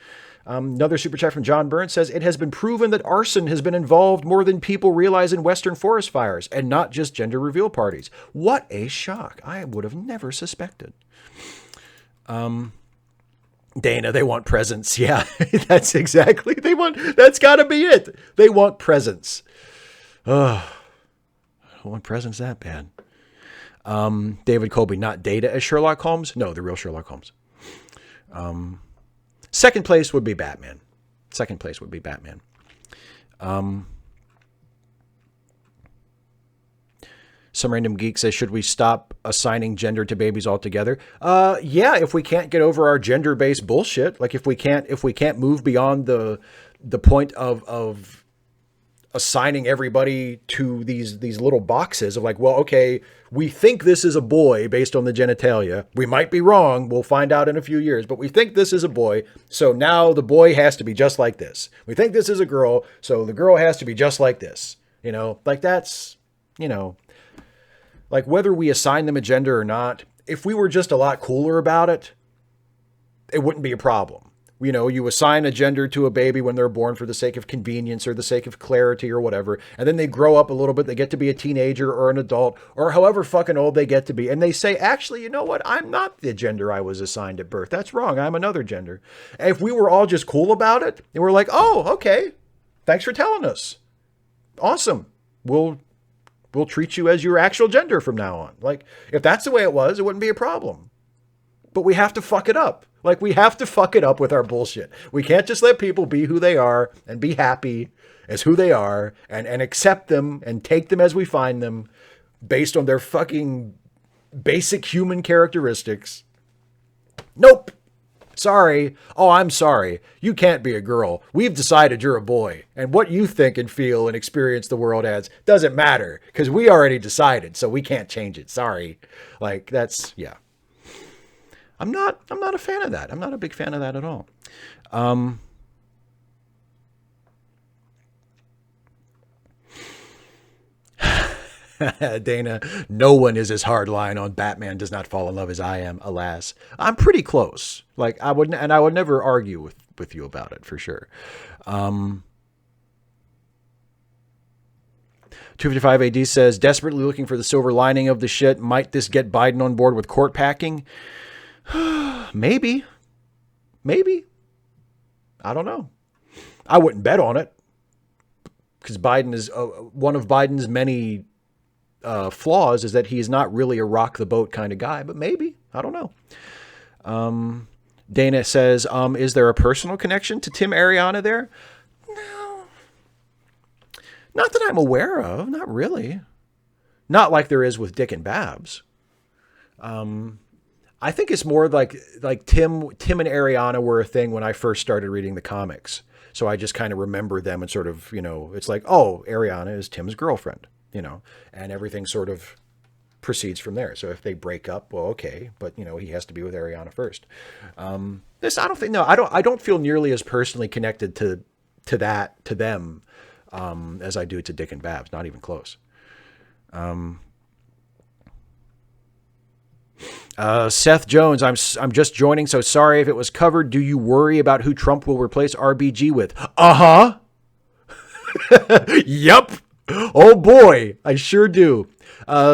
Another super chat from John Burns says, it has been proven that arson has been involved more than people realize in Western forest fires, and not just gender reveal parties. What a shock. I would have never suspected. Dana, they want presents. Yeah, that's exactly. That's gotta be it. They want presents. I don't want presents that bad. David Colby, not Data as Sherlock Holmes. No, the real Sherlock Holmes. Second place would be Batman. Some random geek says, should we stop assigning gender to babies altogether? Yeah, if we can't get over our gender-based bullshit, like if we can't move beyond the point of assigning everybody to these little boxes of like, well, okay, we think this is a boy based on the genitalia. We might be wrong. We'll find out in a few years, but we think this is a boy. So now the boy has to be just like this. We think this is a girl. So the girl has to be just like this, like that's, like whether we assign them a gender or not, if we were just a lot cooler about it, it wouldn't be a problem. You assign a gender to a baby when they're born for the sake of convenience or the sake of clarity or whatever. And then they grow up a little bit. They get to be a teenager or an adult or however fucking old they get to be. And they say, actually, you know what? I'm not the gender I was assigned at birth. That's wrong. I'm another gender. And if we were all just cool about it and we're like, oh, okay, thanks for telling us. Awesome. We'll treat you as your actual gender from now on. Like if that's the way it was, it wouldn't be a problem. But we have to fuck it up. Like we have to fuck it up with our bullshit. We can't just let people be who they are and be happy as who they are and accept them and take them as we find them based on their fucking basic human characteristics. Nope. Sorry. Oh, I'm sorry. You can't be a girl. We've decided you're a boy. And what you think and feel and experience the world as doesn't matter because we already decided. So we can't change it. Sorry. Like that's, yeah. I'm not a fan of that. I'm not a big fan of that at all. Dana, no one is as hardline on Batman does not fall in love as I am, alas. I'm pretty close. Like I would never argue with you about it for sure. 255 AD says, desperately looking for the silver lining of the shit. Might this get Biden on board with court packing? Maybe. I don't know. I wouldn't bet on it because Biden is one of Biden's many flaws is that he's not really a rock the boat kind of guy, but maybe, I don't know. Dana says, is there a personal connection to Tim Ariana there? No, not that I'm aware of. Not really. Not like there is with Dick and Babs. I think it's more like Tim and Ariana were a thing when I first started reading the comics. So I just kind of remember them and sort of, it's like, oh, Ariana is Tim's girlfriend, and everything sort of proceeds from there. So if they break up, well, okay, but he has to be with Ariana first. I don't feel nearly as personally connected to them as I do to Dick and Babs. Not even close. Seth Jones, I'm just joining, so sorry if it was covered. Do you worry about who Trump will replace RBG with? Uh-huh. Yup. Oh boy, I sure do.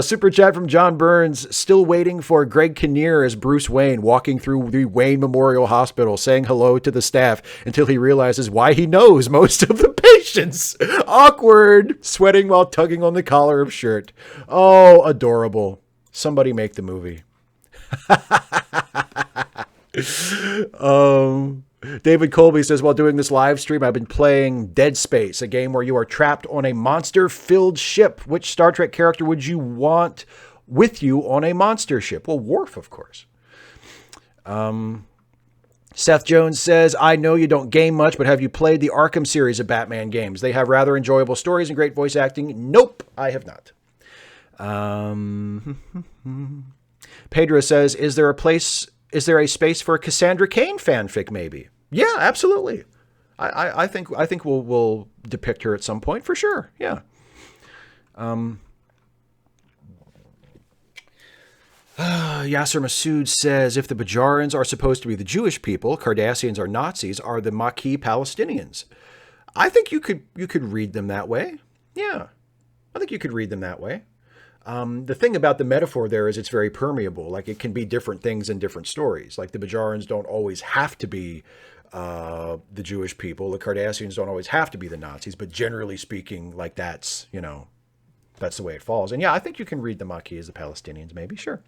Super chat from John Burns, still waiting for Greg Kinnear as Bruce Wayne walking through the Wayne Memorial Hospital saying hello to the staff until he realizes why he knows most of the patients. Awkward. Sweating while tugging on the collar of shirt. Oh, adorable. Somebody make the movie. David Colby says, while doing this live stream, I've been playing Dead Space, a game where you are trapped on a monster-filled ship. Which Star Trek character would you want with you on a monster ship? Well, Worf, of course. Seth Jones says, I know you don't game much, but have you played the Arkham series of Batman games? They have rather enjoyable stories and great voice acting. Nope, I have not. Pedro says, is there a space for a Cassandra Cain fanfic maybe? Yeah, absolutely. I think we'll depict her at some point for sure. Yeah. Yasser Masood says, if the Bajorans are supposed to be the Jewish people, Cardassians are Nazis, are the Maquis Palestinians? I think you could read them that way. Yeah, I think you could read them that way. The thing about the metaphor there is it's very permeable. Like, it can be different things in different stories. Like, the Bajorans don't always have to be the Jewish people. The Cardassians don't always have to be the Nazis. But generally speaking, like, that's the way it falls. And yeah, I think you can read the Maquis as the Palestinians, maybe. Sure.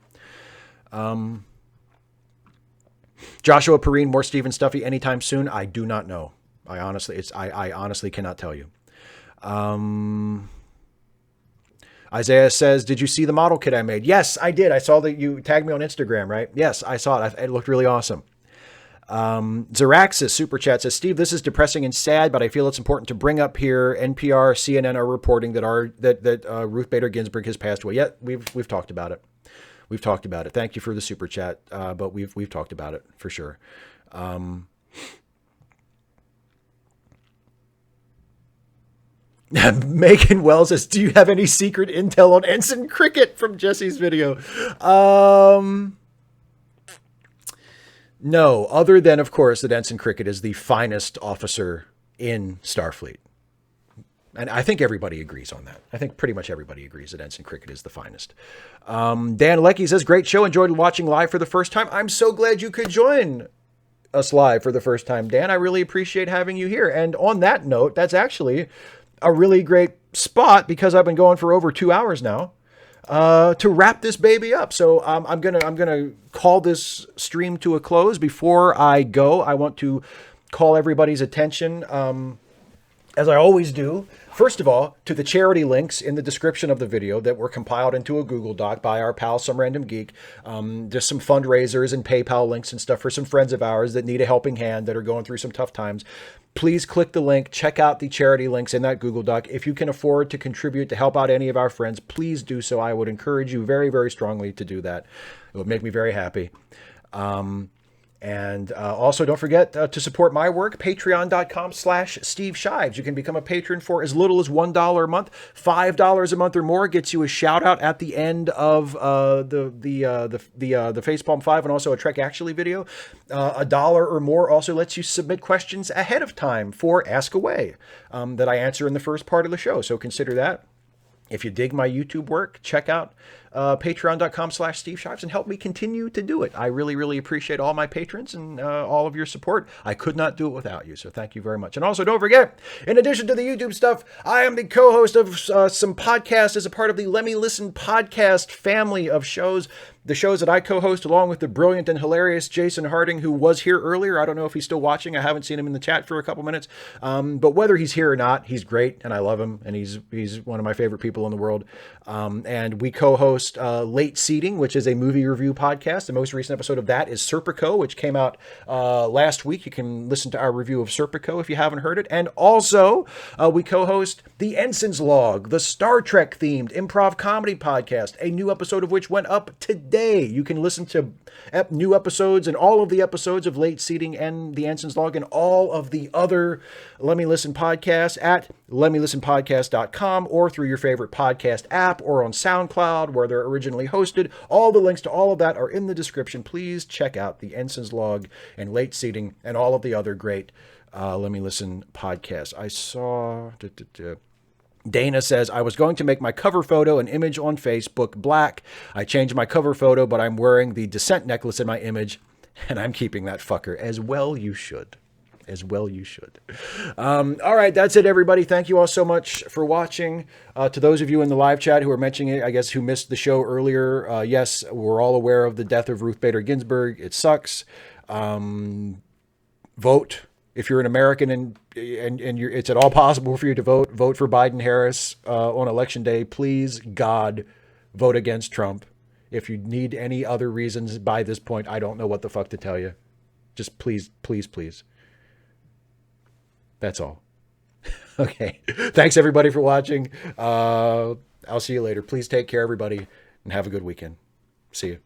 Joshua Perrine, more Stephen Stuffy anytime soon? I do not know. I honestly cannot tell you. Isaiah says, did you see the model kit I made? Yes, I did. I saw that you tagged me on Instagram, right? Yes, I saw it. It looked really awesome. Zeraxis super chat says, Steve, this is depressing and sad, but I feel it's important to bring up here. NPR, CNN are reporting that Ruth Bader Ginsburg has passed away. Yeah, we've talked about it. We've talked about it. Thank you for the super chat. But we've talked about it for sure. Megan Wells says, do you have any secret intel on Ensign Cricket from Jesse's video? No, other than, of course, that Ensign Cricket is the finest officer in Starfleet. And I think everybody agrees on that. I think pretty much everybody agrees that Ensign Cricket is the finest. Dan Leckie says, great show. Enjoyed watching live for the first time. I'm so glad you could join us live for the first time, Dan. I really appreciate having you here. And on that note, that's actually a really great spot, because I've been going for over 2 hours now, to wrap this baby up. So I'm gonna call this stream to a close. Before I go, I want to call everybody's attention, as I always do, first of all, to the charity links in the description of the video that were compiled into a Google Doc by our pal, Some Random Geek. Just some fundraisers and PayPal links and stuff for some friends of ours that need a helping hand, that are going through some tough times. Please click the link, check out the charity links in that Google Doc. If you can afford to contribute to help out any of our friends, please do so. I would encourage you very, very strongly to do that. It would make me very happy. And also, don't forget to support my work, patreon.com/Steve Shives. You can become a patron for as little as $1 a month. $5 a month or more gets you a shout out at the end of the Facepalm 5 and also a Trek Actually video. $1 or more also lets you submit questions ahead of time for Ask Away that I answer in the first part of the show. So consider that. If you dig my YouTube work, check out patreon.com/Steve Shives and help me continue to do it. I really, really appreciate all my patrons and all of your support. I could not do it without you, so thank you very much. And also, don't forget, in addition to the YouTube stuff, I am the co-host of some podcasts as a part of the Let Me Listen podcast family of shows. The shows that I co-host along with the brilliant and hilarious Jason Harding, who was here earlier. I don't know if he's still watching. I haven't seen him in the chat for a couple minutes. But whether he's here or not, he's great, and I love him, and he's one of my favorite people in the world. And we co-host Late Seating, which is a movie review podcast. The most recent episode of that is Serpico, which came out last week. You can listen to our review of Serpico if you haven't heard it. And also, we co-host The Ensign's Log, the Star Trek-themed improv comedy podcast, a new episode of which went up today. You can listen to new episodes and all of the episodes of Late Seating and The Ensign's Log and all of the other Let Me Listen podcasts at letmelistenpodcast.com or through your favorite podcast app or on SoundCloud where they're originally hosted. All the links to all of that are in the description. Please check out The Ensign's Log and Late Seating and all of the other great Let Me Listen podcasts. I saw... Dana says, I was going to make my cover photo an image on Facebook black. I changed my cover photo, but I'm wearing the Descent necklace in my image, and I'm keeping that fucker. As well you should. As well you should. All right, that's it, everybody. Thank you all so much for watching. To those of you in the live chat who are mentioning it, I guess, who missed the show earlier, yes, we're all aware of the death of Ruth Bader Ginsburg. It sucks. Vote. If you're an American and it's at all possible for you to vote, vote for Biden-Harris on Election Day. Please, God, vote against Trump. If you need any other reasons by this point, I don't know what the fuck to tell you. Just please, please, please. That's all. Okay. Thanks, everybody, for watching. I'll see you later. Please take care, everybody, and have a good weekend. See you.